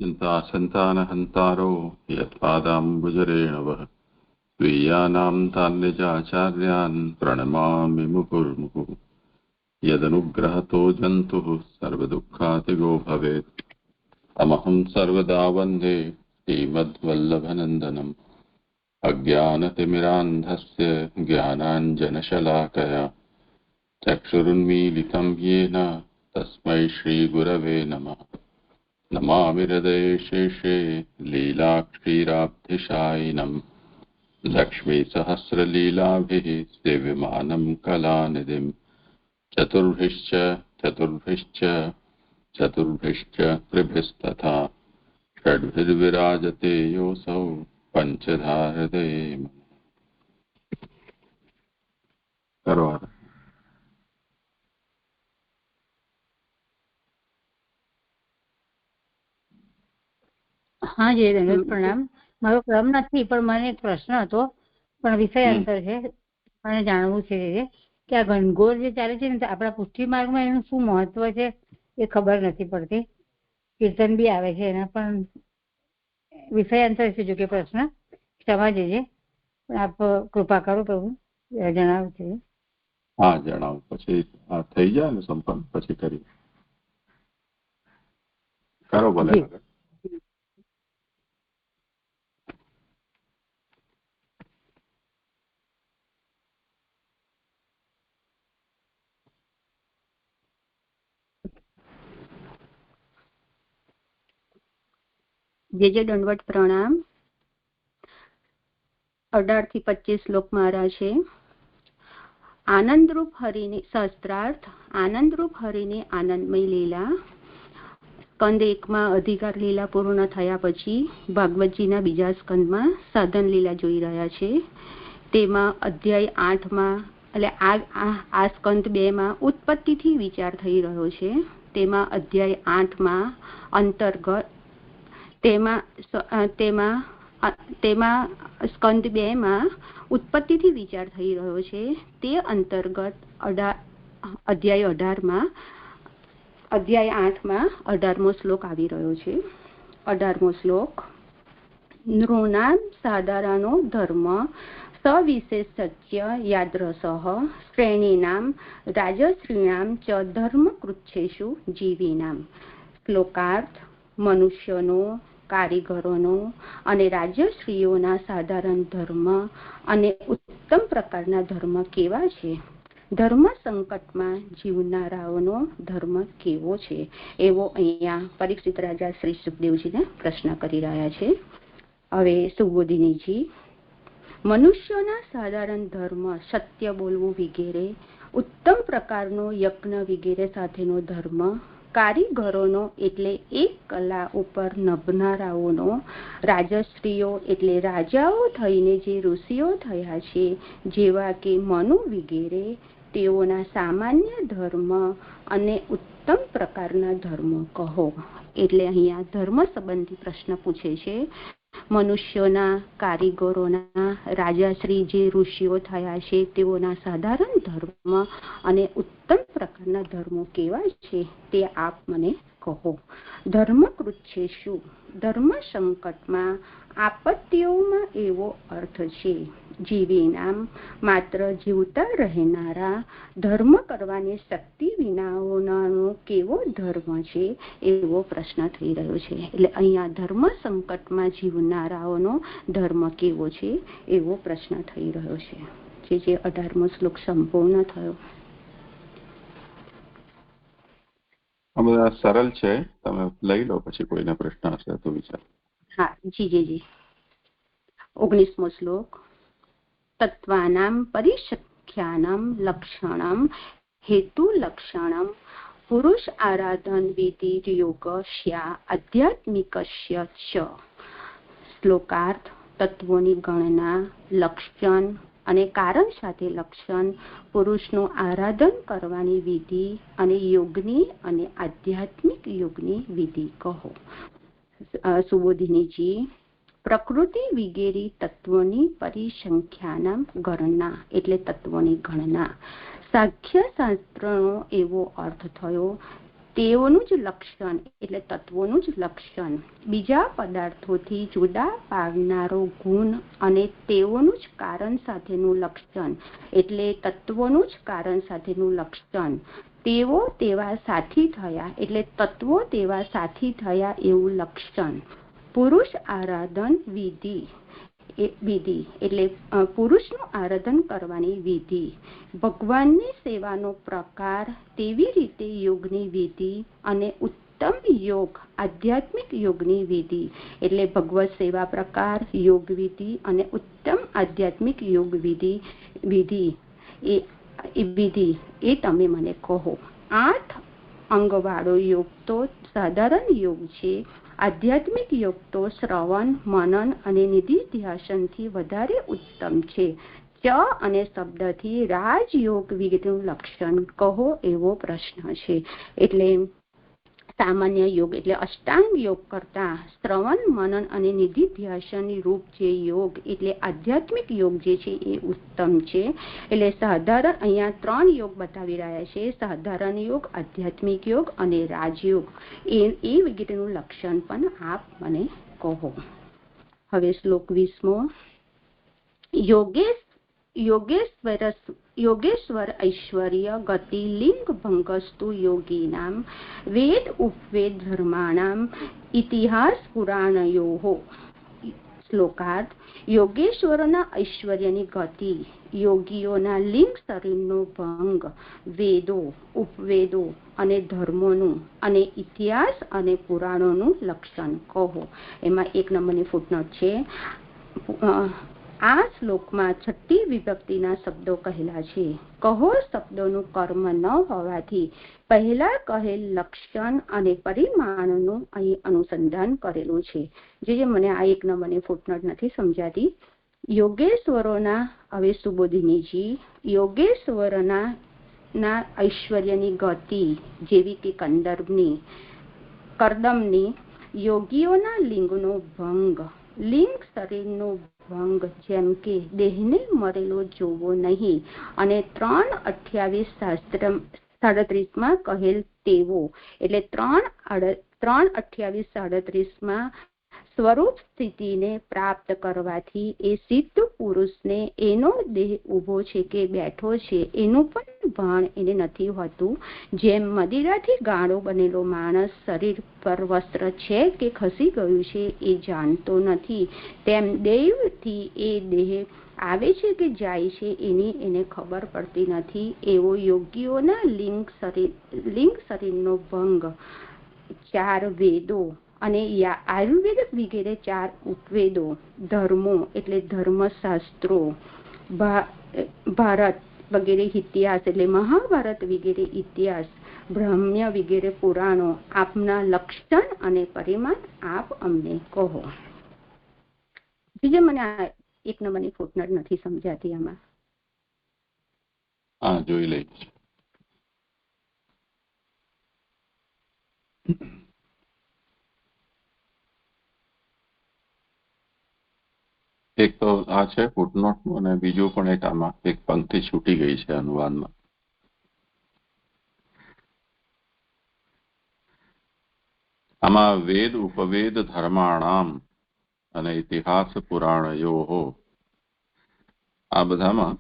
चिन्तासन्तानहन्तारो यत्पादाम्बुजरेणवः स्वीयानां तान्निजाचार्यान् प्रणमामि मुहुर्मुहुः। यदनुग्रहतो जन्तुः सर्वदुःखातिगो भवेत्। तमहं सर्वदा वन्दे श्रीमद्वल्लभनन्दनम्। अज्ञानतिमिरान्धस्य ज्ञानाञ्जनशलाकया चक्षुरुन्मीलितं येन तस्मै श्रीगुरवे नमः। नमामि हृदयेशेषे लीलाक्षीराब्धिशायिनम् लक्ष्मीसहस्रलीलाभिः सेव्यमानं कलानिधिम्। चतुर्भिश्च त्रिभिस्तथा षड्भिर्विराजते योऽसौ पंचधा हृदये। हाँ जी दंडवत प्रणाम। मारो क्रम नहीं पर મને એક પ્રશ્ન હતો પણ વિષય અંતર છે મને જાણવું છે કે આ ઘનઘોર જે ચાલે છે ને આપણા પુષ્ટિ માર્ગમાં એનું શું મહત્વ છે એ ખબર નથી પડતી। કીર્તન બી આવે છે એના પણ વિષય અંતર છે જો કે પ્રશ્ન ક્ષમા જેજે પણ આપ કૃપા કરો પ્રભુ જણાવો છે। હા જણાવો પછી આ થઈ જાય ને સંપન્ન પછી કરી કરો ભલે। જે દંડવત પ્રણામ। 18 થી 25 શ્લોક મારા છે। આનંદરૂપ હરિની સહસ્ત્રાર્થ આનંદરૂપ હરિની આનંદમય લીલા। સ્કંદ 1 માં અધિકાર લીલા પૂર્ણ થયા પછી ભાગવતજીના બીજા સ્કંદમાં સાધન લીલા જોઈ રહ્યા છે। તેમાં અધ્યાય 8 માં એટલે આ સ્કંદ 2 માં ઉત્પત્તિથી વિચાર થઈ રહ્યો છે। તેમાં અધ્યાય 8 માં અંતર્ગત તેમાં સ્કંદ 2 માં ઉત્પત્તિથી વિચાર થઈ રહ્યો છે। તે અંતર્ગત અધ્યાય 18 માં અધ્યાય 8 માં 18મો શ્લોક આવી રહ્યો છે। 18મો શ્લોક નૃણામ સાધારણો ધર્મ સવિશેષસ્ય યાદરસઃ શ્રેણીનામ રાજશ્રીણામ ચ ધર્મ કૃચ્છેષુ જીવીનામ। શ્લોકાર્થ મનુષ્યનો કારીગરોનો અને રાજ્યશ્રીઓના સાધારણ ધર્મ અને ઉત્તમ પ્રકારના ધર્મ કેવા છે? ધર્મ સંકટમાં જીવનારાઓનો ધર્મ કેવો છે? એવો અહીંયા પરીક્ષિત રાજા શ્રી સુખદેવજીને પ્રશ્ન કરી રહ્યા છે। હવે સુબોધિનીજી મનુષ્યોના સાધારણ ધર્મ સત્ય બોલવું વગેરે, ઉત્તમ પ્રકારનો યજ્ઞ વગેરે સાથેનો ધર્મ, કારીગરોનો એટલે એક કલા ઉપર નભનારાઓનો, રાજશ્રીઓ એટલે રાજાઓ થઈને જે ઋષિઓ થયા છે જેવા કે મનુ વગેરે તેઓના સામાન્ય ધર્મ અને ઉત્તમ પ્રકારના ધર્મ કહો। એટલે અહીંયા ધર્મ સંબંધી પ્રશ્ન પૂછે છે। મનુષ્યોના કારીગરોના રાજાશ્રી જે ઋષિઓ થયા છે તેઓના સાધારણ ધર્મ અને ઉત્તમ પ્રકારના ધર્મો કેવા છે તે આપ મને કહો। ધર્મકૃત છે શું? ધર્મ સંકટમાં આપત્તિઓમાં એવો અર્થ છે જીવીનામ માત્ર જીવતા રહેનારા, ધર્મ કરવાની શક્તિ વિનાઓનો કેવો ધર્મ છે એવો પ્રશ્ન થઈ રહ્યો છે। એટલે અહીંયા ધર્મ સંકટમાં જીવનારાઓનો ધર્મ કેવો છે એવો પ્રશ્ન થઈ રહ્યો છે। જે 18મો શ્લોક સંપૂર્ણ થયો। આ બધા સરળ છે, તમે લઈ લો પછી કોઈના પ્રશ્ન હશે તો વિચાર। હા જી 19મો શ્લોક તત્વાનામ પરિસખ્યાનામ લક્ષણમ હેતુ લક્ષણમ પુરુષ આરાધન વિધિ યોગસ્યા આધ્યાત્મિકસ્ય ચ। શ્લોકાર્થ તત્વોની ગણના, લક્ષણ અને કારણ સાથે લક્ષણ, પુરુષનું આરાધન કરવાની વિધિ અને યોગની અને આધ્યાત્મિક યોગની વિધિ કહો। સુબોધિનીજી પ્રકૃતિ વગેરે તત્વોની પરિસંખ્યાના ગણના એટલે તત્વોની ગણના। સાંખ્ય શાસ્ત્રનો એવો અર્થ થયો તેઓનું જ લક્ષણ એટલે તત્વોનું જ લક્ષણ, બીજા પદાર્થોથી જુદા પાડનારો ગુણ અને તેઓનું જ કારણ સાથેનું લક્ષણ એટલે તત્વોનું જ કારણ સાથેનું લક્ષણ, તેઓ તેવા સાથી થયા એટલે તત્વો તેવા સાથી થયા એવું લક્ષણ, પુરુષ આરાધન વિધિ એટલે પુરુષનું આરાધન કરવાની વિધિ, ભગવાનની સેવાનો પ્રકાર તેવી રીતે યોગની વિધિ અને ઉત્તમ યોગ આધ્યાત્મિક યોગની વિધિ એટલે ભગવત સેવા પ્રકાર, યોગ વિધિ અને ઉત્તમ આધ્યાત્મિક યોગ વિધિ એ તમે મને કહો. 8 અંગવાળો યોગ તો સાધારણ યોગ છે. આધ્યાત્મિક યોગ તો શ્રવણ, મનન અને નિધિધ્યાસનથી વધારે ઉત્તમ છે. ચ અને શબ્દથી રાજયોગ વિધિનું લક્ષણ કહો એવો પ્રશ્ન છે. એટલે સામાન્ય યોગ એટલે અષ્ટાંગ યોગ કરતા શ્રવણ, મનન અને નિધિધ્યાસન રૂપ જે યોગ એટલે આધ્યાત્મિક યોગ જે છે એ ઉત્તમ છે. એટલે સાધારણ અહીંયા 3 યોગ બતાવી રહ્યા છે, સાધારણ યોગ, આધ્યાત્મિક યોગ અને રાજયોગ. એ વિગતનું લક્ષણ પણ આપ મને કહો. હવે શ્લોક 20મો. યોગેશ્વર ઐશ્વર્ય ગતિ લિંગ ભંગસ્તુ યોગીનામ વેદ ઉપવેદ ધર્માણામ ઇતિહાસ પુરાણયોઃ. શ્લોકાર્થ. યોગેશ્વરના ઐશ્વર્યની ગતિ, યોગીઓના લિંગ શરીરનો ભંગ, વેદો, ઉપવેદો અને ધર્મોનું અને ઇતિહાસ અને પુરાણોનું લક્ષણ કહો. એમાં 1 નંબરની ફૂટનોટ છે. આ શ્લોકમાં 6ઠ્ઠી વિભક્તિના શબ્દો કહેલા છે. કહો શબ્દોનું કર્મ ન હોવાથી પહેલા કહેલ લક્ષણ અને પરિમાણોનું અહીં અનુસંધાન કરેલું છે. જે મને આ 1 નંબરની ફૂટનોટ નથી સમજાતી. યોગેશ્વરોના, હવે સુબોધિનીજી, યોગેશ્વરના ઐશ્વર્યની ગતિ જેવી કે કરદમની, યોગીઓના લિંગનો ભંગ, લિંગ શરીરનો ભંગ જેમ કે દેહને મરેલો જોવો નહીં અને 3:28-37 કહેલ તેવો એટલે 3:28-37 સ્વરૂપ સ્થિતિને પ્રાપ્ત કરવાથી એ સિદ્ધ પુરુષને એનો દેહ ઊભો છે કે બેઠો છે એનું પણ ભાન એને નથી હોતું. જેમ મદિરાથી ગાળો બનેલો માણસ શરીર પર વસ્ત્ર છે કે ખસી ગયું છે એ જાણતો નથી, તેમ દૈવથી એ દેહ આવે છે કે જાય છે એની એને ખબર પડતી નથી. એવો યોગીઓના લિંગ શરીરનો ભંગ, 4 વેદો અને આયુર્વેદ વગેરે 4 ઉપવેદો, ધર્મો એટલે ધર્મશાસ્ત્રો, ભારત વગેરે ઇતિહાસ એટલે મહાભારત વગેરે ઇતિહાસ, બ્રહ્મ્ય વગેરે પુરાણો, આપના લક્ષણ અને પરિમાણ આપ અમને કહો. બીજે મને આ 1 નંબરની ફૂટનોટ નથી સમજાતી. આમાં જોઈ લઈ. એક તો આ છે ફૂટનોટનું અને બીજું પણ એક આમાં એક પંક્તિ છૂટી ગઈ છે અનુવાદમાં. આમાં વેદ ઉપવેદ ધર્માણામ અને ઇતિહાસ પુરાણયોઃ આ બધામાં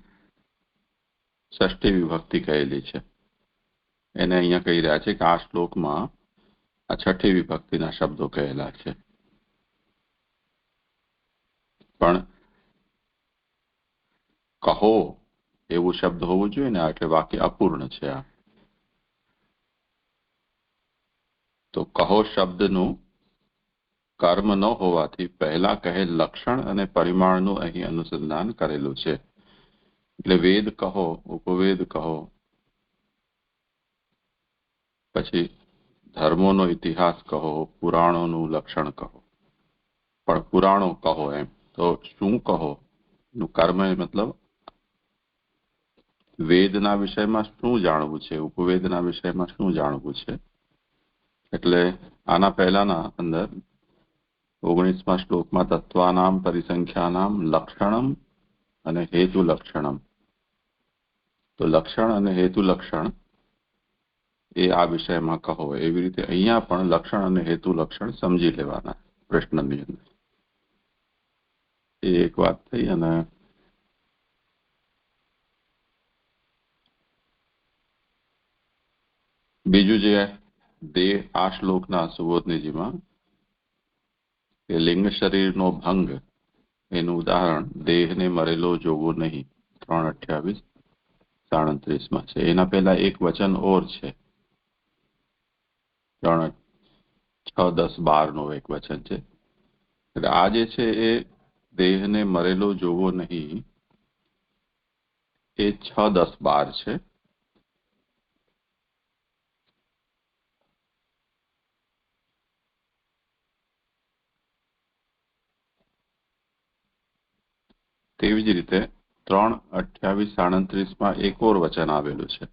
ષષ્ઠી વિભક્તિ કહેલી છે. એને અહીંયા કહી રહ્યા છે કે આ શ્લોકમાં આ છઠ્ઠી વિભક્તિના શબ્દો કહેલા છે. પણ કહો એવું શબ્દ હોવું જોઈએ ને, એટલે વાક્ય અપૂર્ણ છે. આ તો કહો શબ્દનું કર્મ ન હોવાથી પહેલા કહેલ લક્ષણ અને પરિમાણનું અહીં અનુસંધાન કરેલું છે. એટલે વેદ કહો, ઉપવેદ કહો, પછી ધર્મોનો ઇતિહાસ કહો, પુરાણોનું લક્ષણ કહો. પણ પુરાણો કહો એમ તો શું કહો નું કર્મ મતલબ વેદના વિષયમાં શું જાણવું છે, ઉપવેદના વિષયમાં શું જાણવું છે. એટલે આના પહેલાના અંદર 19મા શ્લોકમાં તત્વાનામ પરિસંખ્યાનામ લક્ષણમ અને હેતુ લક્ષણમ. તો લક્ષણ અને હેતુ લક્ષણ એ આ વિષયમાં કહો. એવી રીતે અહીંયા પણ લક્ષણ અને હેતુ લક્ષણ સમજી લેવાના પ્રશ્નની અંદર. એ એક વાત થઈ. અને બીજું જે દેહ આ શ્લોકના સુબોધનીજીમાં કે લિંગ શરીરનો ભંગ એનું ઉદાહરણ દેહને મરેલો જોવો નહીં 3:28-37 છે. એના પહેલા એક વચન ઓર છે 3:6-10-12 નું એક વચન છે. એટલે આ જે છે એ દેહને મરેલો જોવો નહીં એ 6-10-12 છે. તેવી જ રીતે 3:28-37 એક ઓર વચન આવેલું છે.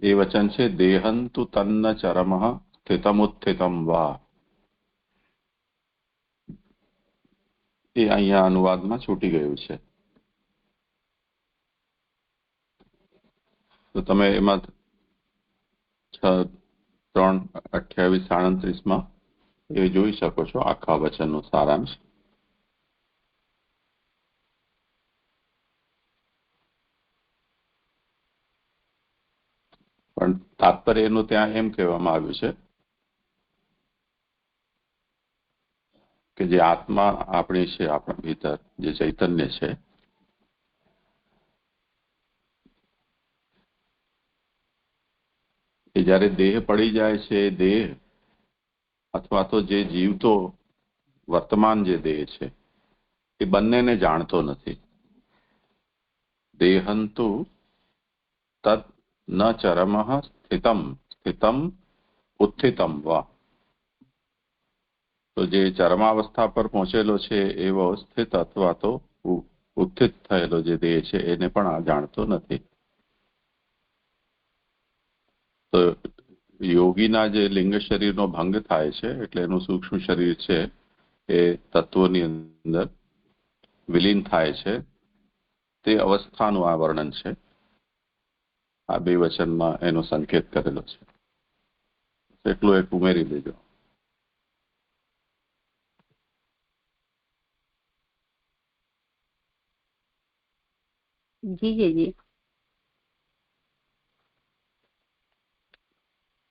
એ વચન છે દેહંતુ તન્ન ચરમઃ સ્થિતમુત્થિતમ વા. એ અહીંયા અનુવાદમાં છૂટી ગયું છે. તો તમે એમાં 3:28-37 એ જોઈ શકો છો આખા વચનનો સારાંશ. પણ તાત્પર્ય એનું ત્યાં એમ કહેવામાં આવ્યું છે કે જે આત્મા આપણી છે, આપણા ભીતર જે ચૈતન્ય છે, એ જ્યારે દેહ પડી જાય છે, દેહ અથવા તો જે જીવતો વર્તમાન જે દેહ છે એ બંનેને જાણતો નથી. દેહંતુ તદ ન ચરમઃ સ્થિતમ ઉત્થિતમ વા. તો જે ચરમાવસ્થા પર પહોંચેલો છે એવો સ્થિત અથવા તો ઉત્થિત થયેલો જે દેહ છે એને પણ આ જાણતો નથી. તો યોગીના જે લિંગ શરીરનો ભંગ થાય છે એટલે એનું સૂક્ષ્મ શરીર છે એ તત્વોની અંદર વિલીન થાય છે, તે અવસ્થાનું આ વર્ણન છે. આ બે વચનમાં એનો સંકેત કરેલો છે. એટલું એક ઉમેરી દેજો. જી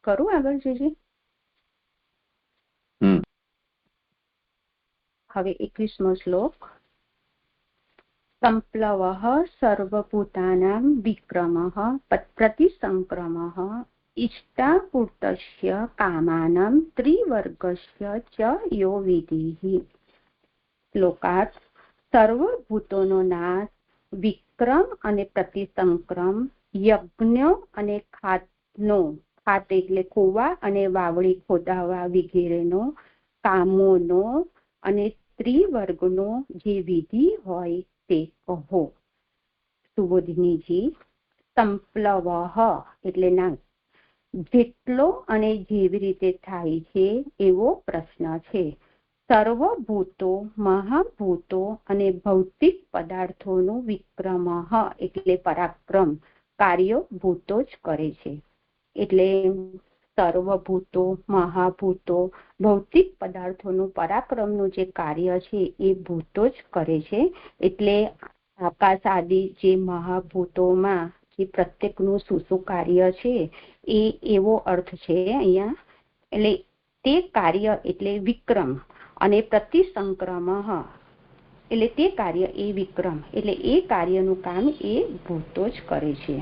કરું આગળ જીજી? હવે 21મો શ્લોક. સંપ્લવઃ સર્વભૂતાનાં વિક્રમઃ પ્રતિસંક્રમઃ ઇષ્ટાપૂર્તસ્ય કામાનાં ત્રિવર્ગસ્ય ચ યો વિધિઃ. શ્લોકાર્થ. સર્વભૂતોનો નાશ, વિક્રમ અને પ્રતિસંક્રમ, યજ્ઞ અને ખાતનો, ખાત એટલે કુવા અને વાવડી ખોદાવા વગેરેનો, કામોનો અને ત્રિવર્ગનો જે વિધિ હોય તે કહો. સુબોધિનીજી. સંપ્લવઃ એટલે નાશ. જેટલો અને જેવી રીતે થાય છે એવો પ્રશ્ન છે. સર્વભૂતો, મહાભૂતો અને ભૌતિક પદાર્થોનું વિક્રમ એટલે પરાક્રમ કાર્ય ભૂતો જ કરે છે. એટલે સર્વભૂતો, મહાભૂતો, ભૌતિક પદાર્થોનું પરાક્રમનું જે કાર્ય છે એ ભૂતો જ કરે છે. એટલે આકાશ આદિ જે મહાભૂતોમાં જે પ્રત્યેકનું શું કાર્ય છે એ એવો અર્થ છે અહીંયા. એટલે તે કાર્ય એટલે વિક્રમ અને પ્રતિસંક્રમ એટલે તે કાર્ય એ વિક્રમ એટલે એ કાર્યનું કામ એ ભૂતો જ કરે છે.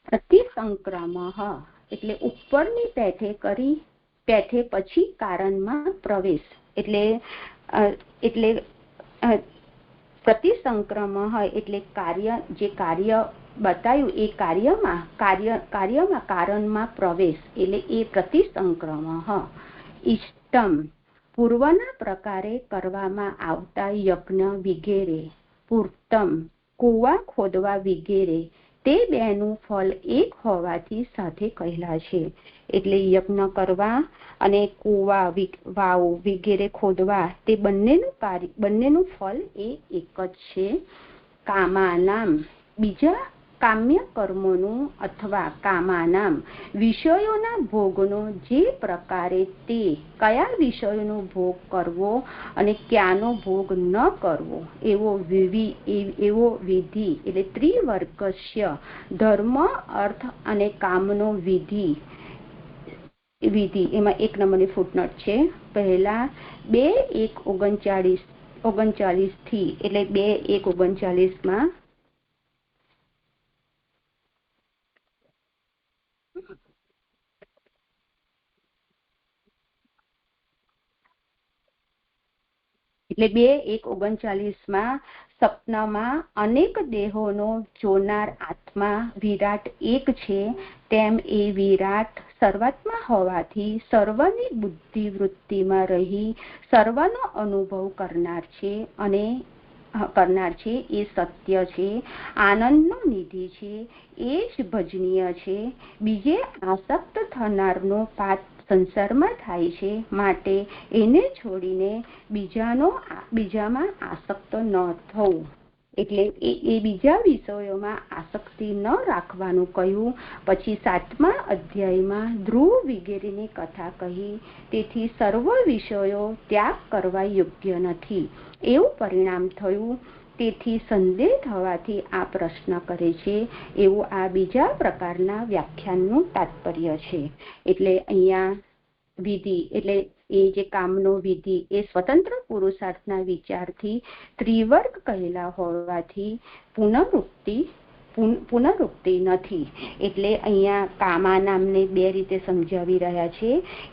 પ્રતિસંક્રમ એટલે ઉપરની પેઠે પછી કારણમાં પ્રવેશ એટલે પ્રતિસંક્રમ એટલે કાર્ય જે કાર્ય બતાવ્યું એ કાર્યમાં કારણમાં પ્રવેશ એટલે એ પ્રતિસંક્રમ. ઇષ્ટમ પૂર્વના પ્રકારે કરવામાં આવતા યજ્ઞ વિગેરે, પૂર્તમ કુવા ખોદવા વિગેરે, તે બેનું ફળ એક હોવાથી સાથે કહેલા છે. એટલે યજ્ઞ કરવા અને કુવા વાવ વિગેરે ખોદવા તે બંનેનું ફળ એ એક જ છે. કામાનામ બીજા કામ્ય કર્મોનું અથવા કામાનામ વિષયોના ભોગનો જે પ્રકારે તે કયા વિષયોનો ભોગ કરવો અને ક્યાંનો ભોગ ન કરવો એવો વિધિ એટલે ત્રિવર્ગસ્ય ધર્મ અર્થ અને કામનો વિધિ એમાં 1 નંબરની ફૂટનોટ છે. પહેલા 2:1:39 થી એટલે 2:1:39 એટલે 2:1:39 સપનામાં અનેક દેહોનો જોનાર આત્મા વિરાટ એક છે, તેમ એ વિરાટ સર્વાત્મા હોવાથી સર્વની બુદ્ધિ વૃત્તિમાં રહી સર્વનો અનુભવ કરનાર છે એ સત્ય છે, આનંદનો નિધિ છે, એ જ ભજનીય છે. બીજે આસક્ત થનારનો પાત સંસારમાં થાય છે, માટે એને છોડીને બીજામાં આસક્ત ન થવું. એટલે એ બીજા વિષયોમાં આસક્તિ ન રાખવાનું કહ્યું. પછી 7મા અધ્યાયમાં ધ્રુવ વગેરેની કથા કહી. તેથી સર્વ વિષયો ત્યાગ કરવા યોગ્ય નથી એવું પરિણામ થયું. તેથી સંદેહ થવાથી આ પ્રશ્ન કરે છે એવું આ બીજા પ્રકારના વ્યાખ્યાનનું તાત્પર્ય છે. એટલે અહીંયા વિધિ એટલે એ જે કામનો વિધિ એ સ્વતંત્ર પુરુષાર્થના વિચારથી ત્રિવર્ગ કહેલા હોવાથી પુનરુક્તિ નથી. એટલે અહીંયા કામાનામને 2 રીતે સમજાવી રહ્યા છે.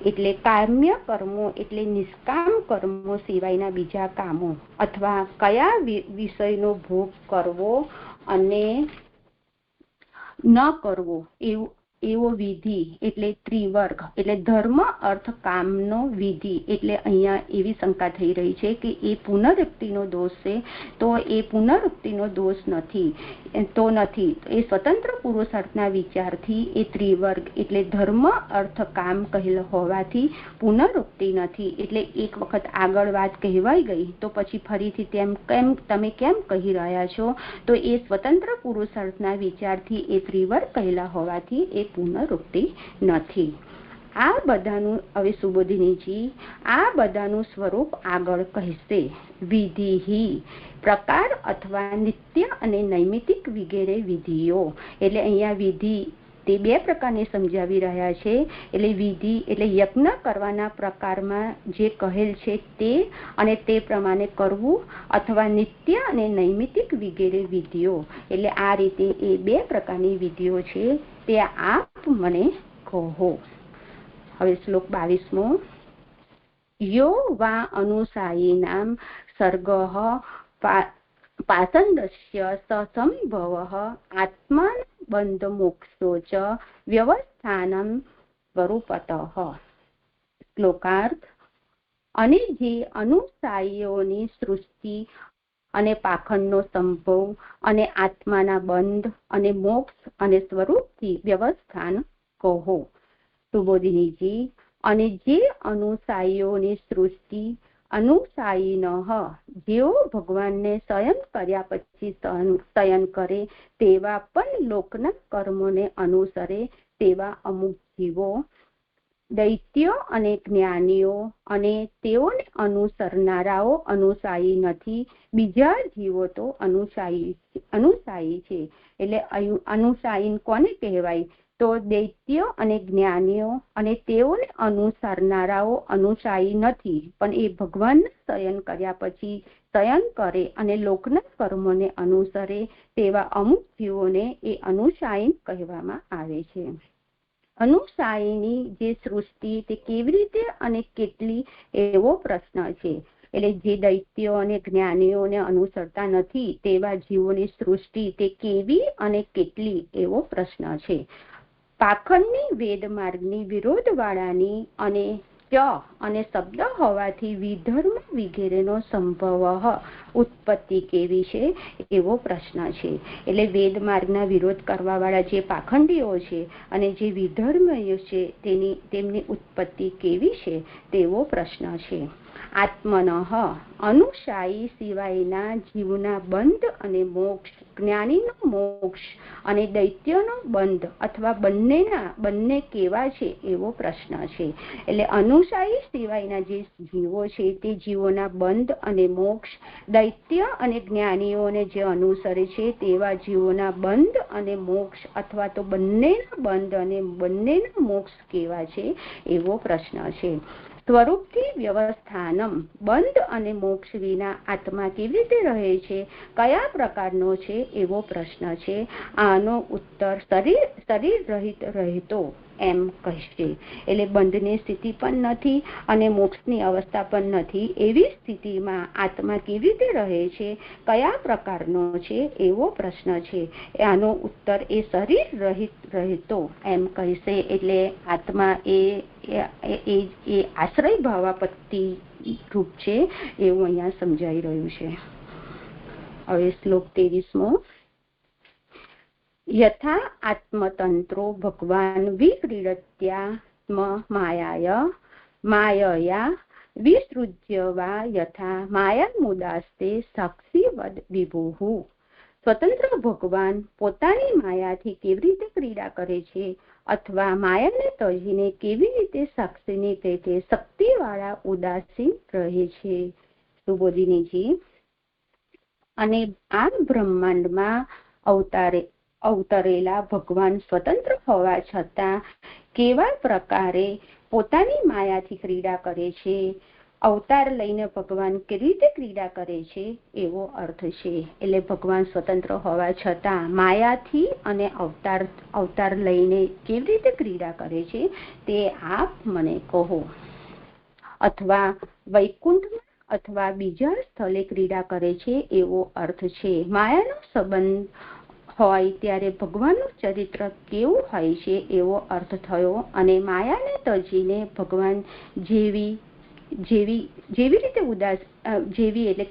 એટલે કામ્ય કર્મો એટલે નિષ્કામ કર્મો સિવાયના બીજા કામો અથવા કયા વિષયનો ભોગ કરવો અને ન કરવો એવો વિધિ એટલે ત્રિવર્ગ એટલે ધર્મ અર્થ કામનો વિધિ. એટલે અહીંયા એવી શંકા થઈ રહી છે કે એ પુનરુક્તિનો દોષ છે, તો એ પુનરુક્તિનો દોષ નથી. એ સ્વતંત્ર પુરુષાર્થના વિચારથી એ ત્રિવર્ગ એટલે ધર્મ અર્થ કામ કહેલ હોવાથી પુનરુક્તિ નથી. એટલે એક વખત આગળ વાત કહેવાઈ ગઈ તો પછી ફરીથી તમે કેમ કહી રહ્યા છો? તો એ સ્વતંત્ર પુરુષાર્થના વિચારથી એ ત્રિવર્ગ કહેલા હોવાથી એ પુનરુક્તિ નથી. આ બધાનું હવે સુબોધિનીજી આ બધાનું સ્વરૂપ આગળ કહેશે. વિધિ પ્રકાર અથવા નિત્ય અને નૈમિતિક વગેરે વિધિઓ. એટલે અહીંયા વિધિ તે 2 પ્રકારની સમજાવી રહ્યા છે. એટલે વિધિ એટલે યજ્ઞ કરવાના પ્રકારમાં જે કહેલ છે તે અને તે પ્રમાણે કરવું, અથવા નિત્ય અને નૈમિતિક વગેરે વિધિઓ. એટલે આ રીતે એ 2 પ્રકારની વિધિઓ છે તે આપ મને કહો. હવે શ્લોક 22મો. યો વા અનુસાયીનામ સર્ગઃ પાસંદસ્ય સંભવઃ આત્માન બંધ મોક્ષો ચ વ્યવસ્થાનમ સ્વરૂપતઃ. શ્લોકાર્થ. અને જે અનુસાયીઓની સૃષ્ટિ અને પાખંડનો સંભવ અને આત્માના બંધ અને મોક્ષ અને સ્વરૂપથી વ્યવસ્થાન કહો. સુબોધિનીજી. અને જે અનુસાયીઓની સૃષ્ટિ અનુસાયીનઃ જેઓ ભગવાનને શયન કર્યા પછી શયન કરે તેવા પણ લોકના કર્મોને અનુસરે તેવા અમુક જીવો, દૈત્યો અને જ્ઞાનીઓ અને તેઓને અનુસરનારાઓ અનુસાયી નથી. બીજા જીવો તો અનુસાયી છે. એટલે અનુસાયી કોને કહેવાય? તો દૈત્યો અને જ્ઞાનીઓ અને તેઓને અનુસરનારાઓ અનુસાયી નથી, પણ એ ભગવાનના શયન કર્યા પછી શયન કરે અને લોકના કર્મોને અનુસરે તેવા અમુક જીવોને એ અનુસાયી કહેવામાં આવે છે. અનુસાયીની જે સૃષ્ટિ તે કેવી રીતે અને કેટલી એવો પ્રશ્ન છે. એટલે જે દૈત્યો અને જ્ઞાનીઓને અનુસરતા નથી તેવા જીવોની સૃષ્ટિ તે કેવી અને કેટલી એવો પ્રશ્ન છે. પાખંડની વેદ માર્ગની વિરોધવાળાની અને અને શબ્દ હોવાથી વિધર્મ વગેરેનો સંભવ ઉત્પત્તિ કેવી છે એવો પ્રશ્ન છે. એટલે વેદ માર્ગના વિરોધ કરવા વાળા જે પાખંડીઓ છે અને જે વિધર્મીઓ છે તેમની ઉત્પત્તિ કેવી છે તેવો પ્રશ્ન છે. આત્મનઃ અનુસાયી સિવાયના જીવના બંધ અને મોક્ષ જ્ઞાનીનો મોક્ષ અને દૈત્યનો બંધ અથવા બંને કેવા છે એવો પ્રશ્ન છે. એટલે અનુસારી સિવાયના જે જીવો છે તે જીવોના બંધ અને મોક્ષ, દૈત્ય અને જ્ઞાનીઓને જે અનુસરે છે તેવા જીવોના બંધ અને મોક્ષ અથવા તો બંનેના બંધ અને બંનેના મોક્ષ કેવા છે એવો પ્રશ્ન છે. સ્વરૂપથી વ્યવસ્થાનમ, બંધ અને મોક્ષ વિના આત્મા કેવી રીતે રહે છે, કયા પ્રકારનો છે એવો પ્રશ્ન છે. આનો ઉત્તર શરીર રહિત રહેતો એમ કહેશે. એટલે બંધની સ્થિતિ પણ નથી અને મોક્ષની અવસ્થા પણ નથી એવી સ્થિતિમાં આત્મા કેવી રીતે રહે છે, કયા પ્રકારનો છે એવો પ્રશ્ન છે. આનો ઉત્તર એ શરીર રહિત રહેતો એમ કહેશે. એટલે આત્મા એ આશ્રય ભાવાપત્તિ રૂપ છે એવું અહીંયા સમજાઈ રહ્યું છે. હવે શ્લોક 23મો. યથા આત્મતંત્રો ભગવાન વિક્રીડત્યાત્મ માયયા વિસૃજ્ય વા યથા માયામુદાસ્તે સાક્ષીવદ વિભુઃ. સ્વતંત્ર ભગવાન પોતાની માયાથી કેવી રીતે ક્રીડા કરે છે અથવા માયાને તજીને કેવી રીતે સાક્ષીની પેટે શક્તિવાળા ઉદાસીન રહે છે. સુબોધિનીજી. અને આ બ્રહ્માંડમાં અવતરેલા ભગવાન સ્વતંત્ર હોવા છતાં કેવા પ્રકારે પોતાની માયાથી ક્રીડા કરે છે, અવતાર લઈને ભગવાન કેવી રીતે ક્રીડા કરે છે એવો અર્થ છે. એટલે ભગવાન સ્વતંત્ર હોવા છતાં માયાથી અને અવતાર લઈને કેવી રીતે ક્રીડા કરે છે તે આપ મને કહો. અથવા વૈકુંઠમાં અથવા બીજા સ્થળે ક્રીડા કરે છે એવો અર્થ છે. માયાનો સંબંધ હોય ત્યારે ભગવાનનું ચરિત્ર કેવું હોય છે એવો અર્થ થયો. અને માયાને તજીને ભગવાન જેવી રીતે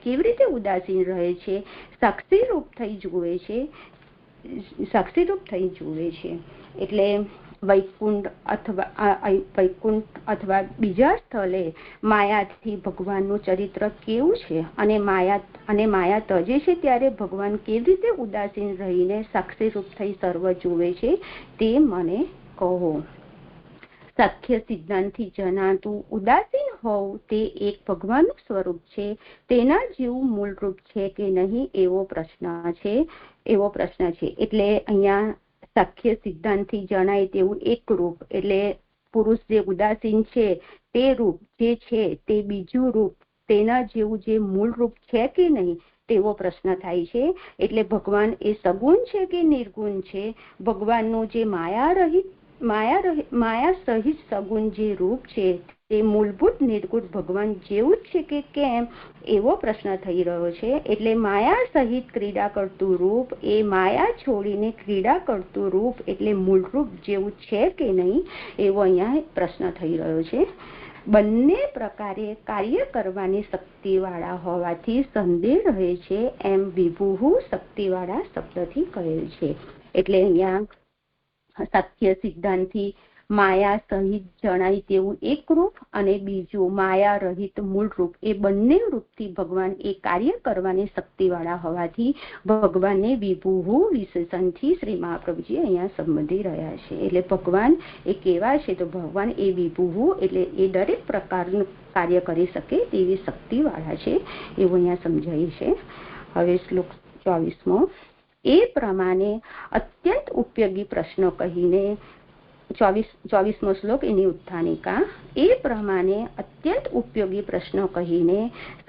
કેવી રીતે ઉદાસીન રહે છે, સાક્ષીરૂપ થઈ જુએ છે. એટલે વૈકુંઠ અથવા બીજા સ્થળે માયાથી ભગવાનનું ચરિત્ર કેવું છે અને માયા તજે છે ત્યારે ભગવાન કેવી રીતે ઉદાસીન રહીને સાક્ષીરૂપ થઈ સર્વ જુએ છે તે મને કહો. સાખ્ય સિદ્ધાંતથી જણાતું ઉદાસીન હોવું તે એક ભગવાનનું સ્વરૂપ છે, તેના જેવું મૂળરૂપ છે કે નહીં એવો પ્રશ્ન છે. એટલે અહીંયા સાખ્ય સિદ્ધાંતથી જણાય તેવું એક રૂપ, એટલે પુરુષ જે ઉદાસીન છે તે રૂપ જે છે તે બીજું રૂપ, તેના જેવું જે મૂળ રૂપ છે કે નહીં તેવો પ્રશ્ન થાય છે. એટલે ભગવાન એ સગુણ છે કે નિર્ગુણ છે, ભગવાનનું જે માયા સહિત સગુણ જે રૂપ છે તે મૂળભૂત નિર્ગુણ ભગવાન જેવું જ છે કે કેમ એવો પ્રશ્ન થઈ રહ્યો છે. એટલે માયા સહિત ક્રીડા કરતું રૂપ એ માયા છોડીને ક્રીડા કરતું રૂપ એટલે મૂળ રૂપ જેવું છે કે નહીં એવો અહીંયા પ્રશ્ન થઈ રહ્યો છે. બંને પ્રકારે કાર્ય કરવાની શક્તિવાળા હોવાથી સંદેહ રહે છે એમ વિભુઃ શક્તિવાળા શબ્દથી કહેલ છે. એટલે અહીંયા સાખ્ય સિદ્ધાંતથી માયા સહિત જણાય તેવું એક રૂપ અને બીજું માયા રહિત મૂળ રૂપ, એ બંને રૂપથી ભગવાન એ કાર્ય કરવાની શક્તિવાળા હોવાથી ભગવાનને વિભુઃ વિશેષણથી શ્રી મહાપ્રભુજી અહીંયા સંબંધી રહ્યા છે. એટલે ભગવાન એ કેવા છે તો ભગવાન એ વિભુઃ એટલે એ દરેક પ્રકારનું કાર્ય કરી શકે તેવી શક્તિવાળા છે એવું અહીંયા સમજાય છે. હવે શ્લોક 24મો. એ પ્રમાણે અત્યંત ઉપયોગી પ્રશ્નો કહીને 24મો શ્લોક એની ઉત્થાનિકા. એ પ્રમાણે અત્યંત ઉપયોગી પ્રશ્નો કહીને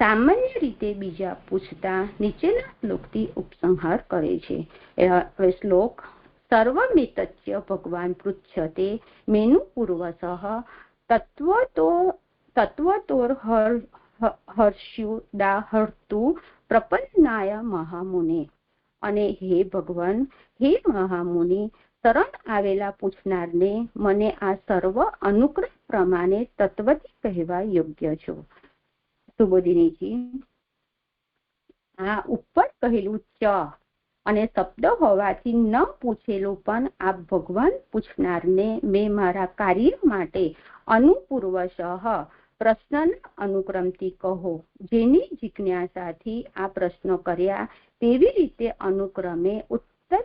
સામાન્ય રીતે બીજા પૂછતા નીચેના શ્લોકથી ઉપસંહાર કરે છે. હવે શ્લોક. સર્વમેતચ્ય ભગવાન પૃચ્છતે મેનુ પૂર્વસઃ તત્વતોર હર્ષ્યુદાહર્તુ પ્રપન્નાય મહામુને. અને હે ભગવાન, હે મહામુનિ, શરણ આવેલા પૂછનારને મને આ સર્વ અનુગ્રહ પ્રમાણે તત્વથી કહેવા યોગ્ય છો. સુબોધિનીજી. આ ઉપર કહેલું ચ અને શબ્દ હોવાથી ન પૂછેલું પણ આપ ભગવાન પૂછનારને મેં મારા કાર્ય માટે અનુપૂર્વશઃ પ્રશ્નના અનુક્રમથી કહો. જેની જિજ્ઞાસાથી આ પ્રશ્નો કર્યા તેવી રીતે અનુક્રમે ઉત્તર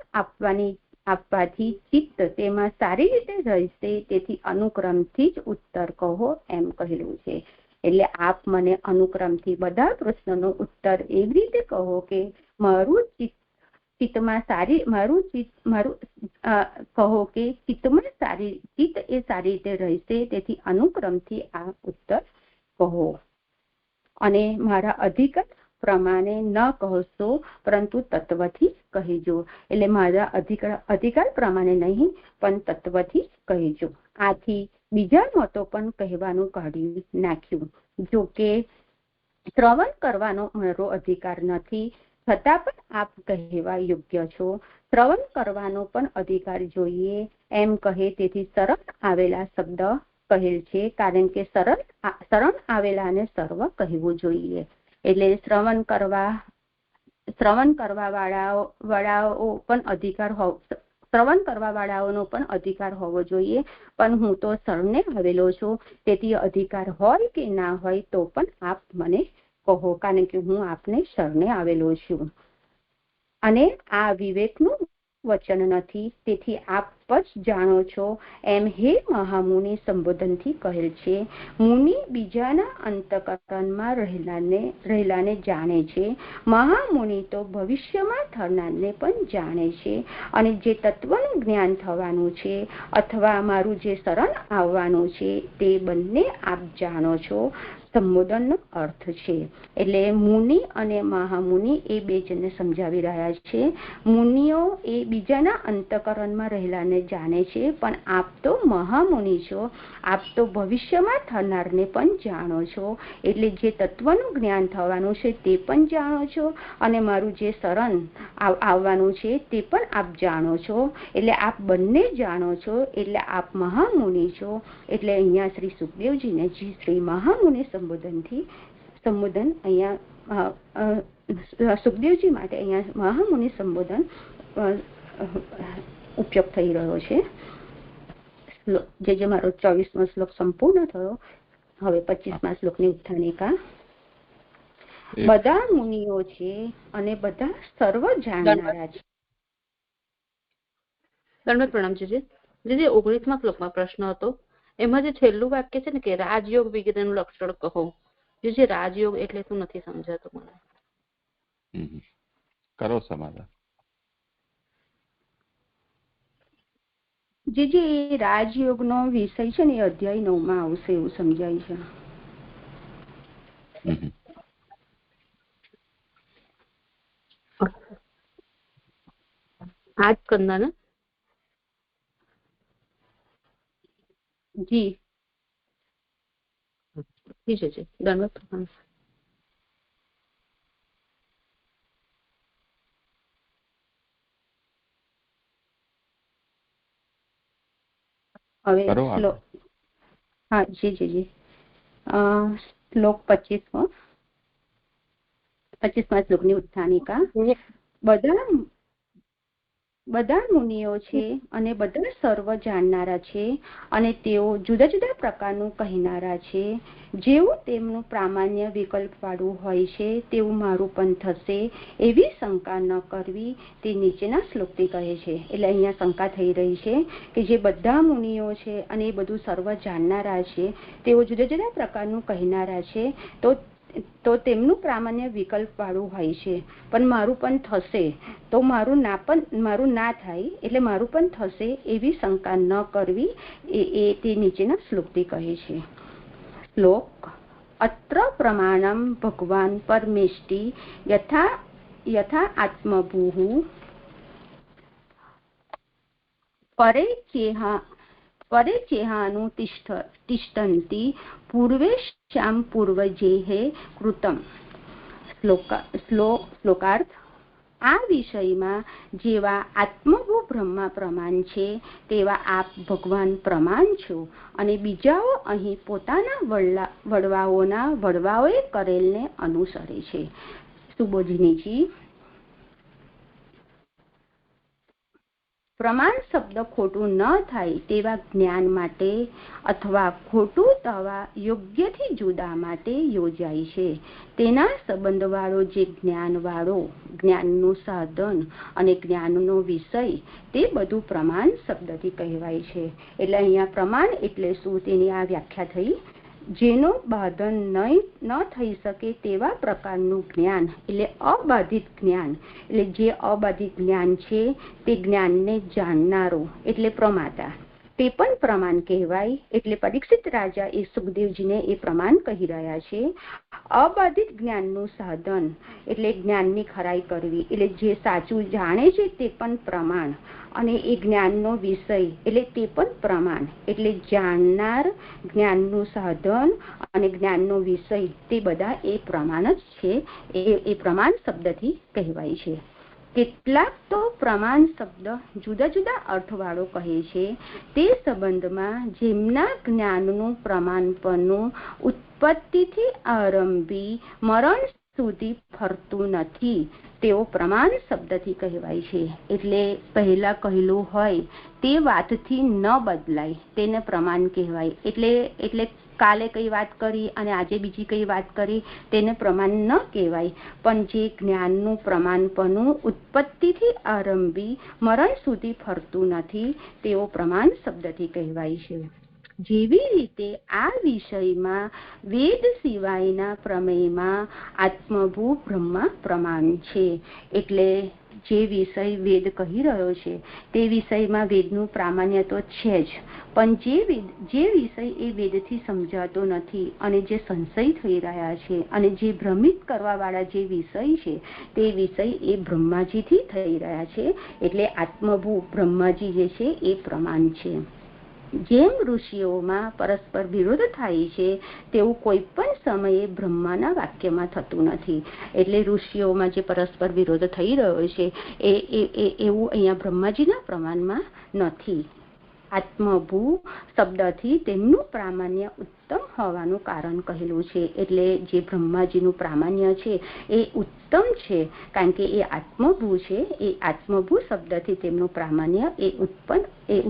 આપવાથી ચિત્ત તેમાં સારી રીતે રહેશે, તેથી અનુક્રમથી જ ઉત્તર કહો એમ કહેલું છે. એટલે આપ મને અનુક્રમથી બધા પ્રશ્નોનો ઉત્તર એવી રીતે કહો કે મારું ચિત્તમાં ચિત્ત એ સારી રીતે રહેશે, તેથી અનુક્રમથી આ ઉત્તર કહો. અને મારા અધિકાર પ્રમાણે ન કહેશો પરંતુ તત્વથી કહેજો. એટલે મારા અધિકાર પ્રમાણે નહીં પણ તત્વથી કહેજો. આથી બીજા મતો પણ કહેવાનું કાઢી નાખ્યું. જો કે શ્રવણ કરવાનો મારો અધિકાર નથી, છતાં પણ આપ કહેવા યોગ્ય છો. શ્રવણ કરવાનો પણ અધિકાર જોઈએ એમ કહે, તેથી શરણ આવેલા શબ્દ કહેલ છે, કારણ કે શરણ આવેલાને સર્વ કહેવું જોઈએ. એટલે શ્રવણ કરવા વાળાઓ પણ અધિકાર શ્રવણ કરવા વાળાઓનો પણ અધિકાર હોવો જોઈએ. પણ હું તો શરણે આવેલો છું, તેથી અધિકાર હોય કે ના હોય તો પણ આપ મને કહો, કારણ કે હું આપને શરણે આવેલો છું. અને આ વિવેકનું વચન નથી, તેથી આપ જ જાણો છો એમ હે મહામુનિ સંબોધનથી કહેલ છે. મુનિ બીજાના અંતઃકરણમાં રહેલાને જાણે છે. મહામુનિ તો ભવિષ્યમાં થનારને પણ જાણે છે. અને જે તત્વનું જ્ઞાન થવાનું છે અથવા મારું જે શરણ આવવાનું છે તે બંને આપ જાણો છો. સંબોધનનો અર્થ છે. એટલે મુનિ અને મહામુનિ એ બે જણને સમજાવી રહ્યા છે. મુનિઓ એ બીજાના અંતઃકરણમાં રહેલાને જાણે છે, પણ આપ તો મહામુનિ છો, આપ તો ભવિષ્યમાં થનારને પણ જાણો છો. એટલે જે તત્વનું જ્ઞાન થવાનું છે તે પણ જાણો છો, અને મારું જે શરણ આવવાનું છે તે પણ આપ જાણો છો. એટલે આપ બંને જાણો છો, એટલે આપ મહામુનિ છો. એટલે અહીંયા શ્રી સુખદેવજીને શ્રી મહામુનિ સંબોધન અહીંયા સુખદેવજી માટે અહીંયા મહામુનિ સંબોધન ઉપયોગ થઈ રહ્યો છે. જે મારો 24મો શ્લોક સંપૂર્ણ થયો. હવે 25મા શ્લોકની ઉત્થાનિકા. બધા મુનિઓ છે અને બધા સર્વ જાણનારા છે. દંડવત પ્રણામ છે. જે 19મા શ્લોકમાં પ્રશ્ન હતો એમાં જે છેલ્લું વાક્ય છે ને કે રાજયોગ વિજ્ઞાનનું લક્ષણ કહો, જે રાજયોગ એટલે શું નથી સમજાતું મને. કરો સમાધાન. જે રાજયોગનો વિષય છે ને એ અધ્યાય 9માં આવશે એવું સમજાય છે. આજ કરના ને જી ઠીક છે. દંડવત પ્રણામ. હવે હા જી શ્લોક 25મા શ્લોકની ઉત્થાનિકા. બધા મુનિઓ છે અને બધા સર્વ જાણનારા છે, અને તેઓ જુદા જુદા પ્રકારનું કહેનારા છે. જેવું તેમનું પ્રામાણ્ય વિકલ્પ વાળું હોય છે તેવું મારું પણ થશે, એવી શંકા ન કરવી, તે નીચેના શ્લોકથી કહે છે. એટલે અહીંયા શંકા થઈ રહી છે કે જે બધા મુનિઓ છે અને એ બધું સર્વ જાણનારા છે, તેઓ જુદા જુદા પ્રકારનું કહેનારા છે, તો તેમનું પ્રામાણ્ય વિકલ્પ વાળું હોય છે, પણ મારું પણ થશે તો મારું ના થાય, એટલે મારું પણ થશે એવી શંકા ન કરવી, એ તે નીચેના શ્લોકથી કહે છે. શ્લોક. અત્ર પ્રમાણમ ભગવાન પરમેષ્ટિ યથા આત્મભૂઃ પરે ચેહાનું તિષ્ઠન્તિ પૂર્વેશ્યામ પૂર્વજૈઃ કૃતમ. શ્લોકાર્થ. આ વિષયમાં જેવા આત્મભૂ બ્રહ્મા પ્રમાણ છે તેવા આપ ભગવાન પ્રમાણ છો, અને બીજાઓ અહીં પોતાના વડવાઓએ કરેલને અનુસરે છે. સુબોધિનીજી. પ્રમાણ શબ્દ ખોટું ન થાય તેવા જ્ઞાન માટે અથવા ખોટું થવા યોગ્યથી જુદા માટે યોજાય છે. તેના સંબંધવાળો જે જ્ઞાનનું સાધન અને જ્ઞાનનો વિષય તે બધું પ્રમાણ શબ્દથી કહેવાય છે. એટલે અહીંયા પ્રમાણ એટલે શું તેની આ વ્યાખ્યા થઈ. જેનું બાધન ન થઈ શકે તેવા પ્રકારનું જ્ઞાન એટલે અબાધિત જ્ઞાન, એટલે જે અબાધિત જ્ઞાન છે તે જ્ઞાનને જાણનારો એટલે પ્રમાતા, તે પણ પ્રમાણ કહેવાય. એટલે પરીક્ષિત રાજા એ સુખદેવજીને એ પ્રમાણ કહી રહ્યા છે. અબાધિત જ્ઞાનનું સાધન એટલે જ્ઞાનની ખરાઈ કરવી, એટલે જે સાચું જાણે છે તે પણ પ્રમાણ, અને એ જ્ઞાનનો વિષય એટલે તે પણ પ્રમાણ. એટલે જાણનાર, જ્ઞાનનું સાધન અને જ્ઞાનનો વિષય તે બધા એ પ્રમાણ જ છે. એ પ્રમાણ શબ્દથી કહેવાય છે. કેટલાક તો પ્રમાણ શબ્દ જુદા જુદા અર્થવાળો કહે છે. તે સંબંધમાં જેમના જ્ઞાનનું પ્રમાણપણું ઉત્પત્તિથી આરંભી મરણ સુધી ફરતું નથી તેઓ પ્રમાણ શબ્દથી કહેવાય છે. એટલે પહેલા કહેલું હોય તે વાતથી ન બદલાય તેને પ્રમાણ કહેવાય. એટલે કાલે કઈ વાત કરી અને આજે બીજી કઈ વાત કરી તેને પ્રમાણ ન કહેવાય. પણ જે જ્ઞાનનું પ્રમાણપણું ઉત્પત્તિથી આરંભી મરણ સુધી ફરતું નથી તેઓ પ્રમાણ શબ્દથી કહેવાય છે. જેવી રીતે આ વિષયમાં વેદ સિવાયના પ્રમેયમાં આત્મભૂ બ્રહ્મા પ્રમાણ છે. એટલે જે વિષય વેદ કહી રહ્યો છે તે વિષયમાં વેદનું પ્રામાણ્ય તો છે જ, પણ જે વિષય એ વેદથી સમજાતો નથી અને જે સંશય થઈ રહ્યા છે અને જે ભ્રમિત કરવા વાળા જે વિષય છે તે વિષય એ બ્રહ્માજીથી થઈ રહ્યા છે. એટલે આત્મભૂ બ્રહ્માજી જે છે એ પ્રમાણ છે. જેમ ઋષિઓમાં પરસ્પર વિરોધ થાય છે તેવું કોઈ પણ સમયે બ્રહ્માના વાક્યમાં થતું નથી. એટલે ઋષિઓમાં જે પરસ્પર વિરોધ થઈ રહ્યો છે એવું અહીંયા બ્રહ્માજીના પ્રમાણમાં નથી. આત્મભૂ શબ્દથી તેમનું પ્રામાણ્ય ઉત્તમ હોવાનું કારણ કહેલું છે. એટલે જે બ્રહ્માજીનું પ્રામાણ્ય છે એ ઉત્તમ છે કારણ કે એ આત્મભૂ છે. એ આત્મભૂ શબ્દથી તેમનું પ્રામાણ્ય એ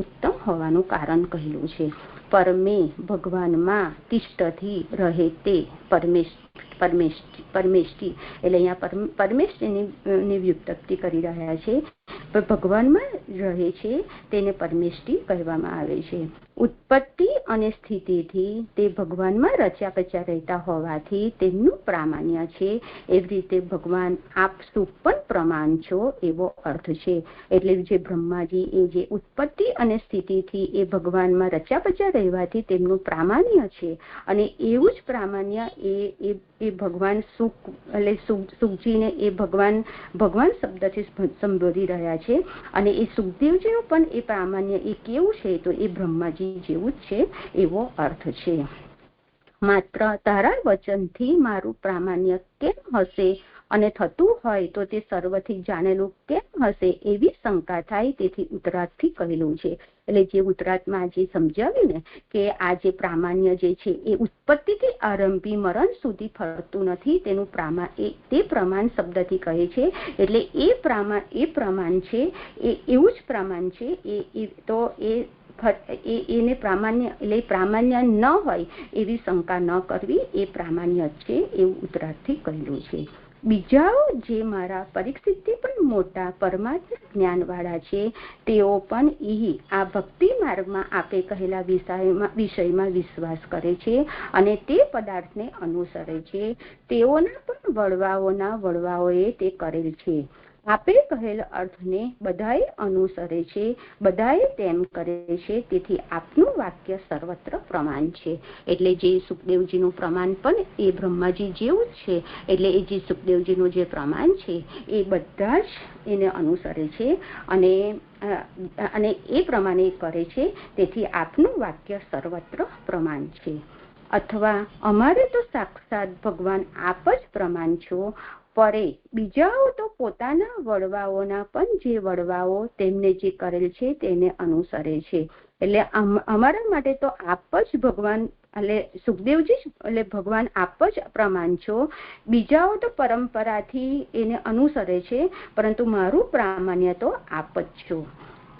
ઉત્તમ હોવાનું કારણ કહેલું છે. પરમે ભગવાનમાં તિષ્ઠથી રહે તે પરમેષ્ટિ, એટલે અહીંયા પરમેષ્ટિની વ્યુત્પત્તિ કરી રહ્યા છે. ભગવાનમાં રહે છે તેને પરમેષ્ટિ કહેવામાં આવે છે. ઉત્પત્તિ અને સ્થિતિથી તે ભગવાનમાં રચ્યા પચ્યા રહેતા હોવાથી તેમનું પ્રામાણ્ય છે. એવી રીતે ભગવાન આપ શું પણ પ્રમાણ છો એવો અર્થ છે. એટલે જે બ્રહ્માજી એ જે ઉત્પત્તિ અને સ્થિતિથી એ ભગવાનમાં રચ્યા પચ્યા રહેવાથી તેમનું પ્રામાણ્ય છે અને એવું જ પ્રામાણ્ય એ ભગવાન સુખજીને એ ભગવાન શબ્દથી સંબોધી રહ્યા છે. અને એ સુખદેવજીનું પણ એ પ્રામાણ્ય એ કેવું છે તો એ બ્રહ્માજી જેવું જ છે એવો અર્થ છે. માત્ર તારા વચનથી મારું પ્રામાણ્ય કેમ હશે અને થતું હોય તો તે સર્વથી જાણેલું કેમ હશે એવી શંકા થાય. તેથી ઉત્તરાર્થથી કહેલું છે. એટલે જે ઉત્તરાર્થમાં જે સમજાવ્યું ને કે આ જે પ્રામાણ્ય જે છે એ ઉત્પત્તિથી આરંભી મરણ સુધી ફરતું નથી તેનું તે પ્રમાણ શબ્દથી કહે છે. એટલે એ પ્રમાણ છે એ એવું જ પ્રમાણ છે. એને પ્રામાણ્ય એટલે પ્રામાણ્ય ન હોય એવી શંકા ન કરવી એ પ્રામાણ્ય છે એવું ઉત્તરાર્થથી કહેલું છે. બીજાઓ જે મારા પરીક્ષિતથી પણ મોટા પરમાત્મા જ્ઞાનવાળા છે તેઓ પણ આ ભક્તિ માર્ગમાં આપે કહેલા વિષયમાં વિશ્વાસ કરે છે અને તે પદાર્થને અનુસરે છે. તેઓના પણ વડવાઓએ તે કરેલ છે. આપે કહેલ અર્થને બધાએ અનુસરે છે, બધાએ તેમ કરે છે. તેથી આપનું વાક્ય સર્વત્ર પ્રમાણ છે. એટલે જે સુખદેવજીનું પ્રમાણ પણ એ બ્રહ્માજી જેવું જ છે. એટલે એ જે સુખદેવજીનું જે પ્રમાણ છે એ બધા જ એને અનુસરે છે અને એ પ્રમાણે કરે છે. તેથી આપનું વાક્ય સર્વત્ર પ્રમાણ છે. અથવા અમારે તો સાક્ષાત ભગવાન આપ જ પ્રમાણ છો. પરે બીજાઓ તો પોતાના વડવાઓના પણ જે વડવાઓ તેમને જે કરેલ છે તેને અનુસરે છે. એટલે અમારા માટે તો આપ જ ભગવાન એટલે સુખદેવજી એટલે ભગવાન આપ જ પ્રમાણ છો. બીજાઓ તો પરંપરાથી એને અનુસરે છે પરંતુ મારું પ્રામાણ્ય તો આપ જ છો.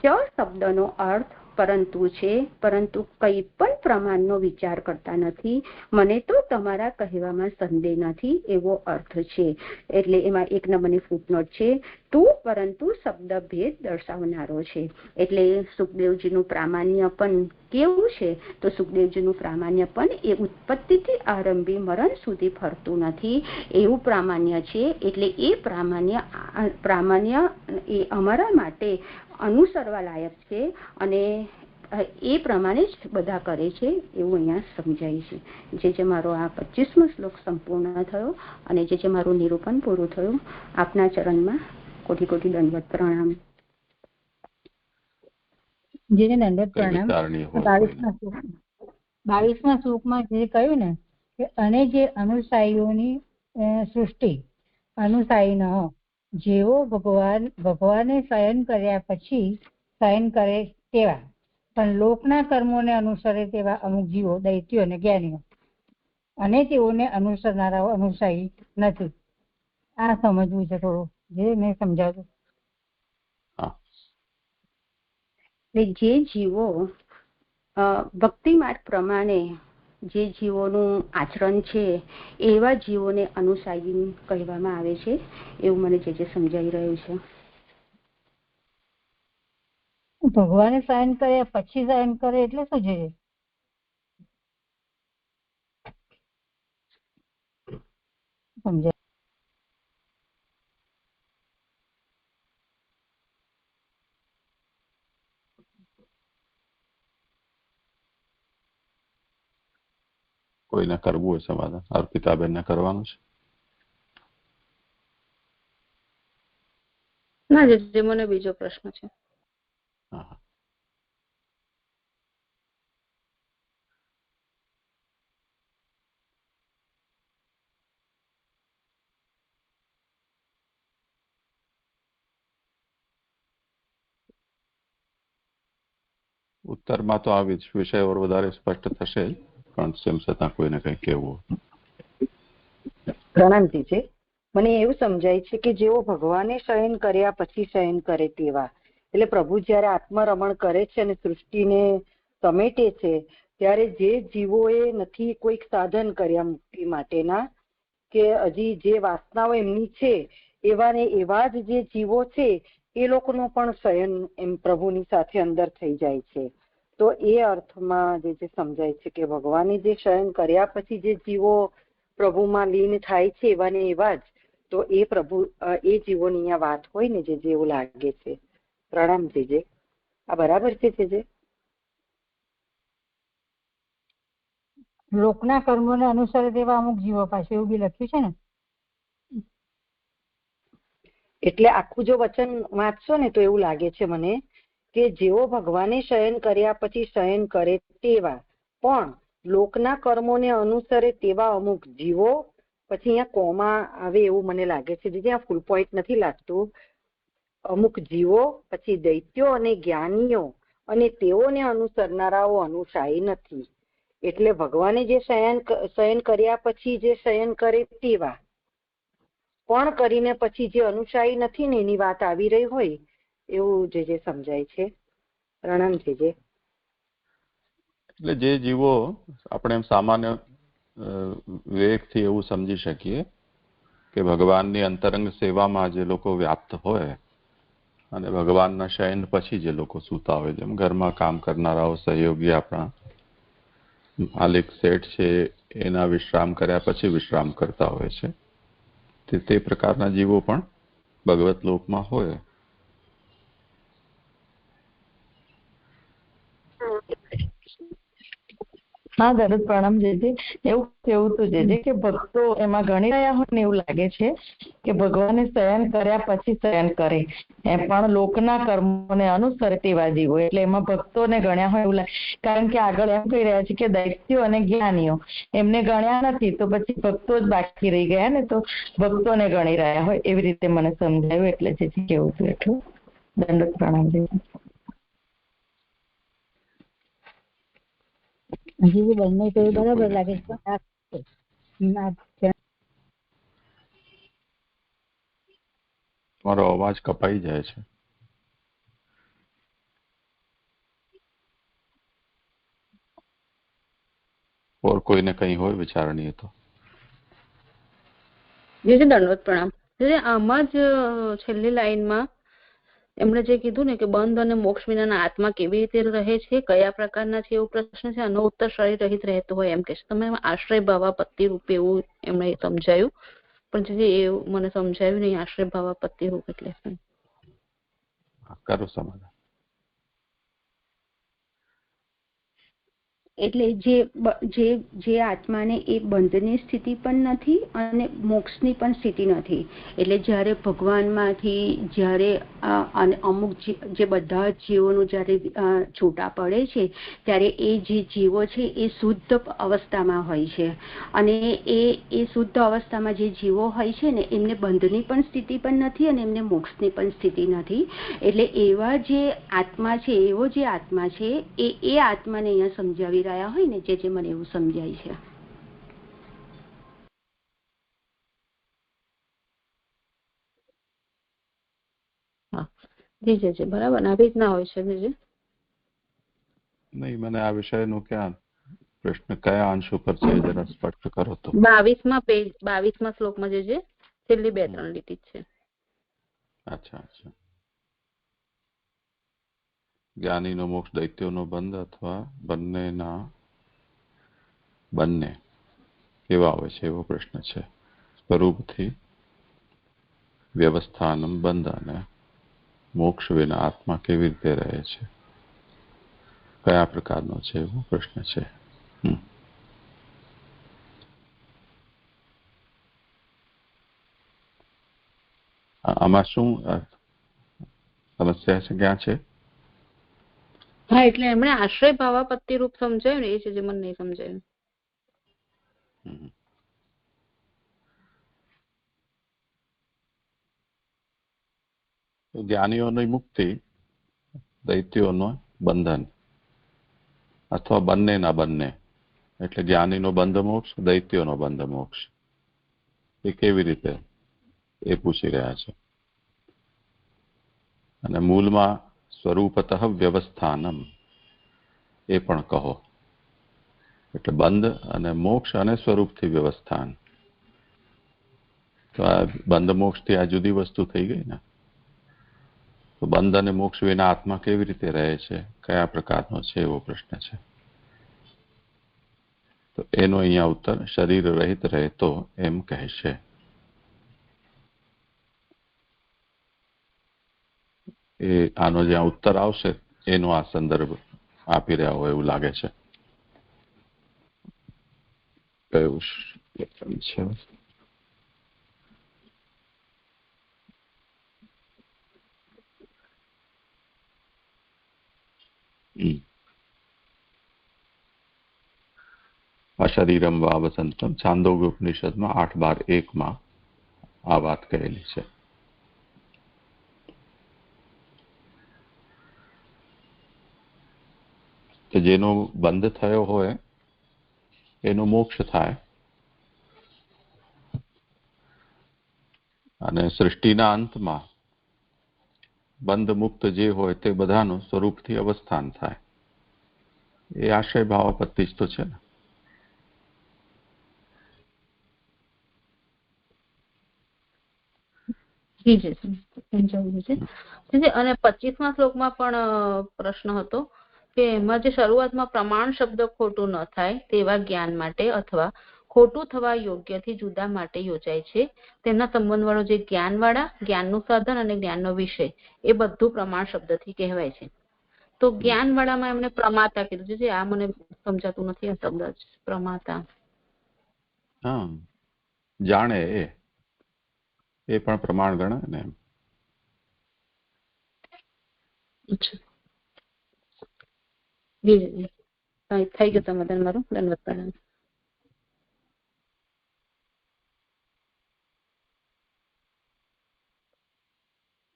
ચ શબ્દનો અર્થ પરંતુ છે, પરંતુ કંઈ પણ પ્રમાણનો વિચાર કરતા નથી. મને તો તમારા કહેવામાં સંદેહ નથી એવો અર્થ છે. એટલે એમાં 1 નંબરની ફૂટનોટ છે. તું પરંતુ શબ્દ ભેદ દર્શાવનારો છે. એટલે સુખદેવજીનું પ્રામાણ્ય પણ કેવું છે? તો સુખદેવજીનું પ્રામાણ્ય પણ એ ઉત્પત્તિથી આરંભી મરણ સુધી ફરતું નથી એવું પ્રામાણ્ય છે. એટલે એ પ્રામાણ્ય એ અમારા માટે અનુસરવા લાયક છે અને એ પ્રમાણે જ બધા કરે છે એવું અહીંયા સમજાય છે. જે મારો આ 25મો શ્લોક સંપૂર્ણ થયો અને જે મારું નિરૂપણ પૂરું થયું. આપના ચરણમાં કોટી કોટી દંડવત પ્રણામ. જેને દંડવત પ્રણામ. 22મા શ્લોકમાં જે કહ્યું ને કે અને જે અનુસાયીઓની સૃષ્ટિ અનુસાયી જેવો ભગવાને શયન કર્યા પછી શયન કરે તેવા, પણ લોકના કર્મોને અનુસરે તેવા અમુક જીવો, દૈત્યો અને જ્ઞાનીઓ, અને તેઓને અનુસરનારાઓ અનુસાયી નથી. આ સમજવું છે થોડું, જે મેં સમજાવ્યું. જે જીવો ભક્તિ માર્ગ પ્રમાણે જે જીવોનું આચરણ છે એવા જીવોને અનુસાયી કહેવામાં આવે છે એવું મને જે સમજાઈ રહ્યું છે. ભગવાને શયન કર્યા પછી શયન કરે એટલે શું છે? સમજાય? કોઈને કરવું હોય સમાધાન? અર્પિતાબેનને કરવાનું છે? ના, જે મને બીજો પ્રશ્ન છે. ઉત્તરમાં તો આ વિષય વધારે સ્પષ્ટ થશે, પણ તેમ છતાં કોઈને કંઈ કહેવું. પ્રણામજી છે. મને એવું સમજાય છે કે જેઓ ભગવાને શયન કર્યા પછી શયન કરે તેવા, એટલે પ્રભુ જયારે આત્મરમણ કરે છે અને સૃષ્ટિને સમેટે છે ત્યારે જે જીવોએ નથી કોઈક સાધન કર્યા મુક્તિ માટેના, કે હજી જે વાસનાઓ એમની છે એવા ને એવા જ જે જીવો છે એ લોકોનું પણ શયન એમ પ્રભુની સાથે અંદર થઈ જાય છે. તો એ અર્થમાં જે સમજાય છે કે ભગવાને જે શયન કર્યા પછી જે જીવો પ્રભુમાં લીન થાય છે એવા ને એવા જ, તો એ પ્રભુ એ જીવોની અહીંયા વાત હોય ને જે એવું લાગે છે. પ્રણામ જે આ બરાબર છે? જે લોકના કર્મોને અનુસરે તેવા અમુક જીવો પાસે એવું બી લખ્યું છે ને. એટલે આખું જો વચન વાંચશો ને તો એવું લાગે છે મને કે જેઓ ભગવાને શયન કર્યા પછી શયન કરે તેવા, પણ લોકના કર્મોને અનુસરે તેવા અમુક જીવો, પછી અહીંયા કોમા આવે એવું મને લાગે છે. જે ફૂલ પોઈન્ટ નથી લાગતું. અમુક જીવો, પછી દૈત્યો અને જ્ઞાનીઓ, અને તેઓને અનુસરનારાઓ અનુસાયી નથી. એટલે ભગવાને જે શયન કર્યા પછી જે શયન કરે તેવા, પણ કરીને પછી જે અનુસાયી નથી ને એની વાત આવી રહી હોય એવું જે સમજાય છે. પ્રણામ જે એટલે જે જીવો આપણે એમ સામાન્ય વિવેકથી એવું સમજી શકીએ કે ભગવાનની અંતરંગ સેવામાં જે લોકો વ્યાપ્ત હોય અને ભગવાનના શયન પછી જે લોકો સૂતા હોય, જેમ ઘરમાં કામ કરનારાઓ, સહયોગી, આપણા માલિક શેઠ છે, એના વિશ્રામ કર્યા પછી વિશ્રામ કરતા હોય છે, તે પ્રકારના જીવો પણ ભગવત લોકમાં હોય. હા દરરોજ પ્રણામ જેજી. એવું કેવું તો જેજી કે ભક્તો એમાં ગણી રહ્યા હોય ને એવું લાગે છે કે ભગવાને શયન કર્યા પછી શયન કરે, પણ લોકના કર્મોને અનુસરે તેવા જીવો, એટલે એમાં ભક્તોને ગણ્યા હોય એવું લાગે. કારણ કે આગળ એમ કહી રહ્યા છે કે દૈત્યો અને જ્ઞાનીઓ એમને ગણ્યા નથી, તો પછી ભક્તો જ બાકી રહી ગયા ને, તો ભક્તોને ગણી રહ્યા હોય એવી રીતે મને સમજાયું. એટલે જેથી કેવું હતું એટલું. દંડવત પ્રણામ જેજી. હજી બંને તો બરાબર લાગે છે. તમારો અવાજ કપાઈ જાય છે. ઓર કોઈને કંઈ હોય વિચારણીય તો જે દંડવત પ્રણામ. આમાં જ છેલ્લી લાઈનમાં એમણે જે કીધું ને કે બંધ અને મોક્ષ વિનાના આત્મા કેવી રીતે રહે છે, કયા પ્રકારના છે, એવો પ્રશ્ન છે. આનો ઉત્તર શરીર રહિત રહેતો હોય એમ કે છે. તમે આશ્રય ભાવાપત્તિ રૂપે એવું એમણે સમજાયું, પણ જે એવું મને સમજાયું નહીં આશ્રય ભાવાપત્તિ રૂપ એટલે કરો સમાધાન. એટલે જે આત્માને એ બંધની સ્થિતિ પણ નથી અને મોક્ષની પણ સ્થિતિ નથી. એટલે જ્યારે ભગવાનમાંથી જ્યારે અમુક જે બધા જીવોનું જ્યારે છૂટા પડે છે ત્યારે એ જે જીવો છે એ શુદ્ધ અવસ્થામાં હોય છે, અને એ શુદ્ધ અવસ્થામાં જે જીવો હોય છે ને એમને બંધની પણ સ્થિતિ પણ નથી અને એમને મોક્ષની પણ સ્થિતિ નથી. એટલે એવા જે આત્મા છે, એવો જે આત્મા છે એ આત્માને અહીંયા સમજાવી રહ્યા હોય ને જે મને એવું સમજાય છે. જી બરાબર. આવી રીતના હોય છે જી. નહીં, મને આ વિષયનું ક્યાં પ્રશ્ન કયા અંશ ઉપર છે જરા સ્પષ્ટ કરો તો. 22માં શ્લોકમાં જે છેલ્લી 2-3 લીટી છે. અચ્છા. જ્ઞાનીનો મોક્ષ, દૈત્યોનો બંધ અથવા બંને કેવા હોય છે એવો પ્રશ્ન છે. સ્વરૂપથી વ્યવસ્થાનમ બંધ અને મોક્ષ વિના આત્મા કેવી રીતે રહે છે, કયા પ્રકારનો છે એવો પ્રશ્ન છે. આમાં શું સમસ્યા છે, ક્યાં છે? હા, એટલે એમણે આશ્રય ભાવાપત્તિ રૂપ સમજાયું ને એ છે જે મને નહીં સમજાયું. જ્ઞાનીઓની મુક્તિ, દૈત્યોનો બંધન અથવા બંનેના બંને, એટલે જ્ઞાનીનો બંધ મોક્ષ, દૈત્યોનો બંધ મોક્ષ, એ કેવી રીતે એ પૂછી રહ્યા છે. અને મૂળમાં સ્વરૂપતઃ વ્યવસ્થાનમ એ પણ કહો. એટલે બંધ અને મોક્ષ અને સ્વરૂપથી વ્યવસ્થાન. તો આ બંધ મોક્ષથી આ જુદી વસ્તુ થઈ ગઈ ને. તો બંધ અને મોક્ષ વિના આત્મા કેવી રીતે રહે છે, કયા પ્રકારનો છે એવો પ્રશ્ન છે. તો એનો અહીંયા ઉત્તર શરીર રહિત રહેતો એમ કહેશે. એ આનો જ્યાં ઉત્તર આવશે એનો આ સંદર્ભ આપી રહ્યા હોય એવું લાગે છે. કયું છે? અશરીરમ વા વસંતમ, છાંદોગ્ય ઉપનિષદમાં 8:12-1 આ વાત કહેલી છે. કે જેનો બંધ થયો હોય એનો મોક્ષ થાય, અને સૃષ્ટિના અંતમાં બંધ મુક્ત જે હોય તે બધાનું સ્વરૂપથી અવસ્થાન થાય. એ આશ્રય ભાવાપત્તિ જ તો છે ને. અને 25મા શ્લોકમાં પણ પ્રશ્ન હતો કે એમાં જે શરૂઆતમાં પ્રમાણ શબ્દ ખોટું ન થાય તેવા જ્ઞાન માટે અથવા ખોટું થવા યોગ્યથી જુદા માટે યોજાય છે, તેના સંબંધ વાળો જે જ્ઞાન વાળા, જ્ઞાનનું સાધન અને જ્ઞાનનો વિષય એ બધું પ્રમાણ શબ્દથી કહેવાય છે. તો જ્ઞાન વાળામાં એમને પ્રમાતા કીધું છે. આ મને સમજાતું નથી આ શબ્દ જ પ્રમાતા. હા, જાણે એ પણ પ્રમાણ ગણાય ને. થઈ ગયું સમાધાન મારું. દંડવત પ્રણામ.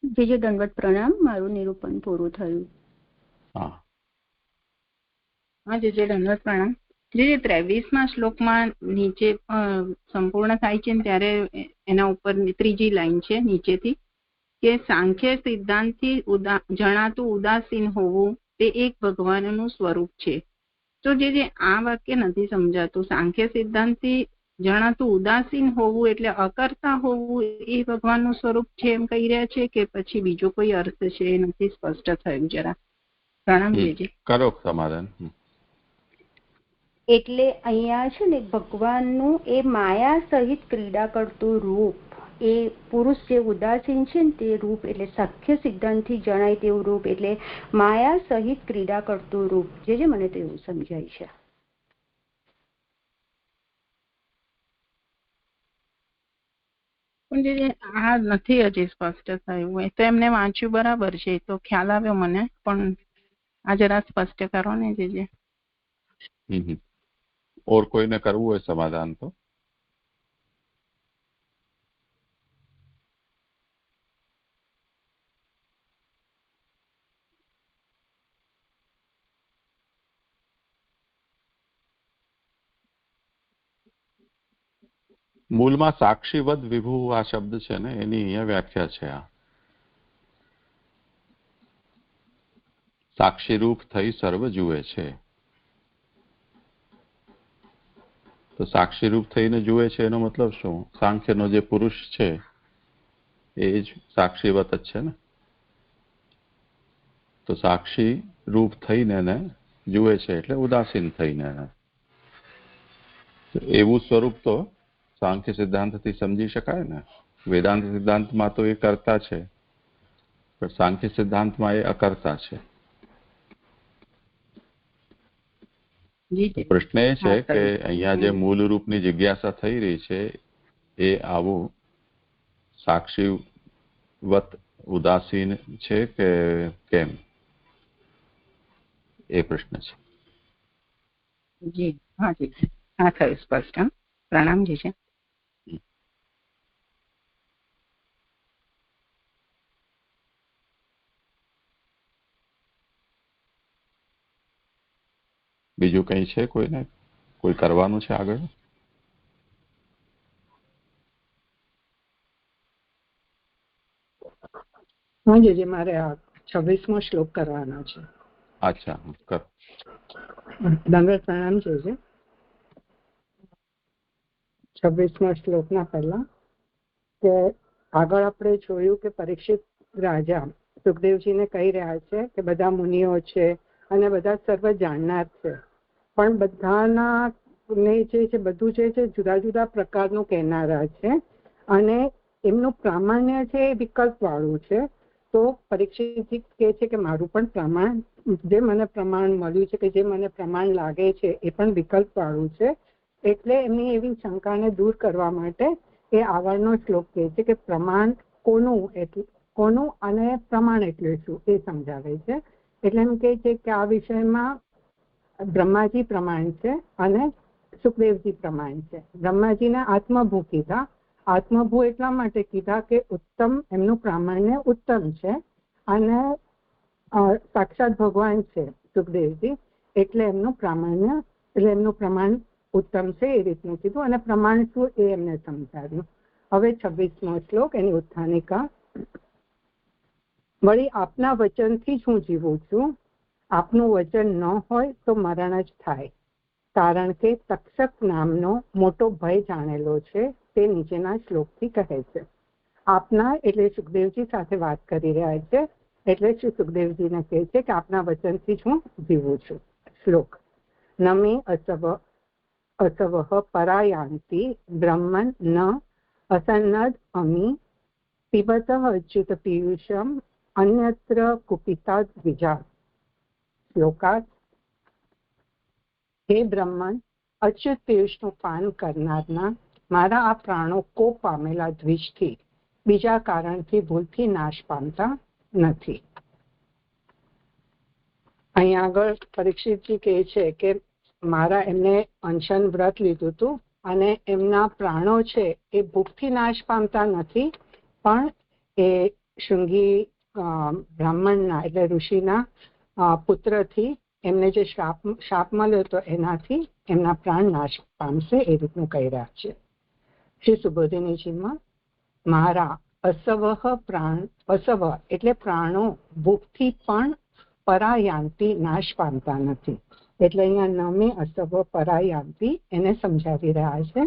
જે દંડવત પ્રણામ. મારું નિરૂપણ પૂરું થયું. હા, જે દંડવત પ્રણામ. જે 23મા શ્લોકમાં નીચે સંપૂર્ણ થાય છે ત્યારે એના ઉપર ત્રીજી લાઈન છે નીચેથી, કે સાંખ્ય સિદ્ધાંતથી જણાતું ઉદાસીન હોવું તે એક ભગવાનનું સ્વરૂપ છે. તો જે આ વાક્ય નથી સમજાતું. સાંખ્ય સિદ્ધાંતથી જણાતું ઉદાસીન હોવું એટલે અકર્તા હોવું એ ભગવાનનું સ્વરૂપ છે એમ કહી રહ્યા છે કે પછી બીજો કોઈ અર્થ છે? એ નથી સ્પષ્ટ થયું જરા. પ્રણામ જીજી. કરો સમાધાન. એટલે અહીંયા છે ને ભગવાનનું એ માયા સહિત ક્રીડા કરતું રૂપ, એ પુરુષ જે ઉદાસીન છે ને તે રૂપ એટલે સાંખ્ય સિદ્ધાંતથી જણાય તેવું રૂપ એટલે માયા સહિત ક્રીડા કરતું રૂપ જે મને તો એવું સમજાય છે. આ નથી હજી સ્પષ્ટ થયું હોય તો એમને વાંચ્યું બરાબર છે તો ખ્યાલ આવ્યો મને, પણ આ જરા સ્પષ્ટ કરો ને જીજી. ઓર કોઈને કરવું હોય સમાધાન તો? મૂળમાં સાક્ષીવદ વિભુ આ શબ્દ છે ને એની અહીંયા વ્યાખ્યા છે. આ સાક્ષી રૂપ થઈ સર્વ જુએ છે. તો સાક્ષી રૂપ થઈને જુએ છે એનો મતલબ શું? સાંખ્યનો જે પુરુષ છે એ જ સાક્ષીવત જ છે ને. તો સાક્ષી રૂપ થઈને ને જુએ છે એટલે ઉદાસીન થઈને. એવું સ્વરૂપ તો સાંખ્ય સિદ્ધાંતથી સમજી શકાય ને. વેદાંત સિદ્ધાંતમાં તો એ કરતા છે પણ સાંખ્ય સિદ્ધાંતમાં એ અકર્તા છે. પ્રશ્ન એ છે કે અહીંયા જે મૂળ રૂપની જિજ્ઞાસા થઈ રહી છે એ આવું સાક્ષીવત ઉદાસીન છે કે કેમ, એ પ્રશ્ન છે. જી હા જી હા થયું સ્પષ્ટ. પ્રણામ જી છે. બીજું કઈ છે કોઈને? કોઈ કરવાનું છે આગળ? હા જીજી, મારે આ 26મો શ્લોક કરવાનો છે. અચ્છા, કર. દંડવત પ્રણામ છે. 26મા શ્લોકના પહેલા કે આગળ આપણે જોયું કે પરીક્ષિત રાજા સુખદેવજીને કહી રહ્યા છે કે બધા મુનિઓ છે અને બધા સર્વ જાણનાર છે, પણ બધાના ને જે છે બધું જે છે જુદા જુદા પ્રકારનું કહેનારા છે અને એમનું પ્રામાણ્ય છે એ વિકલ્પ વાળું છે. તો પરીક્ષિતજી કહે છે કે મારું પણ પ્રમાણ, જે મને પ્રમાણ મળ્યું છે કે જે મને પ્રમાણ લાગે છે એ પણ વિકલ્પ વાળું છે. એટલે એમની એવી શંકાને દૂર કરવા માટે એ આગળનો શ્લોક કહે છે કે પ્રમાણ કોનું અને પ્રમાણ એટલે શું એ સમજાવે છે. એટલે એમ કહે છે કે આ વિષયમાં બ્રહ્માજી પ્રમાણ છે અને સુખદેવજી પ્રમાણ છે. બ્રહ્માજીને આત્મભૂ કીધા. આત્મભૂ એટલા માટે કીધા કે ઉત્તમ, એમનું પ્રામાણ્ય ઉત્તમ છે અને સાક્ષાત ભગવાન છે સુખદેવજી, એટલે એમનું પ્રામાણ્ય એટલે એમનું પ્રમાણ ઉત્તમ છે એ રીતનું કીધું અને પ્રમાણ શું એ એમને સમજાવ્યું. હવે 26મો શ્લોક એની ઉત્થાનિકા. વળી આપના વચનથી જ હું જીવું છું. આપનું વચન ન હોય તો મરણ જ થાય, કારણ કે તક્ષક નામનો મોટો ભય જાણેલો છે. તે નીચેના શ્લોકથી કહે છે. આપના એટલે સુખદેવજી સાથે વાત કરી રહ્યા છે, એટલે શ્રી સુખદેવજીને કહે છે કે આપના વચનથી જ હું જીવું છું. શ્લોક. નમી અસવઃ પરાયાન્તિ બ્રહ્મન ન અસન્નદ અમી પિબતઃ અચ્યુત પીયુષમ અન્યત્ર કુપિતા દ્વિજા. શ્લોકાર્થ. હે બ્રહ્મન, અચ્યુત પિયુષનું પાન કરનારના મારા આ પ્રાણો કોપ પામેલા દ્વિજથી બીજા કારણથી ભૂલથી નાશ પામતા નથી. અહીંયા આગળ પરીક્ષિતજી કહે છે કે મારા એમને અનશન વ્રત લીધું હતું અને એમના પ્રાણો છે એ ભૂખથી નાશ પામતા નથી, પણ એ શૃંગી બ્રાહ્મણના એટલે ઋષિના પુત્રથી એમને જે શાપ મળ્યો હતો એનાથી એમના પ્રાણ નાશ પામશે એ રીતનું કહી રહ્યા છે. શ્રી સુબોધિનીજીમાં મારા અસવ એટલે પ્રાણો ભૂખથી પણ પરાયાંતિ નાશ પામતા નથી. એટલે અહીંયા નમે અસવ પરાયાંતિ એને સમજાવી રહ્યા છે.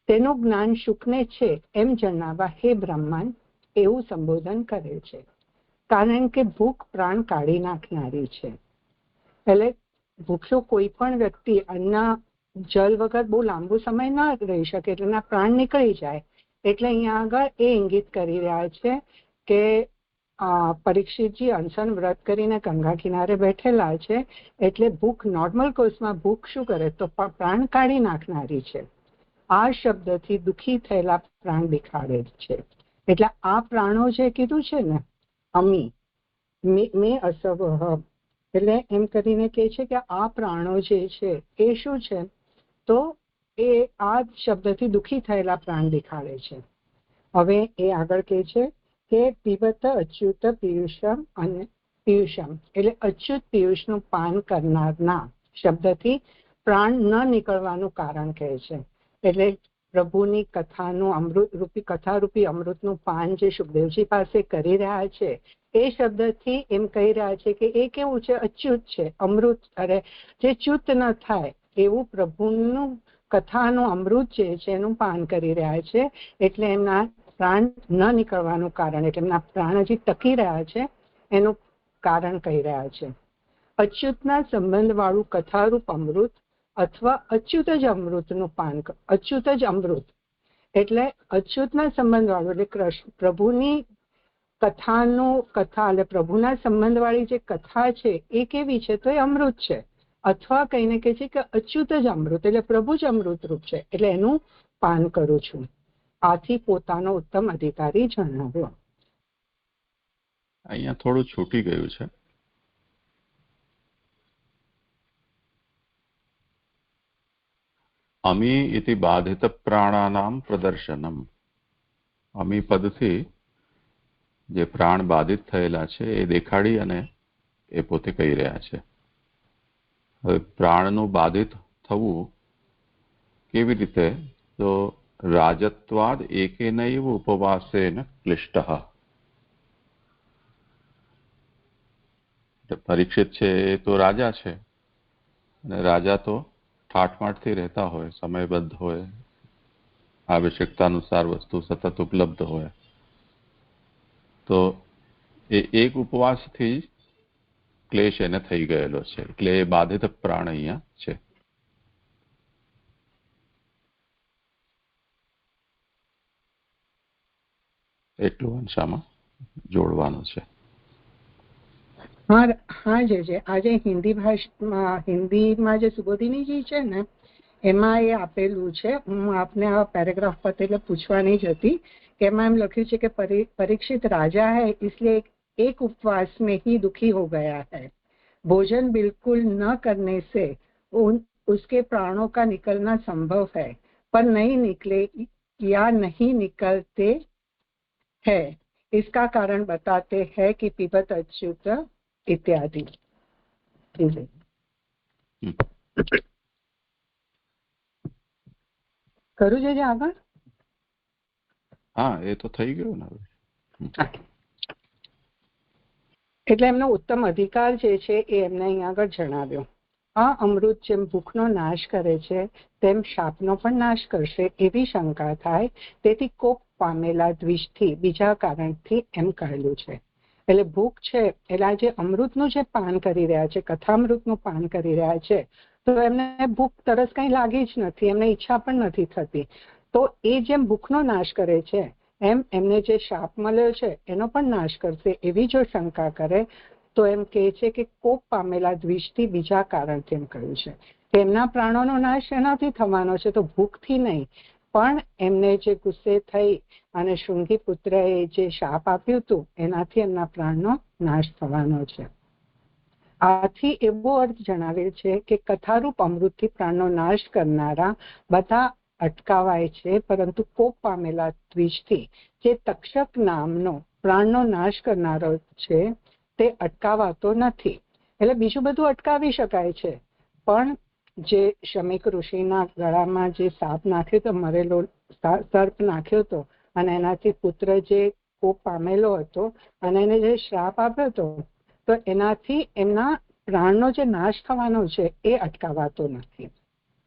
તેનું જ્ઞાન શુકને છે એમ જણાવવા હે બ્રહ્માંડ એવું સંબોધન કરે છે, કારણ કે ભૂખ પ્રાણ કાઢી નાખનારી છે. એટલે ભૂખ્યો કોઈ પણ વ્યક્તિ અન્ના જલ વગર બહુ લાંબુ સમય ન રહી શકે, એટલે એના પ્રાણ નીકળી જાય. એટલે અહીંયા આગળ એ ઇંગિત કરી રહ્યા છે કે પરીક્ષિતજી અનશન વ્રત કરીને ગંગા કિનારે બેઠેલા છે, એટલે ભૂખ નોર્મલ કોર્સમાં ભૂખ શું કરે તો પ્રાણ કાઢી નાખનારી છે. આ શબ્દથી દુઃખી થયેલા પ્રાણ દેખાડે છે. એટલે આ પ્રાણો જે કીધું છે ને અમી મેં અસવ, એટલે એમ કરીને કે છે કે આ પ્રાણો જે છે એ શું છે તો એ આ શબ્દથી દુઃખી થયેલા પ્રાણ દેખાડે છે. હવે એ આગળ કે છે કે પીબત અચ્યુત પિયુષમ અને પિયુષમ એટલે અચ્યુત પિયુષનું પાન કરનારના શબ્દથી પ્રાણ ન નીકળવાનું કારણ કહે છે. એટલે પ્રભુની કથાનું અમૃત રૂપી કથા રૂપી અમૃતનું પાન જે સુખદેવજી પાસે કરી રહ્યા છે એ શબ્દથી એમ કહી રહ્યા છે કે એ કેવું છે, અચ્યુત છે, અમૃત, અરે જે ચ્યુત ન થાય એવું પ્રભુનું કથાનું અમૃત જે છે એનું પાન કરી રહ્યા છે. એટલે એમના પ્રાણ ન નીકળવાનું કારણ, એટલે એમના પ્રાણ હજી ટકી રહ્યા છે એનું કારણ કહી રહ્યા છે. અચ્યુતના સંબંધ વાળું કથારૂપ અમૃત અથવા અચ્યુત જ અમૃતનું પાન, અચ્યુત જ અમૃત એટલે અચ્યુતના સંબંધ વાળું એટલે કૃષ્ણ પ્રભુની કથા એટલે પ્રભુના સંબંધ વાળી જે કથા છે એ કેવી છે તો એ અમૃત છે. અથવા કહીને કે છે કે અચ્યુત જ અમૃત એટલે પ્રભુ જ અમૃત રૂપ છે, એટલે એનું પાન કરું છું. આથી પોતાનો ઉત્તમ અધિકારી જણાવ્યો. અહીંયા થોડું છૂટી ગયું છે. અમી ઇતિ બાધિત પ્રાણાનામ પ્રદર્શનમ. અમી પદથી જે પ્રાણ બાધિત થયેલા છે એ દેખાડી અને એ પોતે કહી રહ્યા છે. હવે પ્રાણનું બાધિત થવું કેવી રીતે તો રાજત્વાદ એકેનૈવ ઉપવાસેન ક્લિષ્ટઃ. પરીક્ષિત છે એ તો રાજા છે અને રાજા તો ઠાઠમાઠથી રહેતા હોય, સમયબદ્ધ હોય, આવશ્યકતા અનુસાર વસ્તુ સતત ઉપલબ્ધ હોય, તો એ એક ઉપવાસથી ક્લેશ એને થઈ ગયેલો છે, એટલે એ બાધિત પ્રાણ અહીંયા છે. એટલું અંશામાં જોડવાનું છે. હા જે આજે હિન્દી ભાષામાં હિન્દીમાં જે સુબોધિનીજી છે ને એમાં એ આપેલું છે. હું આપને આ પેરેગ્રાફ પર એટલે પૂછવાની જ હતી કે એમાં એમ લખ્યું છે કે परीक्षित राजा है इसलिए एक उपवास में ही दुखी हो गया है. भोजन बिल्कुल न करने से उसके प्राणों का निकलना संभव है, पर नहीं निकले या नहीं निकलते है. इसका कारण बताते हैं कि पिबत अच्युत इत्यादि. કરું છે આગળ? હા, એ તો થઈ ગયું ને. એટલે એમનો ઉત્તમ અધિકાર જે છે એ એમને અહીંયા આગળ જણાવ્યો. આ અમૃત જેમ ભૂખનો નાશ કરે છે તેમ શાપનો પણ નાશ કરશે એવી શંકા થાય, તેથી કોપ પામેલા દ્વિષથી બીજા કારણથી એમ કહેલું છે. એટલે ભૂખ છે એટલે જે અમૃતનું જે પાન કરી રહ્યા છે, કથામૃતનું પાન કરી રહ્યા છે, તો એમને ભૂખ તરસ કઈ લાગી જ નથી, એમને ઈચ્છા પણ નથી થતી. તો એ જેમ ભૂખનો નાશ કરે છે એમ એમને જે શાપ મળ્યો છે એનો પણ નાશ કરશે એવી જો શંકા કરે તો એમ કહે છે કે કોપ પામેલા દ્વિષથી બીજા કારણથી એમ કહ્યું છે. તેમના પ્રાણોનો નાશ એનાથી થવાનો છે, તો ભૂખથી નહીં, પણ એમને જે ગુસ્સે થઈ અને શૃંગી પુત્રએ જે શાપ આપ્યું હતું એનાથી એમના પ્રાણનો નાશ થવાનો છે. આથી એવો અર્થ જણાવેલ છે કે કથારૂપ અમૃતથી પ્રાણનો નાશ કરનારા બધા અટકાવાય છે, પરંતુ કોપ પામેલા દ્વિષથી જે તક્ષક નામનો પ્રાણનો નાશ કરનારો છે તે અટકાવાતો નથી. એટલે બીજું બધું અટકાવી શકાય છે, પણ જે શમીક ઋષિના ગળામાં જે સાપ નાખ્યો તો, મરેલો સર્પ નાખ્યો હતો અને એનાથી પુત્ર જે કોપ પામેલો હતો અને એને જે શ્રાપ આપ્યો હતો, તો એનાથી એમના પ્રાણનો જે નાશ થવાનો છે એ અટકાવાતો નથી.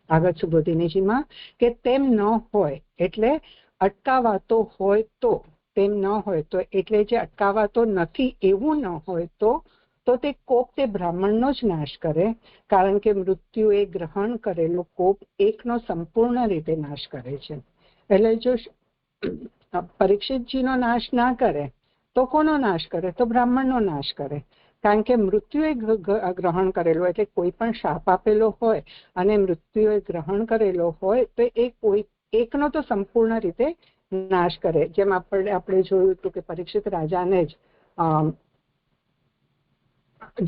આગળ સુબોધિનીજીમાં કે તેમ ન હોય એટલે અટકાવાતો હોય તો, તેમ ન હોય તો એટલે જે અટકાવાતો નથી એવું ન હોય તો તે કોપ તે બ્રાહ્મણનો જ નાશ કરે, કારણ કે મૃત્યુ એ ગ્રહણ કરેલો કોપ એકનો સંપૂર્ણ રીતે નાશ કરે છે. એટલે જો પરીક્ષિતજીનો નાશ ના કરે તો કોનો નાશ કરે? તો બ્રાહ્મણનો નાશ કરે, કારણ કે મૃત્યુએ ગ્રહણ કરેલો એટલે કોઈ પણ શાપ આપેલો હોય અને મૃત્યુએ ગ્રહણ કરેલો હોય તો એ કોઈ એકનો તો સંપૂર્ણ રીતે નાશ કરે. જેમ આપણે જોયું હતું કે પરીક્ષિત રાજાને જ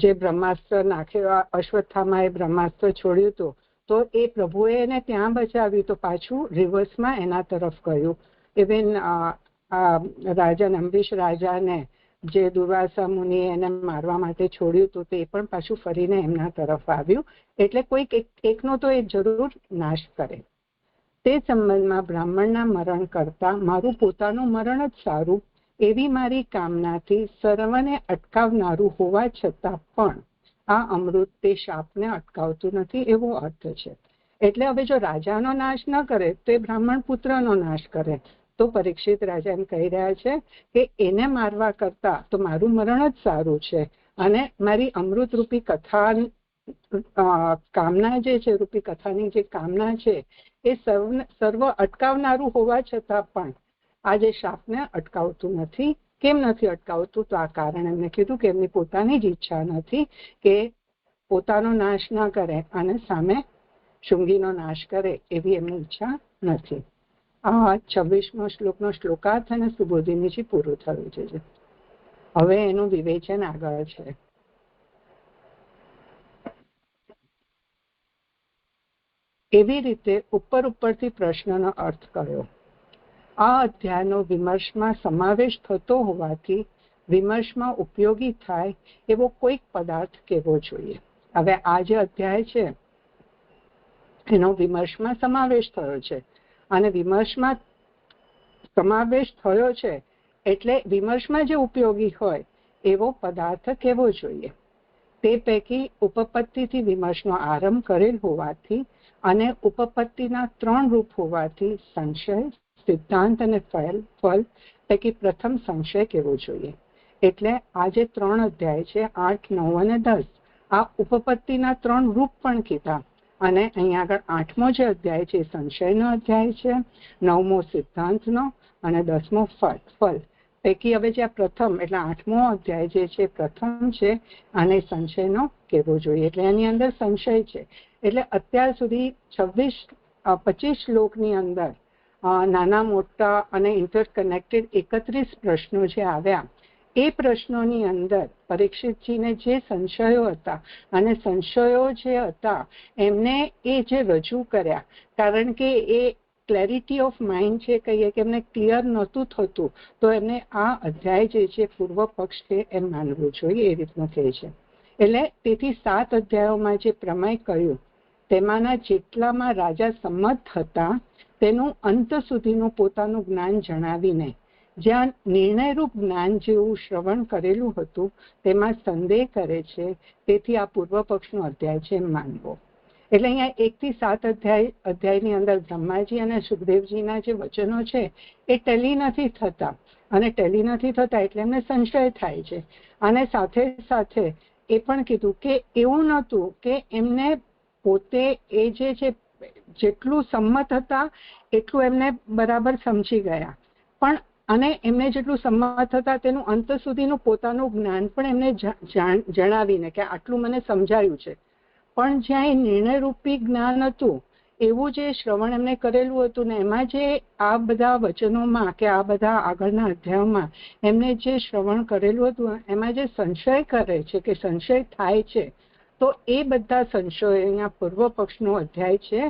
જે બ્રહ્માસ્ત્ર નાખ્યો, અશ્વત્થામાએ બ્રહ્માસ્ત્ર છોડ્યું હતું તો એ પ્રભુએ એને ત્યાં બચાવ્યું તો પાછું રિવર્સમાં એના તરફ ગયું. ઇવન રાજા અંબરીશ રાજાને જે દુર્વાસા મુનિએ એને મારવા માટે છોડ્યું હતું તે પણ પાછું ફરીને એમના તરફ આવ્યું. એટલે કોઈક એકનો તો એ જરૂર નાશ કરે. તે સંબંધમાં બ્રાહ્મણના મરણ કરતા મારું પોતાનું મરણ જ સારું એવી મારી કામનાથી સર્વને અટકાવનારું હોવા છતાં પણ આ અમૃત તે શાપને અટકાવતું નથી એવો અર્થ છે. એટલે હવે જો રાજાનો નાશ ન કરે તો એ બ્રાહ્મણ પુત્રનો નાશ કરે. તો પરીક્ષિત રાજા એમ કહી રહ્યા છે કે એને મારવા કરતા તો મારું મરણ જ સારું છે, અને મારી અમૃત રૂપી કથા કામના જે છે, રૂપી કથાની જે કામના છે એ સર્વ અટકાવનારું હોવા છતાં પણ આ જે શાપને અટકાવતું નથી. કેમ નથી અટકાવતું? તો આ કારણ એમને કીધું કે એમની પોતાની જ ઈચ્છા નથી કે પોતાનો નાશ ન કરે અને સામે શૃંગીનો નાશ કરે, એવી એમની ઈચ્છા નથી. આ 26મો શ્લોકનો શ્લોકાર્થ અને સુબોધિનીજી પૂરું થયું છે. હવે એનું વિવેચન આગળ છે. એવી રીતે ઉપરથી પ્રશ્નનો અર્થ કર્યો. આ અધ્યાયનો વિમર્શમાં સમાવેશ થતો હોવાથી વિમર્શમાં ઉપયોગી થાય એવો કોઈક પદાર્થ કહેવો જોઈએ. હવે આ જે અધ્યાય છે એનો વિમર્શમાં સમાવેશ થયો છે, અને વિમર્શમાં સમાવેશ થયો છે એટલે વિમર્શમાં જે ઉપયોગી હોય એવો પદાર્થ કહેવો જોઈએ. તે પૈકી ઉપપત્તિથી વિમર્શનો આરંભ કરેલ હોવાથી અને ઉપપત્તિના 3 રૂપ હોવાથી સંશય, સિદ્ધાંત અને ફલ પૈકી પ્રથમ સંશય કહેવો જોઈએ. એટલે આ જે 3 અધ્યાય છે 8, 9 અને 10 આ ઉપપત્તિના 3 રૂપ પણ કીધા, અને અહીંયા આગળ 8મો જે અધ્યાય છે સંશયનો અધ્યાય છે, 9મો સિદ્ધાંતનો અને 10મો ફલ પૈકી હવે જે પ્રથમ એટલે 8મો અધ્યાય જે છે પ્રથમ છે અને સંશયનો કહેવો જોઈએ. એટલે એની અંદર સંશય છે. એટલે અત્યાર સુધી 25 શ્લોકની અંદર નાના મોટા અને ઇન્ટરકનેક્ટેડ 31 પ્રશ્નો જે આવ્યા એ પ્રશ્નોની અંદર પરીક્ષિતજીને જે સંશયો હતા અને સંશયો જે હતા એમને એ જે રજૂ કર્યા, કારણ કે એ ક્લેરિટી ઓફ માઇન્ડ છે કહીએ કે એમને ક્લિયર નહોતું થતું, તો એમને આ અધ્યાય જે છે પૂર્વ પક્ષ છે એમ માનવું જોઈએ, એ રીતનું કહે છે. એટલે તેથી 7 અધ્યાયોમાં જે પ્રમેય કહ્યું તેમાંના જેટલામાં રાજા સંમત હતા તેનું અંત સુધીનું પોતાનું જ્ઞાન જણાવીને જ્યાં નિર્ણયરૂપ જ્ઞાન જેવું શ્રવણ કરેલું હતું તેમાં સંદેહ કરે છે, તેથી આ પૂર્વ પક્ષનો અધ્યાય છે એમ માનવો. એટલે અહીંયા 1 થી 7 અધ્યાયની અંદર બ્રહ્માજી અને સુખદેવજીના જે વચનો છે એ ટેલી નથી થતા, અને ટેલી નથી થતા એટલે એમને સંશય થાય છે. અને સાથે સાથે એ પણ કીધું કે એવું નહોતું કે એમને પોતે એ જે છે જેટલું સંમત હતા એટલું એમને બરાબર સમજી ગયા, પણ અને એમને જેટલું સંમત હતા તેનું અંત સુધીનું પોતાનું જ્ઞાન પણ એમને જણાવીને કે આટલું મને સમજાયું છે, પણ જ્યાં એ નિર્ણયરૂપી જ્ઞાન હતું એવું જે શ્રવણ એમને કરેલું હતું ને એમાં જે આ બધા વચનોમાં કે આ બધા આગળના અધ્યાયોમાં એમને જે શ્રવણ કરેલું હતું એમાં જે સંશય કરે છે કે સંશય થાય છે, તો એ બધા સંશયો અહીંયા પૂર્વ પક્ષનો અધ્યાય છે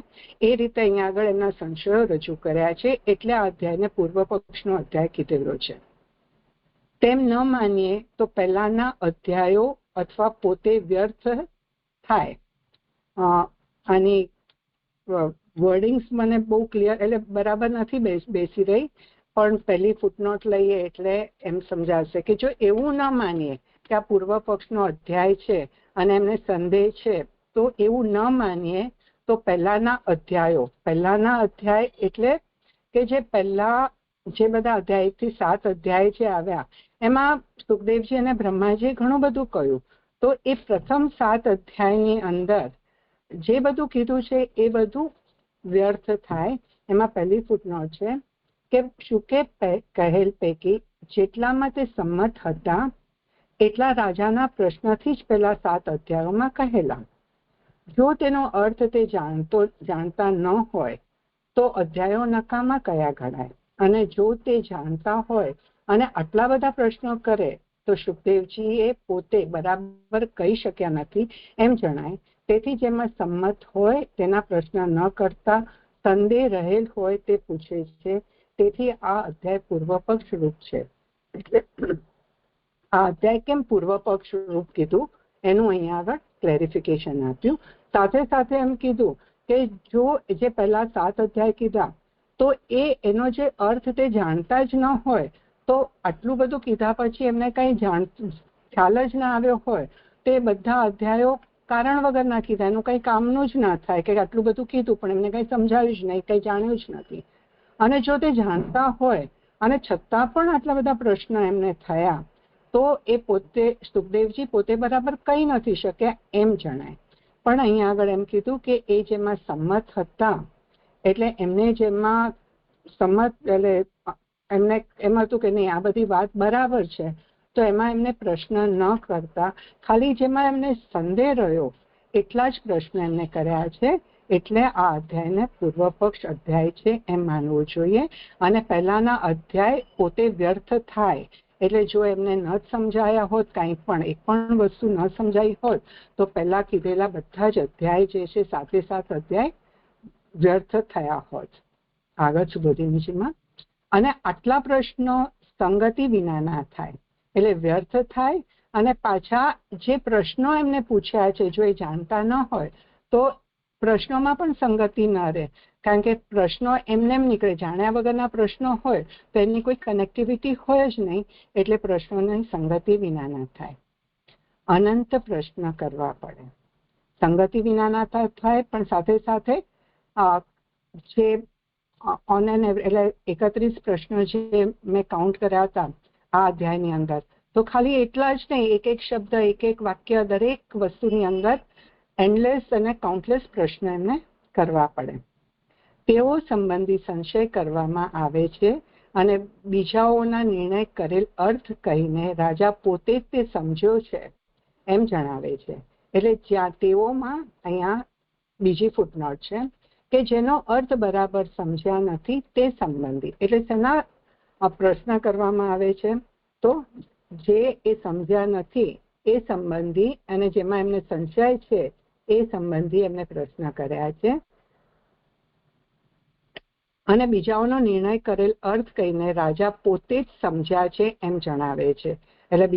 એ રીતે અહીંયા આગળ એમના સંશયો રજૂ કર્યા છે, એટલે આ અધ્યાયને પૂર્વ પક્ષનો અધ્યાય કીધેલો છે. તેમ ન માનીએ તો પહેલાના અધ્યાયો અથવા પોતે વ્યર્થ થાય. આની વર્ડિંગ્સ મને બહુ ક્લિયર એટલે બરાબર નથી બેસી રહી, પણ પહેલી ફૂટનોટ લઈએ એટલે એમ સમજાશે કે જો એવું ન માનીએ કે આ પૂર્વ પક્ષનો અધ્યાય છે અને એમને સંદેહ છે, તો એવું ન માનીએ તો પહેલાના અધ્યાય એટલે કે જે પહેલા જે બધા અધ્યાય 1 થી 7 અધ્યાય જે આવ્યા એમાં સુખદેવજી અને બ્રહ્માજીએ ઘણું બધું કહ્યું. તો એ પ્રથમ 7 અધ્યાયની અંદર જે બધું કીધું છે એ બધું વ્યર્થ થાય. એમાં પહેલી ફૂટનોટ છે કે શુકે કહેલ પૈકી જેટલામાં તે સંમત હતા એટલા રાજાના પ્રશ્નથી જ પહેલા 7 અધ્યાયોમાં કહેલા. જો તેનો અર્થ તે જાણતા ન હોય તો અધ્યાયો નકામા કયા ગણાય, અને જો તે જાણતા હોય અને આટલા બધા પ્રશ્નો કરે તો સુખદેવજીએ પોતે બરાબર કહી શક્યા નથી એમ જણાય. તેથી જેમાં સંમત હોય તેના પ્રશ્ન ન કરતા સંદેહ રહેલ હોય તે પૂછે છે. તેથી આ અધ્યાય પૂર્વ પક્ષ રૂપ છે. એટલે આ અધ્યાય કેમ પૂર્વ પક્ષ રૂપ કીધું એનું અહીંયા આગળ ક્લેરિફિકેશન આપ્યું. સાથે સાથે એમ કીધું કે જો જે પહેલા 7 અધ્યાય કીધા તો એનો જે અર્થ તે જાણતા જ ન હોય તો આટલું બધું કીધા પછી એમને કઈ ખ્યાલ જ ના આવ્યો હોય તો એ બધા અધ્યાયો કારણ વગર ના કીધા, એનું કઈ કામનું જ ના થાય કે આટલું બધું કીધું પણ એમને કઈ સમજાવ્યું જ નહીં, કઈ જાણ્યું જ નથી. અને જો તે જાણતા હોય અને છતાં પણ આટલા બધા પ્રશ્ન એમને થયા તો એ પોતે સુખદેવજી પોતે બરાબર કહી નથી શક્યા એમ જણાય. પણ અહીંયા આગળ એમ કીધું કે એ જેમાં સંમત હતા એટલે એમને જેમાં સંમત એટલે એમને એમ હતું કે નહીં આ બધી વાત બરાબર છે તો એમાં એમને પ્રશ્ન ન કરતા ખાલી જેમાં એમને સંદેહ રહ્યો એટલા જ પ્રશ્ન એમને કર્યા છે. એટલે આ અધ્યાયને પૂર્વ પક્ષ અધ્યાય છે એમ માનવું જોઈએ. અને પહેલાના અધ્યાય પોતે વ્યર્થ થાય એટલે જો એમને ન સમજાયા હોત, કાંઈ પણ એક પણ વસ્તુ ન સમજાઈ હોત તો પહેલા કીધેલા બધા જ અધ્યાય જે છે 7 અધ્યાય વ્યર્થ થયા હોત. આગળ સુબોધિનીજીમાં અને આટલા પ્રશ્નો સંગતિ વિના ના થાય એટલે વ્યર્થ થાય. અને પાછા જે પ્રશ્નો એમને પૂછ્યા છે જો એ જાણતા ન હોય તો પ્રશ્નોમાં પણ સંગતિ ન રહે, કારણ કે પ્રશ્નો એમને એમ નીકળે. જાણ્યા વગરના પ્રશ્નો હોય તો એમની કોઈ કનેક્ટિવિટી હોય જ નહીં એટલે પ્રશ્નોની સંગતિ વિના ના થાય. અનંત પ્રશ્ન કરવા પડે. સંગતિ વિના ના થાય પણ સાથે સાથે જે ઓન એન એટલે 31 પ્રશ્નો જે મેં કાઉન્ટ કર્યા હતા આ અધ્યાયની અંદર તો ખાલી એટલા જ નહીં, એક એક શબ્દ એક એક વાક્ય દરેક વસ્તુની અંદર એન્ડલેસ અને કાઉન્ટલેસ પ્રશ્ન એમને કરવા પડે. તેઓ સંબંધી સંશય કરવામાં આવે છે અને બીજાઓના નિર્ણય કરેલ અર્થ કહીને રાજા પોતે જ તે સમજ્યો છે એમ જણાવે છે. એટલે જ્યાં તેઓમાં અહીંયા બીજી ફૂટનોટ છે કે જેનો અર્થ બરાબર સમજ્યા નથી તે સંબંધી. એટલે શેના પ્રશ્ન કરવામાં આવે છે તો જે એ સમજ્યા નથી એ સંબંધી અને જેમાં એમને સંશય છે એ સંબંધી એમને પ્રશ્ન કર્યા છે. અને બીજાઓનો નિર્ણય કરેલ અર્થ કહીને રાજા પોતે જ સમજ્યા છે એમ જણાવે છે. એટલે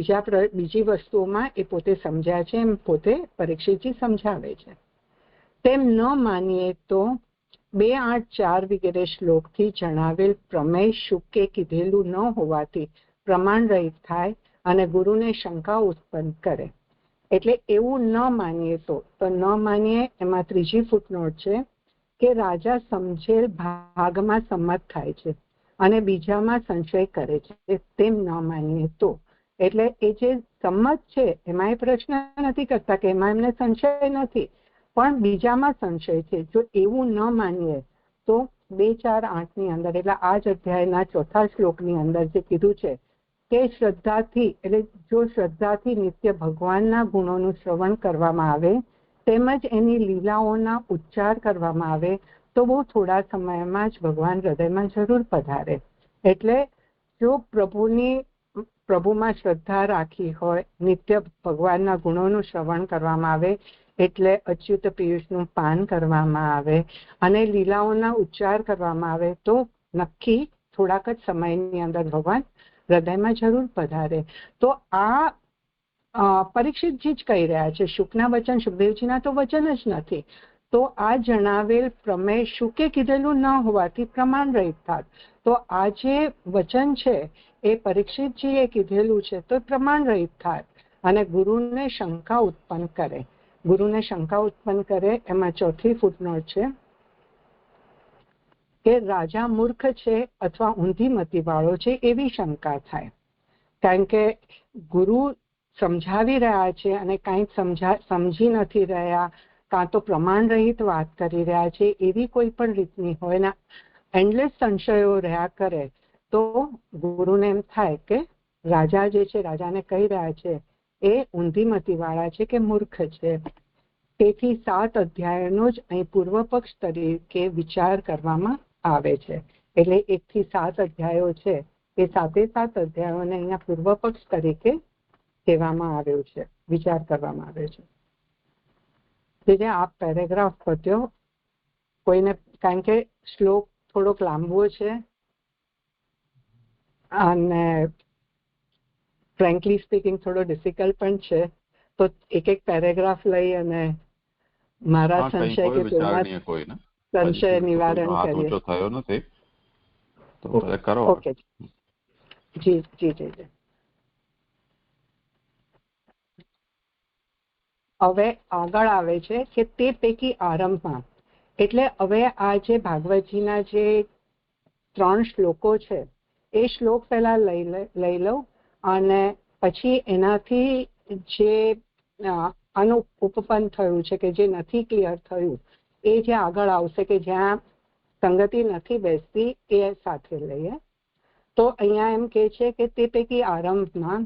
બીજી વસ્તુઓમાં એ પોતે સમજ્યા છે એમ પોતે પરીક્ષિતજી સમજાવે છે. તેમ ન માનીએ તો 2:8:4 વગેરે શ્લોકથી જણાવેલ પ્રમેય શુકે કીધેલું ન હોવાથી પ્રમાણ રહિત થાય અને ગુરુને શંકા ઉત્પન્ન કરે. એટલે એવું ન માનીએ તો ન માનીએ એમાં ત્રીજી ફૂટનોટ છે કે રાજા સમજેલ ભાગમાં સંમત થાય છે અને બીજામાં સંશય કરે છે. તેમ ન માનીએ તો એટલે એ જે સંમત છે એમાં એ પ્રશ્ન નથી કરતા કે એમાં એમને સંશય નથી પણ બીજામાં સંશય છે. જો એવું ન માનીએ તો 2:4:8 ની અંદર એટલે આ જ અધ્યાયના 4થા શ્લોકની અંદર જે કીધું છે કે શ્રદ્ધાથી એટલે જો શ્રદ્ધાથી નિત્ય ભગવાનના ગુણોનું શ્રવણ કરવામાં આવે તેમજ એની લીલાઓના ઉચ્ચાર કરવામાં આવે તો બહુ થોડા સમયમાં જ ભગવાન હૃદયમાં જરૂર પધારે. એટલે જો પ્રભુમાં શ્રદ્ધા રાખી હોય, નિત્ય ભગવાનના ગુણોનું શ્રવણ કરવામાં આવે એટલે અચ્યુત પિયુષનું પાન કરવામાં આવે અને લીલાઓના ઉચ્ચાર કરવામાં આવે તો નક્કી થોડાક જ સમયની અંદર ભગવાન હૃદયમાં જરૂર પધારે. તો આ પરીક્ષિતજી જ કહી રહ્યા છે. શુકના વચન સુખદેવજીના તો વચન જ નથી. તો આ જણાવેલ પ્રમેય શુકે કીધેલું ન હોવાથી પ્રમાણ રહિત થાત. તો આ જે વચન છે એ પરીક્ષિતજીએ કીધેલું છે તો પ્રમાણ રહિત થાય અને ગુરુને શંકા ઉત્પન્ન કરે. ગુરુને શંકા ઉત્પન્ન કરે એમાં ચોથી ફૂટનોટ છે કે રાજા મૂર્ખ છે અથવા ઊંધી મતિ વાળો છે એવી શંકા થાય. કારણ કે ગુરુ સમજાવી રહ્યા છે અને કંઈક સમજી નથી રહ્યા, કાં તો પ્રમાણ રહિત વાત કરી રહ્યા છે, એવી કોઈ પણ રીતની હોય ને એન્ડલેસ સંશયો રહ્યા કરે તો ગુરુને એમ થાય કે રાજા જે છે, રાજાને કહી રહ્યા છે એ ઊંધી મતિ વાળા છે કે મૂર્ખ છે. તેથી 7 અધ્યાયનો જ અહીં પૂર્વ પક્ષ તરીકે વિચાર કરવામાં આવે છે. એટલે 1 થી 7 અધ્યાયો છે એ 7 અધ્યાયોને અહીંયા પૂર્વ પક્ષ તરીકે કહેવામાં આવ્યું છે, વિચાર કરવામાં આવે છે. જે આ પેરેગ્રાફ પત્યો કોઈને, કારણ કે શ્લોક થોડોક લાંબો છે અને ફ્રેન્કલી સ્પીકિંગ થોડો ડિફિકલ્ટ પણ છે, તો એક પેરેગ્રાફ લઈ અને મારા સંશય કે સંશય નિવારણ કરીએ. થયો નથી તો કરો. ઓકે જી જી જી જી. હવે આગળ આવે છે કે તે પૈકી આરંભમાં, એટલે હવે આ જે ભાગવતજીના જે 3 શ્લોકો છે એ શ્લોક પહેલા લઈ લઉં અને પછી એનાથી જે આનું ઉપપન્ન થયું છે કે જે નથી ક્લિયર થયું એ જે આગળ આવશે કે જ્યાં સંગતિ નથી બેસતી એ સાથે લઈએ. તો અહીંયા એમ કે છે કે તે પૈકી આરંભમાં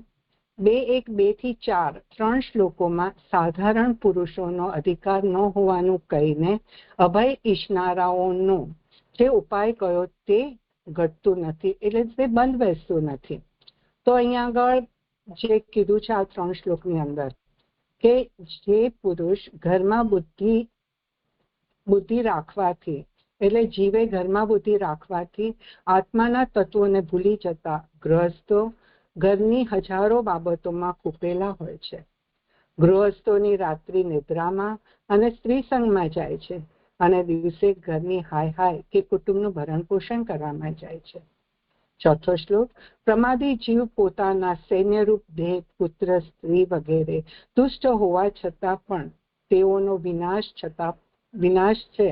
2:1, 2 થી 4 3 શ્લોકોમાં સાધારણ પુરુષોનો અધિકાર ન હોવાનું કહીને અભય ઈચ્છનારાઓનો જે ઉપાય કયો તે ઘટતું નથી, એટલે તે બંધ બેસતું નથી. તો અહીંયા આગળ જે કીધું છે આ 3 શ્લોકની અંદર કે જે પુરુષ ઘરમાં બુદ્ધિ રાખવાથી, એટલે જીવે ઘરમાં બુદ્ધિ રાખવાથી આત્માના તત્વોને ભૂલી જતા ગૃહસ્થો ઘરની હજારો બાબતોમાં કૂપેલા હોય છે. ગૃહસ્થોની રાત્રિ નિદ્રામાં અને સ્ત્રી સંગમાં જાય છે અને દિવસે ઘરની હાય કે કુટુંબનું ભરણ પોષણ કરવામાં જાય છે. 4થો શ્લોક, પ્રમાદી જીવ પોતાના સૈન્યરૂપ દેહ, પુત્ર, સ્ત્રી વગેરે દુષ્ટ હોવા છતાં પણ તેઓનો વિનાશ છે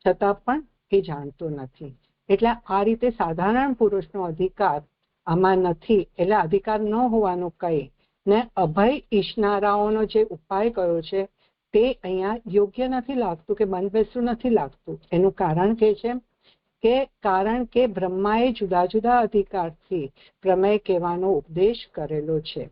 છતાં પણ એ જાણતો નથી. એટલે આ રીતે સાધારણ પુરુષનો અધિકાર આમાં નથી, એટલે અધિકાર ન હોવાનું કહી ને અભય ઈચ્છનારાઓનો જે ઉપાય કયો છે તે અહીંયા યોગ્ય નથી લાગતું કે બંધ બેસતું નથી લાગતું. એનું કારણ કે છે કે કારણ કે બ્રહ્માએ જુદા જુદા અધિકારથી પ્રમેય કહેવાનો ઉપદેશ કરેલો છે.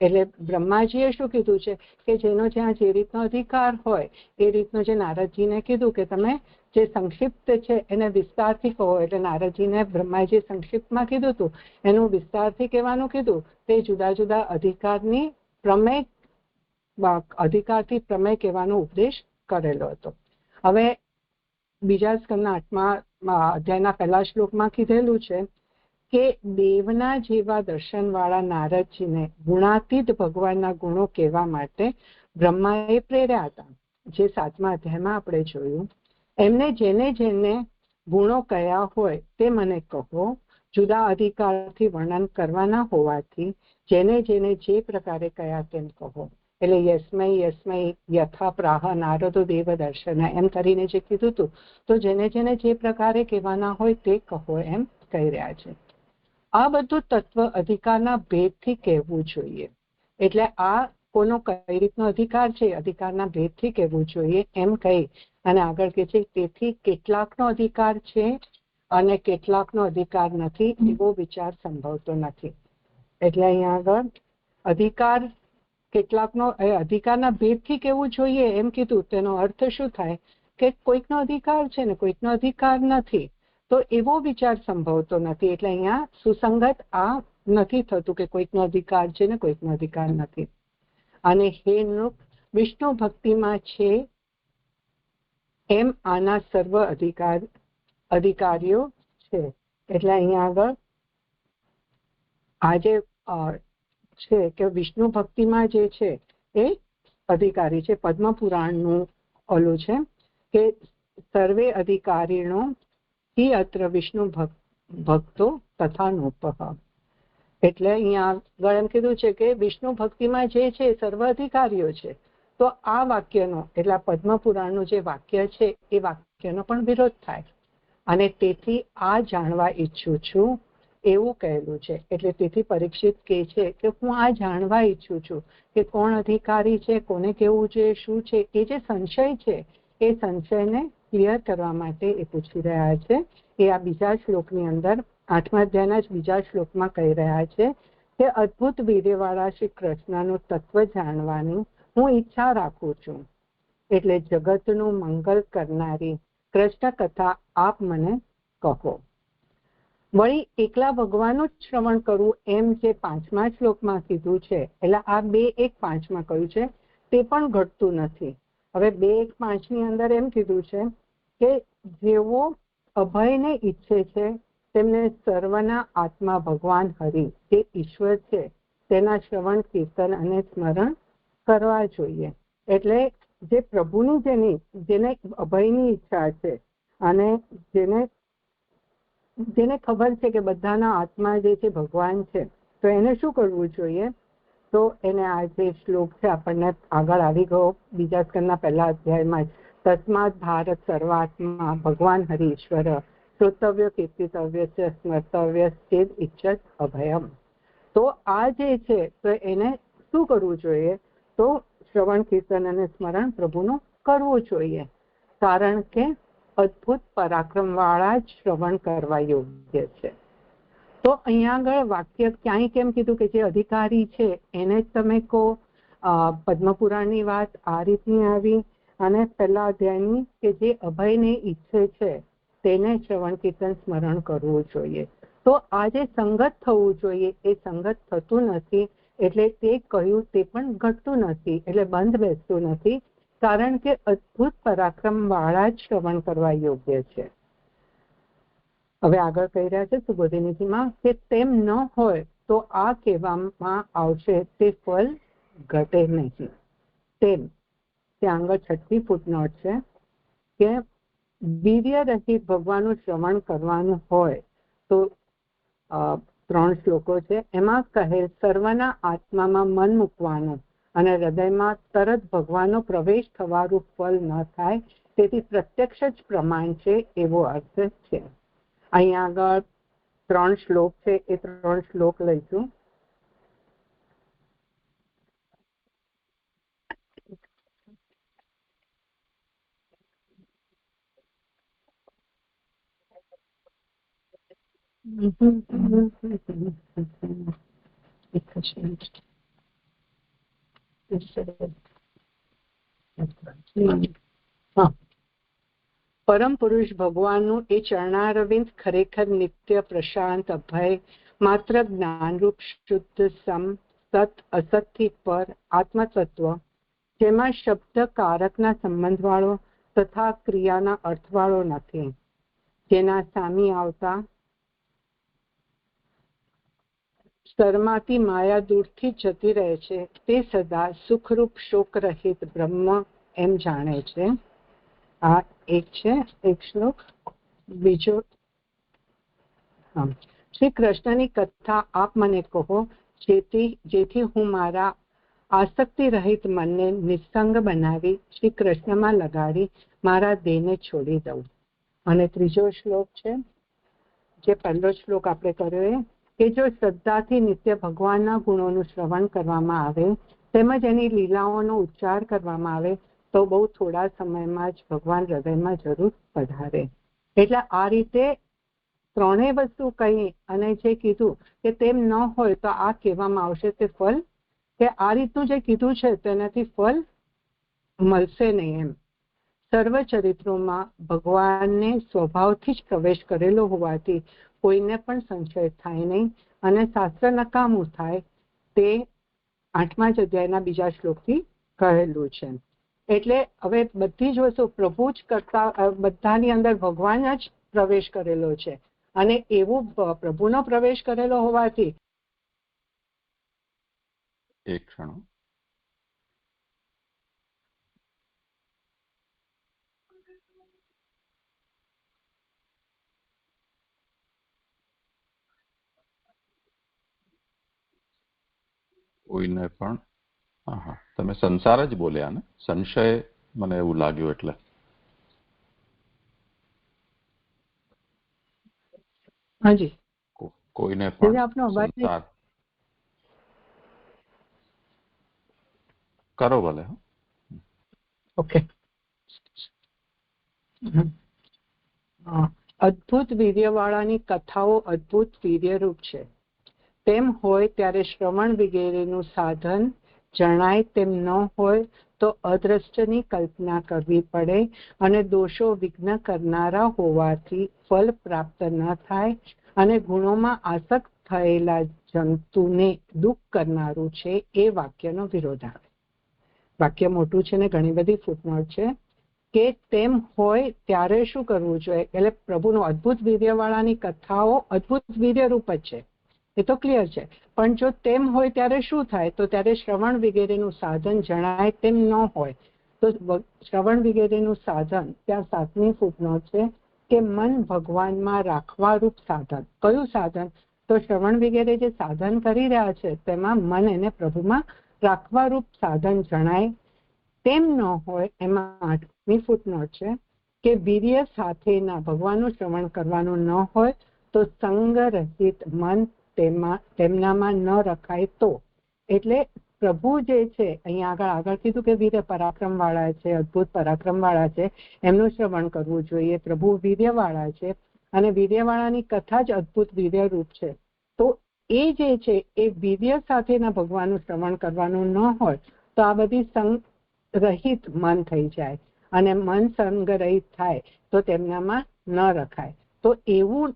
એટલે બ્રહ્માજીએ શું કીધું છે કે જેનો જ્યાં જે રીતનો અધિકાર હોય એ રીતનો જે નારદજીને કીધું કે તમે જે સંક્ષિપ્ત છે એને વિસ્તારથી કહો, એટલે નારદજીને બ્રહ્માજીએ સંક્ષિપ્તમાં કીધું હતું એનું વિસ્તારથી કહેવાનું કીધું. તે જુદા જુદા અધિકારથી પ્રમેય કહેવાનો ઉપદેશ કરેલો હતો. હવે બીજા સ્કંદના 8મા અધ્યાયના પહેલા શ્લોકમાં કીધેલું છે કે દેવના જેવા દર્શનવાળા નારદજીને ગુણાતીત ભગવાનના ગુણો કહેવા માટે બ્રહ્માએ પ્રેર્યા હતા. જે 7મા અધ્યાયમાં આપણે જોયું એમને જેને ગુણો કયા હોય તે મને કહો. જુદા અધિકારથી વર્ણન કરવાના હોવાથી જેને જે પ્રકારે કયા તેમ કહો. એટલે યસ્મય યથા પ્રાહ નારદો દેવ દર્શન એમ કરીને જે કીધું હતું, તો જેને જે પ્રકારે કહેવાના હોય તે કહો એમ કહી રહ્યા છે. આ બધું તત્વ અધિકારના ભેદથી કહેવું જોઈએ. એટલે આ કોનો કઈ રીતનો અધિકાર છે, અધિકારના ભેદથી કહેવું જોઈએ એમ કહી અને આગળ કે છે તેથી કેટલાકનો અધિકાર છે અને કેટલાકનો અધિકાર નથી એવો વિચાર સંભવતો નથી. એટલે અહીંયા આગળ અધિકાર કેટલાકનો અધિકારના ભેદથી કહેવું જોઈએ એમ કીધું. તેનો અર્થ શું થાય કે કોઈકનો અધિકાર છે ને કોઈકનો અધિકાર નથી, તો એવો વિચાર સંભવતો નથી. એટલે અહીંયા સુસંગત આ નથી થતું કે કોઈકનો અધિકાર છે ને કોઈકનો અધિકાર નથી. અને હે નૃપ, વિષ્ણુ ભક્તિમાં છે એમ આના સર્વ અધિકારીઓ છે. એટલે અહીંયા આગળ આ જે છે કે વિષ્ણુ ભક્તિમાં જે છે એ અધિકારી છે. પદ્મ પુરાણનું ઓલું છે કે સર્વે અધિકારીનો हि अत्र विष्णु भक्तो तथा नोपः. એટલે અહીંયા આગળ એમ કીધું છે કે વિષ્ણુ ભક્તિમાં જે છે સર્વ અધિકારીઓ છે. તો આ વાક્યનો એટલે આ પદ્મ પુરાણનું જે વાક્ય છે એ વાક્યનો પણ વિરોધ થાય અને તેથી આ જાણવા ઈચ્છું છું એવું કહેલું છે. એટલે તેથી પરીક્ષિત કહે છે કે હું આ જાણવા ઈચ્છું છું કે કોણ અધિકારી છે, કોને કેવું છે, શું છે. એ જે સંશય છે એ સંશયને ક્લિયર કરવા માટે એ પૂછી રહ્યા છે. એ આ બીજા શ્લોકની અંદર 8મા અધ્યાયના જ બીજા શ્લોકમાં કહી રહ્યા છે કે અદ્ભુત વીર્યવાળા શ્રી કૃષ્ણનું તત્વ જાણવાની હું ઈચ્છા રાખું છું. એટલે જગતનું મંગલ કરનારી કૃષ્ણ કથા આપ મને કહો. વળી એકલા ભગવાનનું જ શ્રવણ કરવું એમ જે 5મા શ્લોકમાં કીધું છે, એટલે આ 2:1:5માં કહ્યું છે તે પણ ઘટતું નથી. હવે 2:1:5ની અંદર એમ કીધું છે કે જેવો અભયને ઈચ્છે છે તેમને સર્વના આત્મા ભગવાન હરિ જે ઈશ્વર છે તેના શ્રવણ કીર્તન અને સ્મરણ કરવા જોઈએ. એટલે જે પ્રભુની જેને અભયની ઈચ્છા છે અને જેને ખબર છે કે બધાના આત્મા જે છે ભગવાન છે, તો એને શું કરવું જોઈએ? તો એને આ જે શ્લોક છે આપણને આગળ આવી ગયો બીજા સ્કંદના 1લા અધ્યાયમાં જ તસ્માત ભારત સર્વાત્મા ભગવાન હરિ ઈશ્વર શ્રોતવ્ય કીર્તિતવ્ય છે સ્મર્તવ્ય ચેદ ઇચ્છત અભયમ. તો આ જે છે તો એને શું કરવું જોઈએ? તો શ્રવણ કીર્તન અને સ્મરણ પ્રભુનું કરવું જોઈએ. કારણ કે અદ્ભુત પરાક્રમ વાળા જ શ્રવણ કરવા યોગ્ય છે. તો અહીંયા આગળ વાક્ય ક્યાંય કેમ કીધું કે જે અધિકારી છે એને જ તમે કહો? પદ્મપુરાણની વાત આ રીતની આવી અને 1લા અધ્યાયની કે જે અભયને ઈચ્છે છે તેને શ્રવણ કીર્તન સ્મરણ કરવું જોઈએ. તો આ જે સંગત થવું જોઈએ એ સંગત થતું નથી. એટલે તે કહ્યું તે પણ ઘટતું નથી, એટલે બંધ બેસતું નથી. કારણ કે અદ્ભુત પરાક્રમ વાળા જ શ્રવણ કરવા યોગ્ય છે. હવે આગળ કહી રહ્યા છે સુબોધિનીજીમાં કે તેમ ન હોય તો આ કહેવામાં આવશે તે ફળ ઘટે નહીં. તેમ ત્યાં આગળ 6મી ફૂટનોટ છે કે વીર્ય રહિત ભગવાનનું શ્રવણ કરવાનું હોય તો 3 શ્લોકો છે એમાં કહે સર્વના આત્મામાં મન મૂકવાનું અને હૃદયમાં તરત ભગવાનનો પ્રવેશ થવાનું ફળ ન થાય તેથી પ્રત્યક્ષ જ પ્રમાણ છે એવો અર્થ છે. અહીંયા આગળ 3 શ્લોક છે એ 3 શ્લોક લઈશું. પરમ પુરુષ ભગવાનનું એ ચરણારવિંદ ખરેખર નિત્ય પ્રશાંત અભય માત્ર જ્ઞાનરૂપ શુદ્ધ સમ સત અસતથી પર આત્મતત્વ જેમાં શબ્દ કારકના સંબંધવાળો તથા ક્રિયાના અર્થવાળો નથી, જેના સામી આવતા શરમાતી માયા દૂરથી જતી રહે છે તે સદા સુખરૂપ શોક રહિત બ્રહ્મ એમ જાણે છે. આ એક છે એક શ્લોક. બીજો શ્રી કૃષ્ણની કથા આપ મને કહો જેથી હું મારા આસક્તિ રહિત મનને નિસંગ બનાવી શ્રી કૃષ્ણમાં લગાડી મારા દેહને છોડી દઉં. અને ત્રીજો શ્લોક છે જે પહેલો શ્લોક આપણે કર્યો કે જો શ્રદ્ધાથી નિત્ય ભગવાનના ગુણોનું શ્રવણ કરવામાં આવે તેમજ એની લીલાઓનો ઉચ્ચાર કરવામાં આવે તો બહુ થોડા સમયમાં જ ભગવાન હૃદયમાં જરૂર પધારે. એટલે આ રીતે 3 વસ્તુ કહી અને જે કીધું કે તેમ ન હોય તો આ કહેવામાં આવશે તે ફળ કે આ રીતનું જે કીધું છે તેનાથી ફળ મળશે નહીં એમ. સર્વ ચરિત્રોમાં ભગવાનને સ્વભાવથી જ પ્રવેશ કરેલો હોવાથી કોઈને પણ સંશય થાય નહીં અને શાસ્ત્ર નકામું થાય તે 8મા જ અધ્યાયના બીજા શ્લોકથી કહેલું છે. એટલે હવે બધી જ વસ્તુ પ્રભુ જ કરતા બધાની અંદર ભગવાન જ પ્રવેશ કરેલો છે અને એવું પ્રભુનો પ્રવેશ કરેલો હોવાથી એક ક્ષણ. કોઈને પણ હા તમે સંસાર જ બોલ્યા ને, સંશય મને એવું લાગ્યું એટલે હાજી કોઈને પણ આપનો અવાજ સંસાર કરો ભલે. ઓકે. અદ્ભુત વીર્યવાળાની કથાઓ અદ્ભુત વીર્યરૂપ છે. તેમ હોય ત્યારે શ્રવણ વગેરેનું સાધન જણાય તેમ ન હોય તો અદ્રષ્ટની કલ્પના કરવી પડે અને દોષો વિઘ્ન કરનારા હોવાથી ફલ પ્રાપ્ત ન થાય અને ગુણોમાં આસક્ત થયેલા જંતુને દુઃખ કરનારું છે એ વાક્યનો વિરોધ આવે. વાક્ય મોટું છે ને ઘણી બધી ફૂટનોટ છે કે તેમ હોય ત્યારે શું કરવું જોઈએ. એટલે પ્રભુનો અદ્ભુત વીર્યવાળાની કથાઓ અદ્ભુત વીર્યરૂપ જ છે, એ તો ક્લિયર છે. પણ જો તેમ હોય ત્યારે શું થાય, તો ત્યારે શ્રવણ વગેરેનું સાધન જણાય તેમ ન હોય તો શ્રવણ વગેરેનું સાધન ત્યાં 7મી ફૂટનોટ છે કે મન ભગવાનમાં રાખવા રૂપ સાધન. કયું સાધન? તો શ્રવણ વગેરે જે સાધન કરી રહ્યા છે તેમાં મન એને પ્રભુમાં રાખવા રૂપ સાધન જણાય તેમ ન હોય. એમાં 8મી ફૂટનોટ છે કે વીર્ય સાથેના ભગવાનનું શ્રવણ કરવાનું ન હોય તો સંગ રહિત મન તેમનામાં ન રખાય તો. એટલે પ્રભુ જે છે અહીંયા આગળ કીધું કે વીર્ય પરાક્રમ વાળા છે, અદ્ભુત પરાક્રમ વાળા છે, એમનું શ્રવણ કરવું જોઈએ. પ્રભુ વીર્ય વાળા છે અને વીર્યવાળાની કથા જ અદ્ભુત વીર્ય રૂપ છે. તો એ જે છે એ વીર્ય સાથેના ભગવાનનું શ્રવણ કરવાનું ન હોય તો આ બધી સંગ રહિત મન થઈ જાય અને મન સંગ રહિત થાય તો તેમનામાં ન રખાય. તો એવું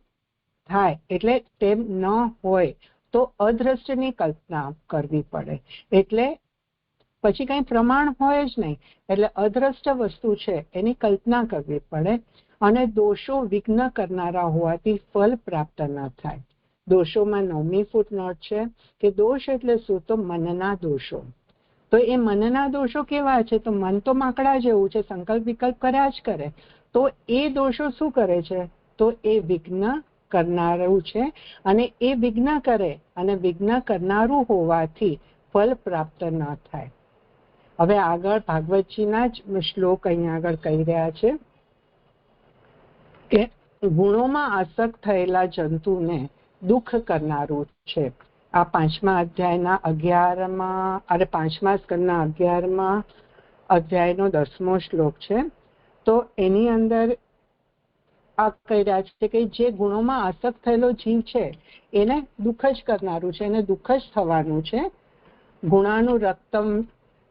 થાય એટલે તેમ ન હોય તો અદ્રષ્ટની કલ્પના કરવી પડે. એટલે પછી કઈ પ્રમાણ હોય જ નહીં, એટલે અદ્રષ્ટ વસ્તુ છે એની કલ્પના કરવી પડે અને દોષો વિઘ્ન કરનારા હોવાથી ફલ પ્રાપ્ત ન થાય. દોષોમાં 9મી ફૂટનોટ છે કે દોષ એટલે શું? તો મનના દોષો. તો એ મનના દોષો કેવા છે? તો મન તો માકડા જેવું છે, સંકલ્પ વિકલ્પ કર્યા જ કરે. તો એ દોષો શું કરે છે? તો એ વિઘ્ન કરનારું છે અને એ વિઘ્ન કરે અને વિઘ્ન કરનારું હોવાથી ફલ પ્રાપ્ત ન થાય. હવે આગળ ભાગવતજીના જ શ્લોક અહીંયા આગળ કહી રહ્યા છે કે ગુણોમાં આસક્ત થયેલા જંતુને દુઃખ કરનારું છે. આ 5મા અધ્યાયના 5મા સ્કંદના 11મા અધ્યાયનો 10મો શ્લોક છે. તો એની અંદર આ કહી રહ્યા છે કે જે ગુણોમાં આસક્ત થયેલો જીવ છે એને દુઃખ જ કરનારું છે, એને દુઃખ જ થવાનું છે. ગુણાનું રક્તમ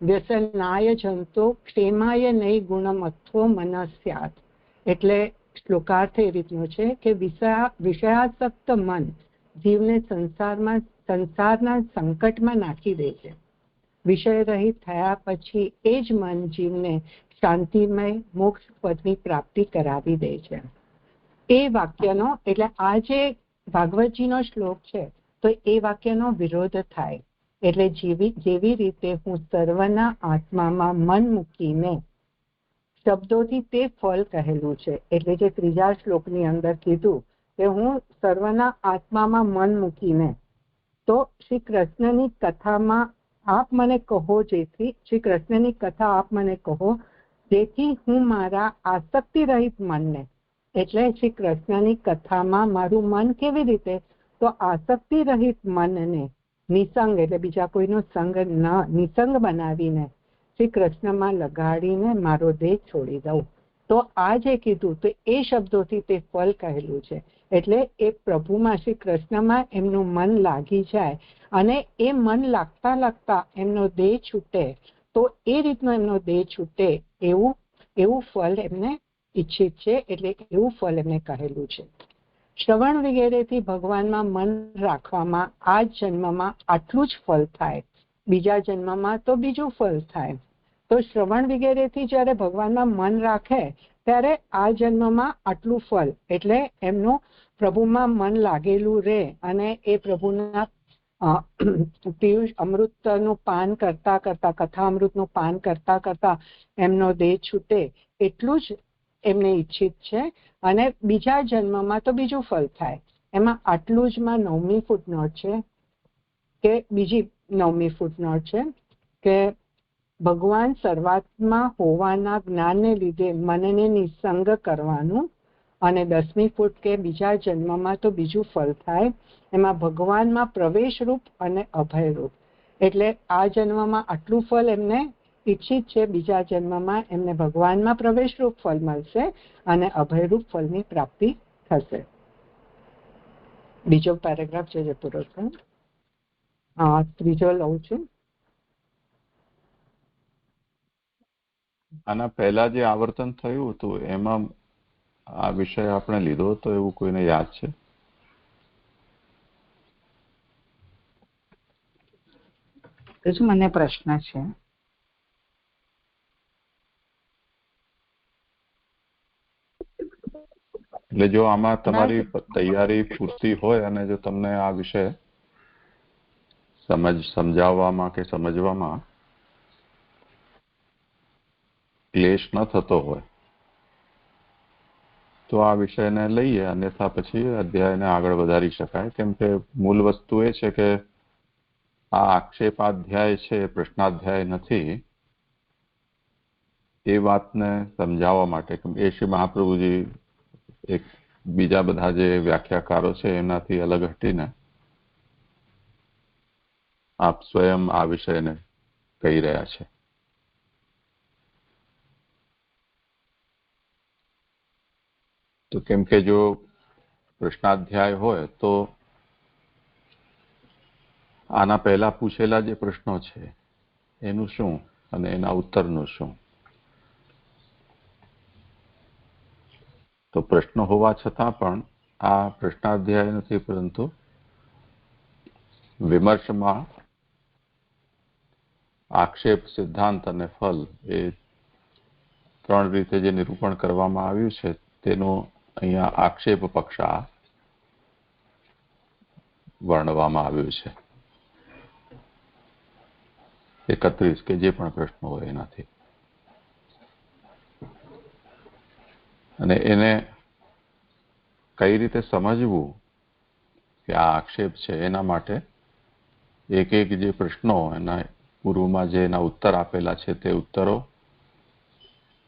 વ્યસનાય જંતો ક્ષેમાય નહીં ગુણમત્વો મનસ્યાત. એટલે શ્લોકાર્થ એ રીતનો છે કે વિષયાસક્ત મન જીવને સંસારના સંકટમાં નાખી દે છે. વિષય રહિત થયા પછી એ જ મન જીવને શાંતિમય મોક્ષ પદની પ્રાપ્તિ કરાવી દે છે. એ વાક્યનો એટલે આ જે ભાગવતજીનો શ્લોક છે તો એ વાક્યનો વિરોધ થાય. એટલે જેવી રીતે હું સર્વના આત્મામાં મન મૂકીને શબ્દોથી તે ફળ કહેલું છે. એટલે જે 3જા શ્લોકની અંદર કીધું કે હું સર્વના આત્મામાં મન મૂકીને, તો શ્રી કૃષ્ણની કથામાં આપ મને કહો જેથી શ્રી કૃષ્ણની કથા આપ મને કહો જેથી હું મારા આસક્તિ રહિત મનને, એટલે શ્રી કૃષ્ણની કથામાં મારું મન કેવી રીતે? તો આસક્તિ રહિત મનને નિસંગ એટલે બીજા કોઈનો સંગ ન નિસંગ બનાવીને શ્રી કૃષ્ણમાં લગાડીને મારો દેહ છોડી દઉં. તો આ જે કીધું તો એ શબ્દોથી તે ફળ કહેલું છે. એટલે એ પ્રભુમાં શ્રી કૃષ્ણમાં એમનું મન લાગી જાય અને એ મન લાગતા એમનો દેહ છૂટે તો એ રીતનો એમનો દેહ છૂટે એવું ફળ એમને ઈચ્છિત છે. એટલે એવું ફળ એમને કહેલું છે. શ્રવણ વગેરેથી ભગવાનમાં મન રાખવામાં આ જન્મમાં આટલું જ ફળ થાય, બીજા જન્મમાં તો બીજું ફળ થાય. તો શ્રવણ વગેરેથી જ્યારે ભગવાનમાં મન રાખે ત્યારે આ જન્મમાં આટલું ફળ, એટલે એમનું પ્રભુમાં મન લાગેલું રહે અને એ પ્રભુના પિયુષ અમૃતનું પાન કરતા કથા અમૃતનું પાન કરતા એમનો દેહ છૂટે એટલું જ એમને ઈચ્છિત છે. અને બીજા જન્મમાં તો બીજું ફળ થાય. એમાં આટલું જ માં 9મી ફૂટનોટ છે કે બીજી 9મી ફૂટનોટ છે કે ભગવાન શરૂઆતમાં હોવાના જ્ઞાનને લીધે મનને નિસંગ કરવાનું, અને 10મી ફૂટ કે બીજા જન્મમાં તો બીજું ફળ થાય, એમાં ભગવાનમાં પ્રવેશરૂપ અને અભયરૂપ. એટલે આ જન્મમાં આટલું ફળ એમને ઈચ્છિત છે, બીજા જન્મમાં એમને ભગવાનમાં પ્રવેશરૂપ ફળ મળશે અને અભયરૂપ ફળની પ્રાપ્તિ થશે. બીજો પેરેગ્રાફ છે જે પૂરો થયો. ત્રીજો લઉં છું. આના પહેલા જે આવર્તન થયું હતું એમાં આ વિષય આપણે લીધો હતો એવું કોઈને યાદ છે? હજુ મને પ્રશ્ન છે. એટલે જો આમાં તમારી તૈયારી પૂરતી હોય અને જો તમને આ વિષય સમજાવવામાં કે સમજવામાં ક્લેશ ન થતો હોય તો આ વિષયને લઈએ, અન્યથા પછી અધ્યાયને આગળ વધારી શકાય. કેમ કે મૂળ વસ્તુ એ છે કે આ આક્ષેપાધ્યાય છે, પ્રશ્નાધ્યાય નથી. એ વાતને સમજાવવા માટે એ શ્રી મહાપ્રભુજી એક બીજા બધા જે વ્યાખ્યાકારો છે એનાથી અલગ હટીને આપ સ્વયં આ વિષયને કહી રહ્યા છે. તો કેમ કે જો પ્રશ્નાધ્યાય હોય તો આના પહેલા પૂછેલા જે પ્રશ્નો છે એનું શું અને એના ઉત્તરનું શું? તો પ્રશ્ન હોવા છતાં પણ આ પ્રશ્નાધ્યાય નથી, પરંતુ વિમર્શમાં આક્ષેપ, સિદ્ધાંત અને ફલ એ 3 રીતે જે નિરૂપણ કરવામાં આવ્યું છે તેનો અહીંયા આક્ષેપ પક્ષ આ વર્ણવવામાં આવ્યું છે. 31 કે જે પણ પ્રશ્નો હોય એનાથી, અને એને કઈ રીતે સમજવું કે આ આક્ષેપ છે એના માટે એક એક જે પ્રશ્નો એના પૂર્વમાં જે એના ઉત્તર આપેલા છે તે ઉત્તરો,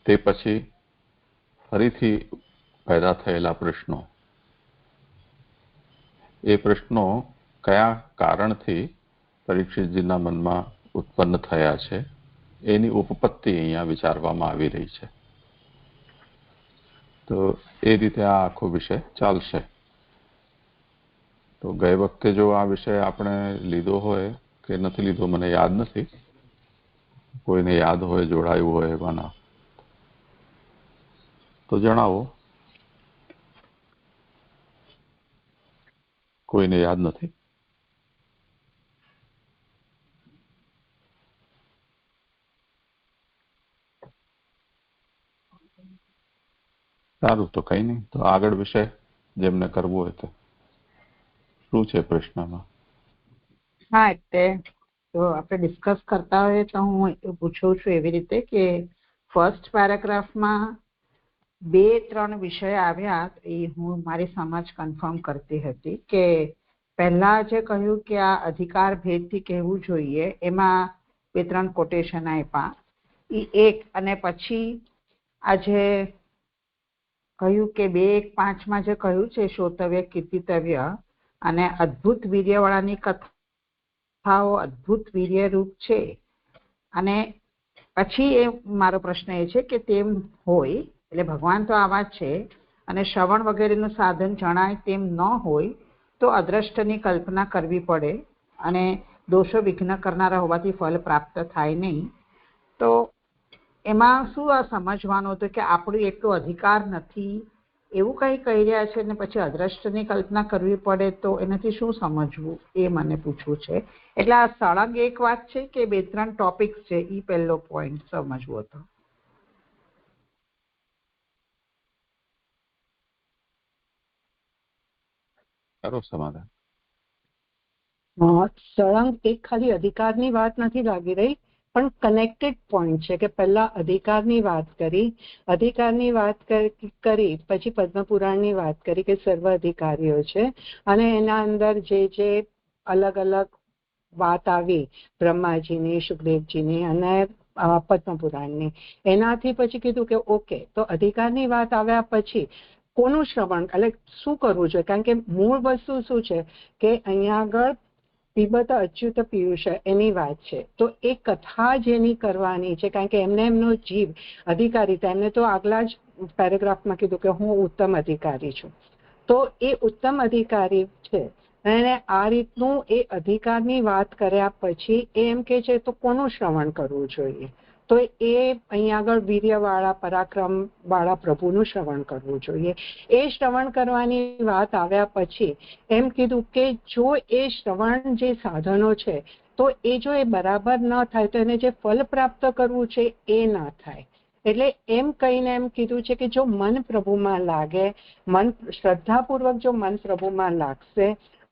તે પછી ફરીથી પેદા થયેલા પ્રશ્નો, એ પ્રશ્નો કયા કારણથી પરીક્ષિતજીના મનમાં ઉત્પન્ન થયા છે એની ઉપપત્તિ અહીંયા વિચારવામાં આવી રહી છે. તો એ રીતે આ આખો વિષય ચાલશે. તો ગઈ વખતે જો આ વિષય આપણે લીધો હોય કે નથી લીધો મને યાદ નથી, કોઈને યાદ હોય, જોડાયું હોય એવાના તો જણાવો. કોઈને યાદ નથી? સારું, તો કઈ નહીં. તો આગળ વિષય જેમને કરવું હોય તો શું છે પ્રશ્નમાં? હા, એટલે તો આપણે ડિસ્કસ કરતા હોઈએ તો હું પૂછું છું એવી રીતે કે ફર્સ્ટ પેરેગ્રાફમાં 2-3 વિષય આવ્યા. એ હું મારી સમજ કન્ફર્મ કરતી હતી કે પહેલા જે કહ્યું કે આ અધિકાર ભેદથી કહેવું જોઈએ, એમાં 2-3 કોટેશન આપ્યા એ એક, અને પછી આજે કહ્યું કે 2:1:5 જે કહ્યું છે શ્રોતવ્ય કીર્તિતવ્ય અને અદ્ભુત વીર્યવાળાની કથાઓ અદ્ભુત વીર્યરૂપ છે. અને પછી એ મારો પ્રશ્ન એ છે કે તેમ હોય એટલે ભગવાન તો આવા જ છે અને શ્રવણ વગેરેનું સાધન જણાય તેમ ન હોય તો અદ્રષ્ટની કલ્પના કરવી પડે અને દોષો વિઘ્ન કરનારા હોવાથી ફળ પ્રાપ્ત થાય નહીં. તો એમાં શું આ સમજવાનું હતું કે આપણું એટલો અધિકાર નથી એવું કંઈ કહી રહ્યા છે ને પછી અદ્રષ્ટની કલ્પના કરવી પડે, તો એનાથી શું સમજવું એ મને પૂછવું છે. એટલે આ સળંગ એક વાત છે કે 2-3 ટોપિક્સ છે, એ પહેલો પોઈન્ટ સમજવો હતો. કરો સમાધાન. સળંગ એક ખાલી અધિકારની વાત નથી લાગી રહી, પણ કનેક્ટેડ પોઈન્ટ છે કે પહેલા અધિકારની વાત કરી પછી પદ્મપુરાણની વાત કરી કે સર્વ અધિકારીઓ છે અને એના અંદર જે અલગ અલગ વાત આવી બ્રહ્માજીની, સુખદેવજીની અને પદ્મ પુરાણની, એનાથી પછી કીધું કે ઓકે, તો અધિકારની વાત આવ્યા પછી કોનું શ્રવણ, એટલે શું કરવું જોઈએ? કારણ કે મૂળ વસ્તુ શું છે કે અહીંયા આગળ પીબત અચ્યુત પિયુષ એની વાત છે, તો એ કથા જેની કરવાની છે, કારણ કે એમને એમનો જીવ અધિકારીતા, એમને તો આગલા જ પેરેગ્રાફમાં કીધું કે હું ઉત્તમ અધિકારી છું, તો એ ઉત્તમ અધિકારી છે અને આ રીતનું એ અધિકારની વાત કર્યા પછી એમ કે છે તો કોનું શ્રવણ કરવું જોઈએ? તો એ અહીંયા આગળ વીર્યવાળા, પરાક્રમવાળા પ્રભુનું શ્રવણ કરવું જોઈએ. એ શ્રવણ કરવાની વાત આવ્યા પછી એમ કીધું કે જો એ શ્રવણ જે સાધનો છે તો એ જો એ બરાબર ન થાય તો એને જે ફલ પ્રાપ્ત કરવું છે એ ના થાય. એટલે એમ કહીને એમ કીધું છે કે જો મન પ્રભુમાં લાગે, મન શ્રદ્ધાપૂર્વક જો મન પ્રભુમાં લાગશે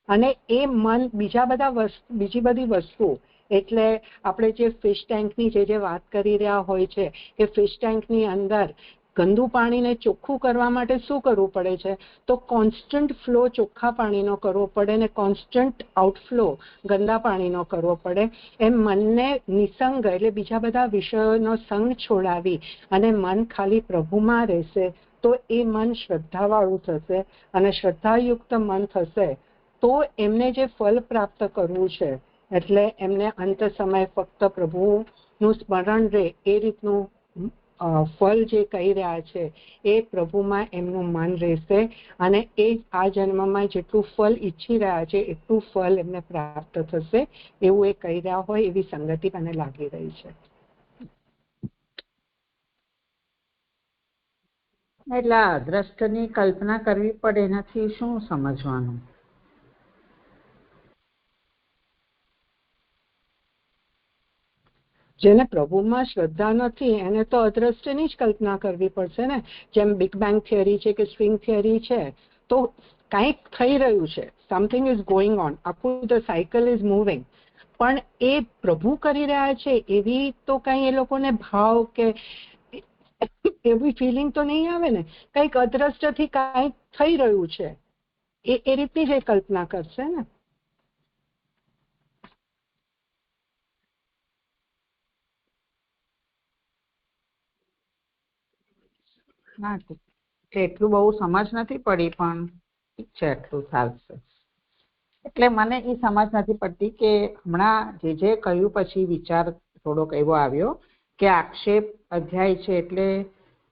અને એ મન બીજી બધી વસ્તુ, એટલે આપણે જે ફિશ ટેન્કની જે વાત કરી રહ્યા હોય છે કે ફિશ ટેન્કની અંદર ગંદુ પાણીને ચોખ્ખું કરવા માટે શું કરવું પડે છે? તો કોન્સ્ટન્ટ ફ્લો ચોખ્ખા પાણીનો કરવો પડે ને કોન્સ્ટન્ટ આઉટફ્લો ગંદા પાણીનો કરવો પડે. એમ મનને નિસંગ, એટલે બીજા બધા વિષયોનો સંગ છોડાવી અને મન ખાલી પ્રભુમાં રહેશે તો એ મન શ્રદ્ધાવાળું થશે અને શ્રદ્ધાયુક્ત મન થશે તો એમને જે ફલ પ્રાપ્ત કરવું છે, એટલે એમને અંત સમય ફક્ત પ્રભુનું સ્મરણ રહે એ રીતનું ફલ જે કહી રહ્યા છે એ પ્રભુમાં એમનું મન રહેશે અને એ આ જન્મમાં જેટલું ફલ ઈચ્છી રહ્યા છે એટલું ફલ એમને પ્રાપ્ત થશે, એવું એ કહી રહ્યા હોય એવી સંગતિ મને લાગી રહી છે. એટલે દ્રષ્ટની કલ્પના કરવી પડે, એનાથી શું સમજવાનું? જેને પ્રભુમાં શ્રદ્ધા નથી એને તો અદ્રષ્ટની જ કલ્પના કરવી પડશે ને. જેમ બિગ બેંગ થિયરી છે કે સ્ટ્રિંગ થિયરી છે, તો કંઈક થઈ રહ્યું છે, સમથિંગ ઇઝ ગોઈંગ ઓન, આખું ધ સાયકલ ઇઝ મૂવિંગ, પણ એ પ્રભુ કરી રહ્યા છે એવી તો કઈ એ લોકોને ભાવ કે એવી ફિલિંગ તો નહીં આવે ને. કંઈક અદ્રષ્ટથી કંઈક થઈ રહ્યું છે એ રીતની જ કલ્પના કરશે ને. ના, એટલું બહુ સમજ નથી પડી, પણ ઠીક છે, એટલું ચાલશે. એટલે મને એ સમજ નથી પડતી કે હમણાં જે કહ્યું પછી વિચાર થોડોક એવો આવ્યો કે આક્ષેપ અધ્યાય છે એટલે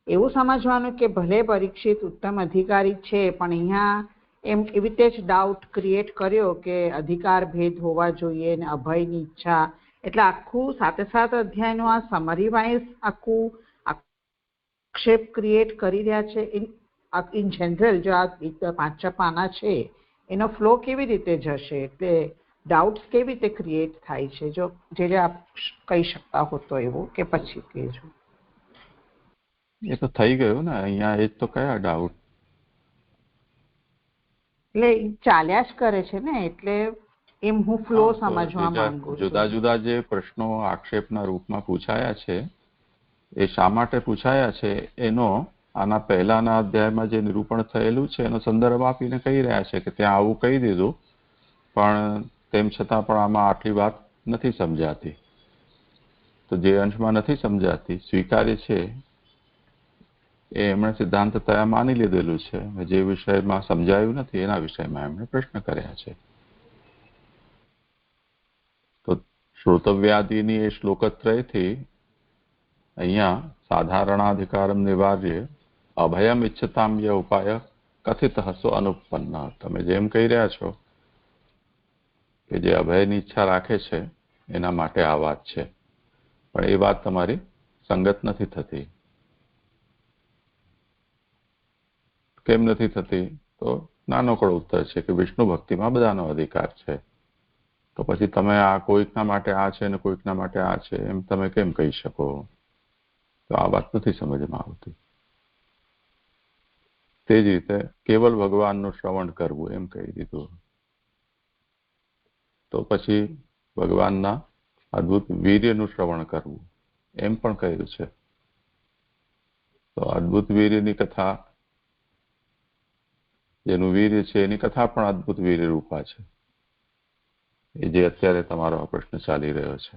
એવું સમજવાનું કે ભલે પરીક્ષિત ઉત્તમ અધિકારી છે પણ અહીંયા એમ એવી રીતે જ ડાઉટ ક્રિએટ કર્યો કે અધિકાર ભેદ હોવા જોઈએ ને અભયની ઈચ્છા, એટલે આખું સાથે અધ્યાયનું આ સમરી વાઇઝ આખું આક્ષેપ ક્રિએટ કરી રહ્યા છે. ઇન જનરલ જો આ 5-6 પાના છે એનો ફ્લો કેવી રીતે જશે, એટલે ડાઉટ્સ કેવી રીતે ક્રિએટ થાય છે, જો જે આપ કહી શકતા હો તો એવું, કે પછી કહેજો. એ તો થઈ ગયું ને અહીંયા, એ તો કયા ડાઉટ? એટલે ચાલ્યા જ કરે છે ને, એટલે એમ હું ફ્લો સમજવા માંગુ છું. જુદા જુદા જે પ્રશ્નો આક્ષેપના રૂપમાં પૂછાયા છે એ શા માટે પૂછાયા છે એનો આના પહેલાના અધ્યાયમાં જે નિરૂપણ થયેલું છે એનો સંદર્ભ આપીને કહી રહ્યા છે કે ત્યાં આવું કહી દીધું, પણ તેમ છતાં પણ આમાં આટલી વાત નથી સમજાતી. તો જે અંશમાં નથી સમજાતી, સ્વીકાર્ય છે, એ એમણે સિદ્ધાંતતયા માની લીધેલું છે. જે વિષયમાં સમજાયું નથી એના વિષયમાં એમણે પ્રશ્ન કર્યા છે. તો શ્રોતવ્યાદિની એ શ્લોકત્રયથી અહીંયા સાધારણાધિકારમ નિવાર્ય અભયમ ઇચ્છતામ ય ઉપાય કથિત હસો અનુપન્ન. તમે જેમ કહી રહ્યા છો કે જે અભયની ઈચ્છા રાખે છે એના માટે આ વાત છે, પણ એ વાત તમારી સંગત નથી થતી. કેમ નથી થતી? તો નાનકડો ઉત્તર છે કે વિષ્ણુ ભક્તિમાં બધાનો અધિકાર છે. તો પછી તમે આ કોઈકના માટે આ છે ને કોઈકના માટે આ છે એમ તમે કેમ કહી શકો? તો આ વાત નથી સમજમાં આવતી. તે જ રીતે કેવલ ભગવાનનું શ્રવણ કરવું એમ કહી દીધું, તો પછી ભગવાનના અદ્ભુત વીર્યનું શ્રવણ કરવું એમ પણ કહ્યું છે. તો અદ્ભુત વીર્યની કથા, જેનું વીર્ય છે એની કથા પણ અદ્ભુત વીર્ય રૂપા છે. એ જે અત્યારે તમારો આ પ્રશ્ન ચાલી રહ્યો છે.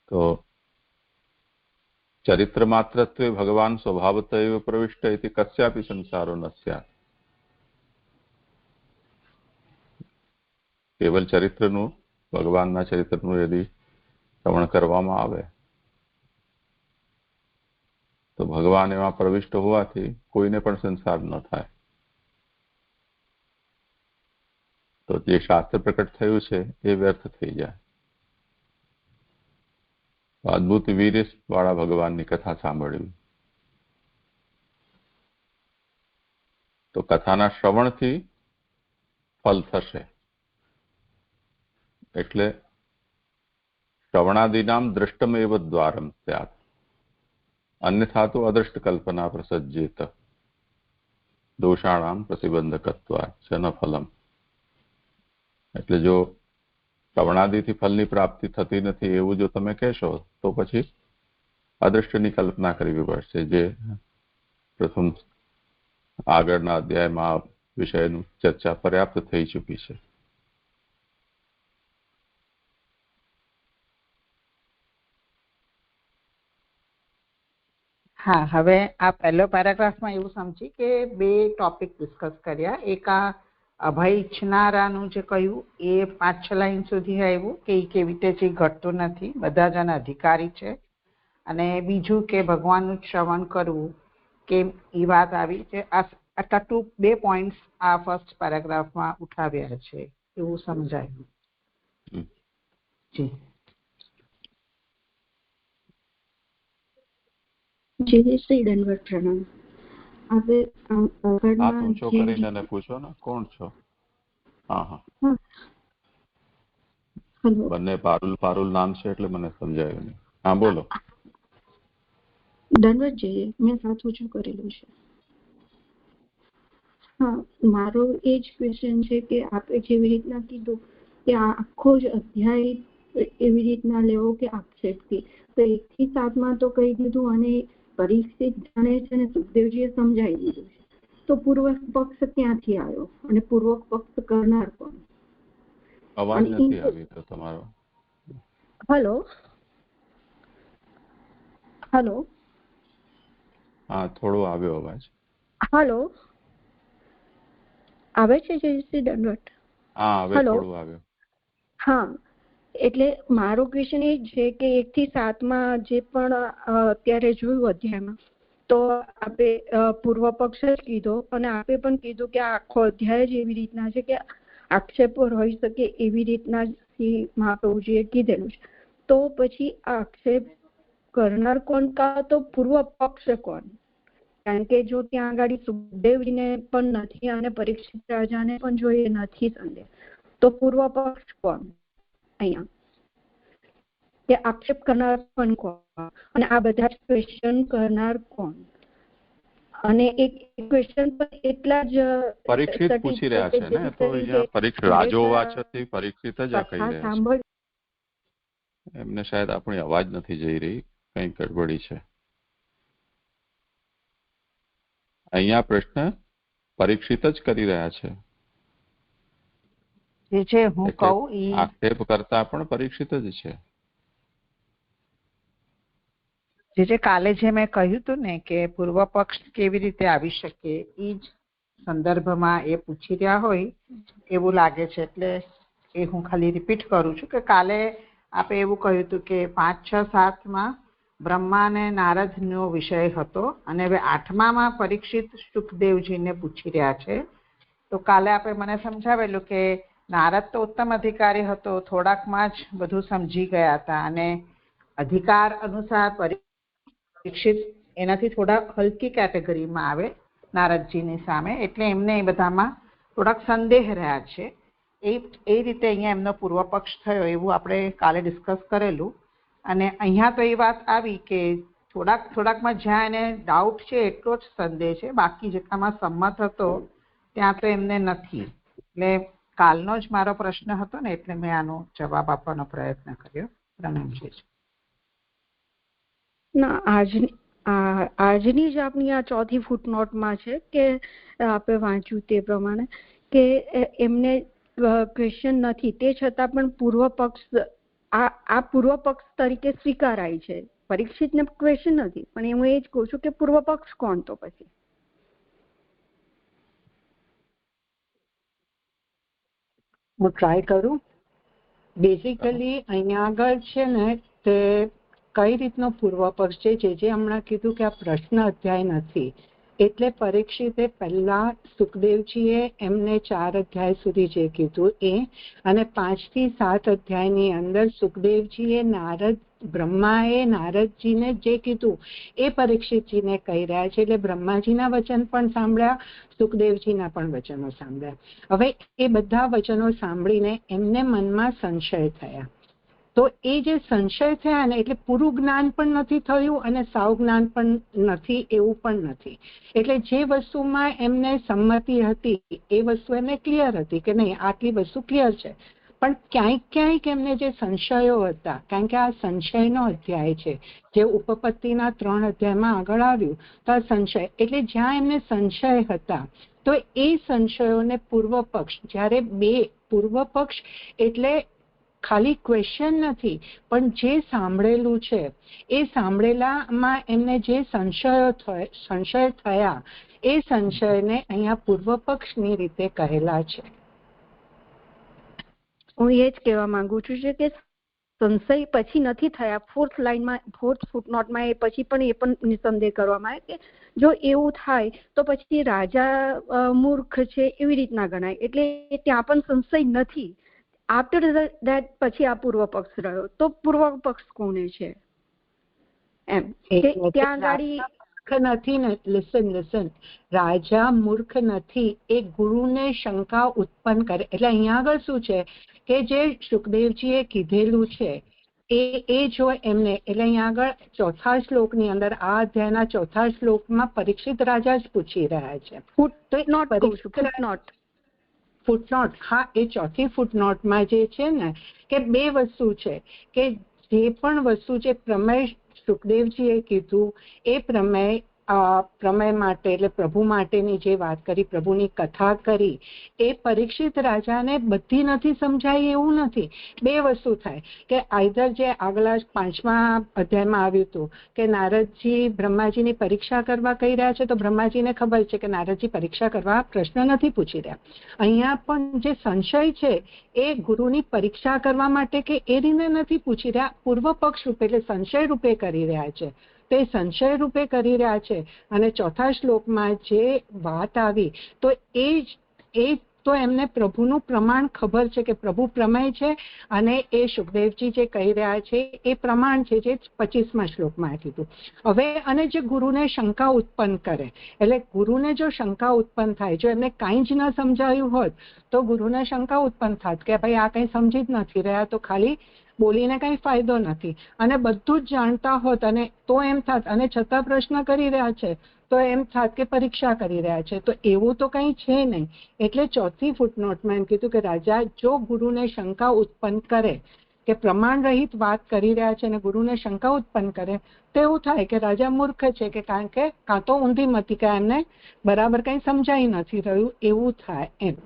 તો ચરિત્ર માત્રત્વે ભગવાન સ્વભાવત એવ પ્રવિષ્ટ ઇતિ કસ્યાપી સંસારો ન સ્યાત. કેવલ ચરિત્રનું, ભગવાનના ચરિત્રનું યદી શ્રવણ કરવામાં આવે તો ભગવાન એમાં પ્રવિષ્ટ હોવાથી કોઈને પણ સંસાર ન થાય. તો જે શાસ્ત્ર પ્રકટ થયું છે એ વ્યર્થ થઈ જાય. અદભુત વીર્ય વાળા ભગવાનની કથા સાંભળવી, તો કથાના શ્રવણથી ફલ થશે. એટલે શ્રવણાદિનામ દ્રષ્ટમેવ દ્વારમ સ્યાત, અન્યથા તો અદ્રષ્ટ કલ્પના પ્રસજ્યેત, દોષાણામ પ્રતિબંધકત્વા ચ ન ફલમ. એટલે જો શ્રવણાદિથી ફલની પ્રાપ્તિ થતી નથી એવું જો તમે કહેશો તો પછી અદ્રષ્ટની કલ્પના કરવી પડશે, જે પ્રથમ આગળના અધ્યાયમાં વિષયનું ચર્ચા પર્યાપ્ત થઈ ચૂકી છે. હા, હવે આ પહેલો પેરેગ્રાફમાં એવું સમજી કે બે ટોપિક ડિસ્કસ કર્યા. એક આ અભય ઈચ્છનારાનું જે કહ્યું એ 5-6 લાઈન સુધી આવ્યું કે એ કેવી રીતે જે ઘટતું નથી, બધા જ અધિકારી છે. અને બીજું કે ભગવાનનું શ્રવણ કરવું કે એ વાત આવી છે. આટલા બે પોઈન્ટ્સ આ ફર્સ્ટ પેરેગ્રાફમાં ઉઠાવ્યા છે એવું સમજાયું. જી જી શ્રી દંડવત પ્રણામ. હવે હાથ ઊંચો કરીને પૂછો ને, કોણ છો? હા, બંને પારુલ નામ છે એટલે મને સમજાયું નહીં. હા, બોલો. દંડવતજી, મેં હાથ ઊંચો કરેલું છે. હા, મારો એ જ ક્વેશ્ચન છે કે આપણે જેવી રીતના કીધું કે આ આખો જ અધ્યાય એવી રીતના લેવો કે આક્ષેપથી, તો 1 થી 7 તો કહી દીધું અને પરીક્ષિત જાણે છે અને સુખદેવજીએ સમજાવી દીધું છે. તો પૂર્વ પક્ષ ક્યાંથી આવ્યો અને પૂર્વ પક્ષ કરનાર કોણ? અવાજ નથી આવી તો તમારો. હેલો, હા, થોડો આવ્યો અવાજ. હેલો, આવે છે જય શ્રી દંડવત? હા, હવે થોડું આવ્યો. હા, એટલે મારો ક્વેશ્ચન એ છે કે 1 થી 7 જે પણ અત્યારે જોયું અધ્યાયમાં, તો આપે પૂર્વ પક્ષ જ કીધો અને આપે પણ કીધું કે આખો અધ્યાય જ એવી રીતના છે કે આક્ષેપો રહી શકે એવી રીતના મહાપ્રભુજીએ કીધેલું છે. તો પછી આક્ષેપ કરનાર કોણ કા તો પૂર્વ પક્ષ કોણ? કારણ કે જો ત્યાં આગળ સુખદેવજીને પણ નથી અને પરીક્ષિત રાજાને પણ જોઈએ નથી સંદેહ, તો પૂર્વ પક્ષ કોણ અહીંયા? કે આક્ષેપ કરનાર પણ કોણ અને આ બધા ક્વેશ્ચન કરનાર કોણ? અને એક ક્વેશ્ચન પણ એટલા જ પરીક્ષિત પૂછી રહ્યા છે ને, તો અહીંયા પરીક્ષિત રાજોવાચ હતી, પરીક્ષિત જ આ કહી રહ્યા છે. એમને શાયદ આપણી અવાજ નથી જઈ રહી, કંઈ ગડબડી છે. અહીંયા પ્રશ્ન પરીક્ષિત જ કરી રહ્યા છે. જે છે હું કહું આક્ષેપ કરતા પણ પરીક્ષિત જ છે. જે કાલે જે મેં કહ્યું હતું ને કે પૂર્વ પક્ષ કેવી રીતે આવી શકે એ જ સંદર્ભમાં એ પૂછી રહ્યા હોય એવું લાગે છે. એટલે એ હું ખાલી રિપીટ કરું છું કે કાલે આપણે એવું કહ્યું હતું કે 5, 6, 7 બ્રહ્મા અને નારદનો વિષય હતો અને હવે 8માં પરીક્ષિત સુખદેવજીને પૂછી રહ્યા છે. તો કાલે આપણે મને સમજાવેલું કે નારદ તો ઉત્તમ અધિકારી હતો, થોડાકમાં જ બધું સમજી ગયા હતા અને અધિકાર અનુસાર પરીક્ષિત એનાથી થોડા હલકી કેટેગરીમાં આવે નારદજીની સામે, એટલે એમને એ બધામાં થોડાક સંદેહ રહ્યા છે. એ રીતે અહીંયા એમનો પૂર્વ પક્ષ થયો એવું આપણે કાલે ડિસ્કસ કરેલું. અને અહીંયા તો એ વાત આવી કે થોડાકમાં જ્યાં એને ડાઉટ છે એટલો જ સંદેહ છે, બાકી જેટલામાં સંમત હતો ત્યાં તો એમને નથી. એટલે કાલનો જ મારો પ્રશ્ન હતો ને એટલે મેં આનો જવાબ આપવાનો પ્રયત્ન કર્યો. પ્રણામજી. ના, આજની જ આપણી આ 4થી ફૂટનોટમાં છે કે આપણે વાંચ્યું તે પ્રમાણે કે એમને ક્વેશ્ચન નથી તે છતાં પણ પૂર્વ પક્ષ આ પૂર્વ પક્ષ તરીકે સ્વીકારાય છે. પરીક્ષિતને ક્વેશ્ચન નથી, પણ હું એ જ કહું છું કે પૂર્વ પક્ષ કોણ? તો પછી હું ટ્રાય કરું. બેઝિકલી અહીંયા આગળ છે ને તે કઈ રીતનો પૂર્વ પક્ષ છે, જે હમણાં કીધું કે આ પ્રશ્ન અધ્યાય નથી, એટલે પરીક્ષિતે પહેલા સુખદેવજીએ એમને 4 અધ્યાય સુધી જે કીધું એ, અને 5 થી 7 અધ્યાયની અંદર સુખદેવજીએ બ્રહ્માએ નારદજીને જે કીધું એ પરીક્ષિતજીને કહી રહ્યા છે. એટલે બ્રહ્માજીના વચન પણ સાંભળ્યા, સુખદેવજીના પણ વચનો સાંભળ્યા. હવે એ બધા વચનો સાંભળીને એમને મનમાં સંશય થયા. તો એ જે સંશય થયા ને, એટલે પૂરું જ્ઞાન પણ નથી થયું અને સાવ જ્ઞાન પણ નથી એવું પણ નથી. એટલે જે વસ્તુમાં એમને સંમતિ હતી એ વસ્તુ એમને ક્લિયર હતી કે નહીં આટલી વસ્તુ ક્લિયર છે, પણ ક્યાંક એમને જે સંશયો હતા, કારણ કે આ સંશયનો અધ્યાય છે, જે ઉપપત્તિના 3 અધ્યાયમાં આગળ આવ્યું તો આ સંશય, એટલે જ્યાં એમને સંશય હતા તો એ સંશયોને પૂર્વ પક્ષ, જ્યારે પૂર્વ પક્ષ એટલે ખાલી ક્વેશ્ચન નથી, પણ જે સાંભળેલું છે એ સાંભળેલામાં એમને જે સંશય થયા એ સંશયને અહીંયા પૂર્વ પક્ષની રીતે કહેલા છે. હું એ જ કહેવા માંગુ છું કે સંશય પછી નથી થયા. 4th લાઈનમાં 4th ફૂટનોટમાં એ પછી પણ એ પણ નિસંદેહ કરવામાં આવે કે જો એવું થાય તો પછી રાજા મૂર્ખ છે એવી રીતના ગણાય, એટલે ત્યાં પણ સંશય નથી. આફ્ટર ધેટ પછી આ પૂર્વ પક્ષ રહ્યો, તો પૂર્વ પક્ષ કોને છે એમ કે ત્યાં ગાડી નથી ને. લિસન, રાજા મૂર્ખ નથી, એ ગુરુને શંકા ઉત્પન્ન કરે. એટલે અહીંયા આગળ શું છે કે જે સુખદેવજીએ કીધેલું છે એ જો એમને, એટલે અહીંયા આગળ 4થા શ્લોકની અંદર, આ અધ્યાયના 4થા શ્લોકમાં પરીક્ષિત રાજા જ પૂછી રહ્યા છે. ફૂટનોટ, હા, એ 4થી ફૂટનોટમાં જે છે ને કે 2 વસ્તુ છે કે જે પણ વસ્તુ જે પ્રમેય સુખદેવજીએ કીધું એ પ્રમેય માટે, એટલે પ્રભુ માટેની જે વાત કરી, પ્રભુની કથા કરી, એ પરીક્ષિત રાજાને બધી નથી સમજાય એવું નથી. 2 વસ્તુ થાય કે આઈધર જે આગલા 5મા અધ્યાયમાં આવ્યું હતું કે નારદજી બ્રહ્માજીની પરીક્ષા કરવા કહી રહ્યા છે, તો બ્રહ્માજીને ખબર છે કે નારદજી પરીક્ષા કરવા પ્રશ્ન નથી પૂછી રહ્યા. અહીંયા પણ જે સંશય છે એ ગુરુની પરીક્ષા કરવા માટે કે એ રીતે નથી પૂછી રહ્યા, પૂર્વ પક્ષ રૂપે, એટલે સંશય રૂપે કરી રહ્યા છે. તે સંશય રૂપે કરી રહ્યા છે. અને 4થા શ્લોકમાં જે વાત આવી તો એ તો એમને પ્રભુનું પ્રમાણ ખબર છે કે પ્રભુ પ્રમેય છે, અને એ સુખદેવજી જે કહી રહ્યા છે એ પ્રમાણ છે, જે 25મા શ્લોકમાં કીધું. હવે અને જે ગુરુને શંકા ઉત્પન્ન કરે, એટલે ગુરુને જો શંકા ઉત્પન્ન થાય, જો એમને કાંઈ જ ન સમજાયું હોત તો ગુરુને શંકા ઉત્પન્ન થાત કે ભાઈ આ કંઈ સમજી જ નથી રહ્યા, તો ખાલી બોલીને કઈ ફાયદો નથી. અને બધું જ જાણતા હોત અને તો એમ થાત, અને છતાં પ્રશ્ન કરી રહ્યા છે તો એમ થાત કે પરીક્ષા કરી રહ્યા છે, તો એવું તો કઈ છે નહીં. એટલે 4થી ફૂટનોટમાં એમ કીધું કે રાજા જો ગુરુને શંકા ઉત્પન્ન કરે કે પ્રમાણ રહિત વાત કરી રહ્યા છે અને ગુરુને શંકા ઉત્પન્ન કરે, તો એવું થાય કે રાજા મૂર્ખ છે, કે કારણ કે કાં તો ઊંધી મતી, કે એમને બરાબર કઈ સમજાઈ નથી રહ્યું, એવું થાય એમ.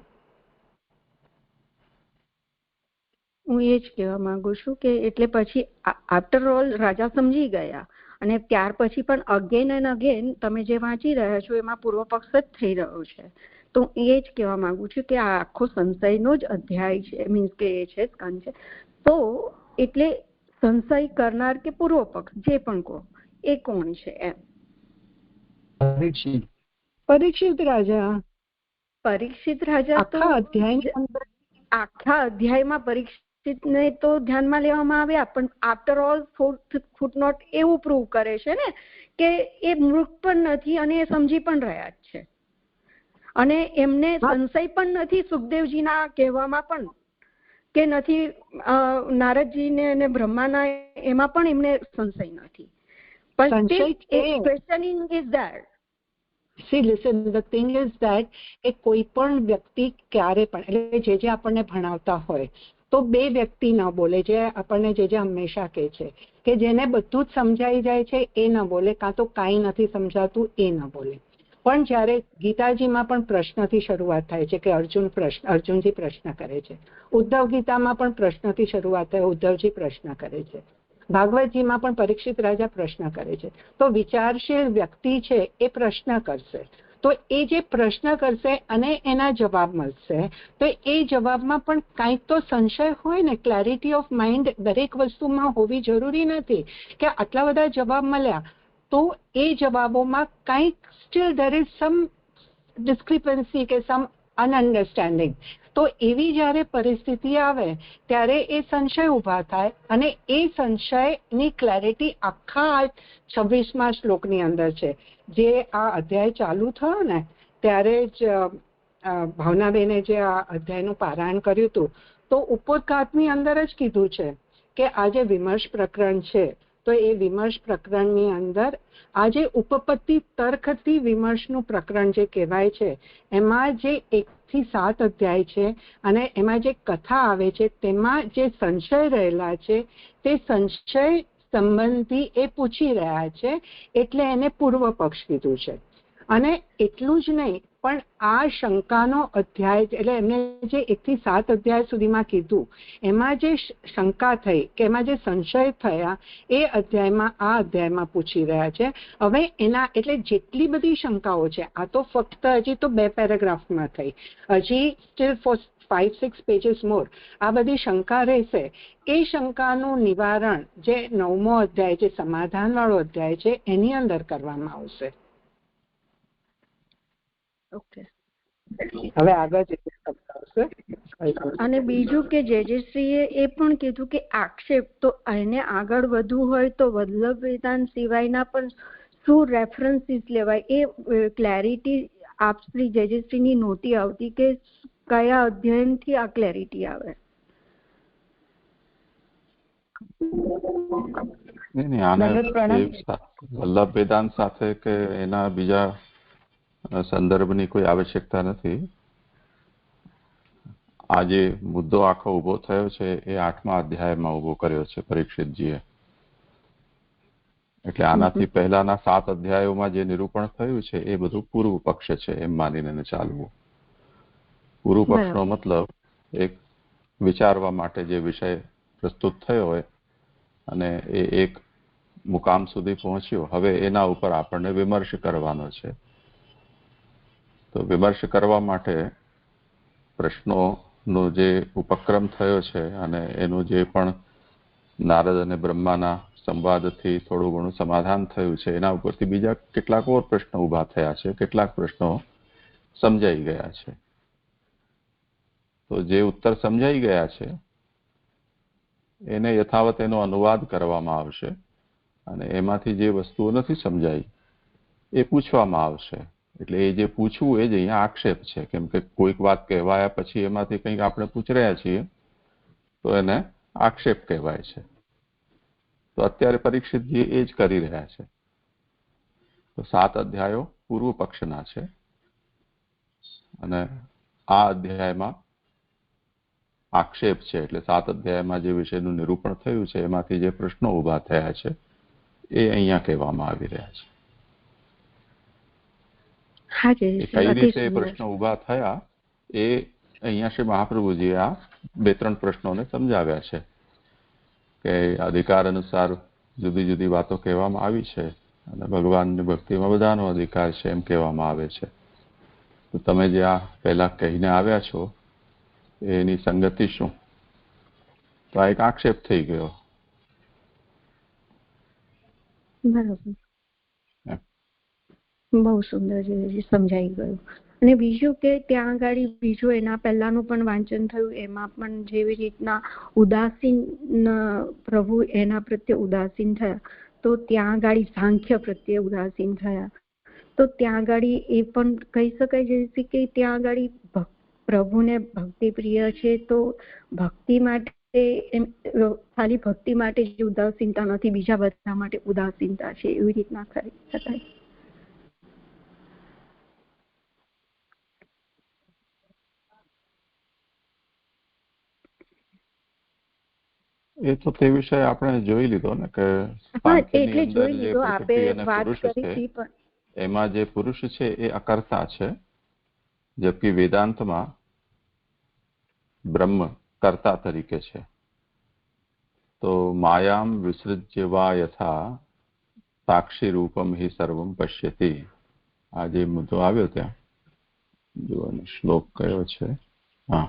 હું એ જ કહેવા માંગુ છું કે એટલે પછી આફ્ટર ઓલ રાજા સમજી ગયા, અને ત્યાર પછી પણ અગેન એન્ડ અગેન તમે જે વાંચી રહ્યા છો એમાં પૂર્વ પક્ષ જ થઈ રહ્યો છે. તો એ જ કહેવા માંગુ છું કે આ આખો સંશયનો જ અધ્યાય છે, મીન્સ કે એ છે સ્કંદ છે. તો એટલે સંશય કરનાર કે પૂર્વ પક્ષ જે પણ કહો એ કોણ છે એમ? પરીક્ષિત રાજા. તો આખા અધ્યાયમાં પરીક્ષિતને તો ધ્યાનમાં લેવામાં આવ્યા, પણ આફ્ટર ઓલ 4th ફૂટનોટ એવું પ્રૂવ કરે છે ને કે એ મૂર્ખ પણ નથી અને એ સમજી પણ રહ્યા જ છે, અને એમને સંશય પણ નથી સુખદેવજીના કહેવામાં પણ, કે નથી નારદજીને અને બ્રહ્માના એમાં પણ એમને સંશય નથી. પણ questioning is that. See, listen, the thing is that એ કોઈ પણ વ્યક્તિ ક્યારે પણ, એટલે જે આપણને ભણાવતા હોય તો 2 વ્યક્તિ ન બોલે, જે આપણને જે હંમેશા કહે છે કે જેને બધું જ સમજાઈ જાય છે એ ન બોલે, કાં તો કાંઈ નથી સમજાતું એ ન બોલે. પણ જ્યારે ગીતાજીમાં પણ પ્રશ્નથી શરૂઆત થાય છે કે અર્જુનજી પ્રશ્ન કરે છે, ઉદ્ધવ ગીતામાં પણ પ્રશ્નથી શરૂઆત થાય, ઉદ્ધવજી પ્રશ્ન કરે છે, ભાગવતજીમાં પણ પરીક્ષિત રાજા પ્રશ્ન કરે છે. તો વિચારશીલ વ્યક્તિ છે એ પ્રશ્ન કરશે, તો એ જે પ્રશ્ન કરશે અને એના જવાબ મળશે, તો એ જવાબમાં પણ કાંઈક તો સંશય હોય ને. ક્લેરિટી ઓફ માઇન્ડ દરેક વસ્તુમાં હોવી જરૂરી નથી કે આટલા બધા જવાબ મળ્યા તો એ જવાબોમાં કાંઈક સ્ટીલ ધેર ઇઝ સમ ડિસ્ક્રિપન્સી કે સમ અનઅન્ડરસ્ટેન્ડિંગ. તો એવી જ્યારે પરિસ્થિતિ આવે ત્યારે એ સંશય ઊભા થાય અને એ સંશયની ક્લેરિટી આખા 26મા શ્લોકની અંદર છે. જે આ અધ્યાય ચાલુ થયો ને ત્યારે જ ભાવનાબેને જે આ અધ્યાયનું પારાયણ કર્યું હતું તો ઉપોદઘાતની અંદર જ કીધું છે કે આ જે વિમર્શ પ્રકરણ છે તો એ વિમર્શ પ્રકરણની અંદર આ જે ઉપપત્તિ તર્કથી વિમર્શનું પ્રકરણ જે કહેવાય છે એમાં જે 1 થી 7 અધ્યાય છે અને એમાં જે કથા આવે છે તેમાં જે સંશય રહેલા છે તે સંશય સંબંધી એ પૂછી રહ્યા છે, એટલે એને પૂર્વ પક્ષ કીધું છે. અને એટલું જ નહીં પણ આ શંકાનો અધ્યાય એટલે એમને જે 1 થી 7 અધ્યાય સુધીમાં કીધું એમાં જે શંકા થઈ કે એમાં જે સંશય થયા એ અધ્યાયમાં આ અધ્યાયમાં પૂછી રહ્યા છે. હવે એના એટલે જેટલી બધી શંકાઓ છે આ તો ફક્ત હજી તો 2 પેરેગ્રાફમાં થઈ, હજી સ્ટીલ ફોર 5-6 પેજીસ મોર આ બધી શંકા રહેશે. એ શંકાનું નિવારણ જે 9મો અધ્યાય જે સમાધાન વાળો અધ્યાય છે એની અંદર કરવામાં આવશે. ઓકે, હવે આગળ સમજાવશે. અને બીજું કે જેજેશ્રીએ એ પણ કીધું કે આક્ષેપ તો એને આગળ વધવું હોય તો વલ્લભ વેદાંત સિવાયના પણ શું રેફરન્સીસ લેવાય એ ક્લેરિટી આપ શ્રી જેજેશ્રીની નહોતી આવતી કે કયા અધ્યયનથી આ ક્લેરિટી આવે. વલ્લભ વેદાંત સાથે કે એના બીજા સંદર્ભની કોઈ આવશ્યકતા નથી. આ જે મુદ્દો આખો ઉભો થયો છે એ 8મા અધ્યાયમાં ઉભો કર્યો છે પરીક્ષિતજીએ. એટલે આનાથી પહેલાના 7 અધ્યાયોમાં જે નિરૂપણ થયું છે એ બધું પૂર્વ પક્ષ છે એમ માનીને ચાલવું. પૂર્વ પક્ષનો મતલબ એક વિચારવા માટે જે વિષય પ્રસ્તુત થયો હોય અને એ એક મુકામ સુધી પહોંચ્યો, હવે એના ઉપર આપણને વિમર્શ કરવાનો છે. તો વિમર્શ કરવા માટે પ્રશ્નોનો જે ઉપક્રમ થયો છે અને એનું જે પણ નારદ અને બ્રહ્માના સંવાદથી થોડું ઘણું સમાધાન થયું છે એના ઉપરથી બીજા કેટલાક ઓર પ્રશ્નો ઊભા થયા છે, કેટલાક પ્રશ્નો સમજાઈ ગયા છે. તો જે ઉત્તર સમજાઈ ગયા છે એને યથાવત એનો અનુવાદ કરવામાં આવશે અને એમાંથી જે વસ્તુઓ નથી સમજાઈ એ પૂછવામાં આવશે. એટલે એ જે પૂછવું એ જ અહીંયા આક્ષેપ છે, કેમ કે કોઈક વાત કહેવાયા પછી એમાંથી કંઈક આપણે પૂછી રહ્યા છીએ તો એને આક્ષેપ કહેવાય છે. તો અત્યારે પરીક્ષિતજી એ જ કરી રહ્યા છે. તો 7 અધ્યાયો પૂર્વ પક્ષના છે અને આ અધ્યાયમાં આક્ષેપ છે. એટલે 7 અધ્યાયમાં જે વિષયનું નિરૂપણ થયું છે એમાંથી જે પ્રશ્નો ઊભા થયા છે એ અહીંયા કહેવામાં આવી રહ્યા છે. કઈ રીતે એ પ્રશ્નો ઊભા થયા એ અહીંયા શ્રી મહાપ્રભુજીએ આ 2-3 પ્રશ્નોને સમજાવ્યા છે કે અધિકાર અનુસાર જુદી જુદી વાતો કહેવામાં આવી છે અને ભગવાનની ભક્તિમાં બધાનો અધિકાર છે એમ કહેવામાં આવે છે. તો તમે જે આ પહેલા કહીને આવ્યા છો એની સંગતિ શું? તો આ એક આક્ષેપ થઈ ગયો. બરાબર, બહુ સુંદર સમજાઈ ગયું. અને બીજું કે ત્યાં આગળ બીજું એના પહેલાનું પણ વાંચન થયું એમાં પણ જેવી રીતના ઉદાસીન પ્રભુ એના પ્રત્યે ઉદાસીન થયા તો ત્યાં આગળ સાંખ્ય પ્રત્યે ઉદાસીન થયા. તો ત્યાં આગળ એ પણ કહી શકાય છે કે ત્યાં આગળ પ્રભુને ભક્તિ પ્રિય છે તો ભક્તિ માટે ખાલી ભક્તિ માટે જ ઉદાસીનતા નથી, બીજા બધા માટે ઉદાસીનતા છે, એવી રીતના કરી શકાય. એ તો તે વિષય આપણે જોઈ લીધો ને કે એટલે જોઈ લીધો આપે વાત કરી હતી પણ એમાં જે પુરુષ છે એ અકર્તા છે, જબકી વેદાંતમાં બ્રહ્મ કર્તા તરીકે છે. તો માયામ વિસૃજ્ય વા યથા સાક્ષી રૂપમ હિ સર્વમ પશ્યતિ, આ જે મુદ્દો આવ્યો ત્યાં જો શ્લોક કયો છે, હા,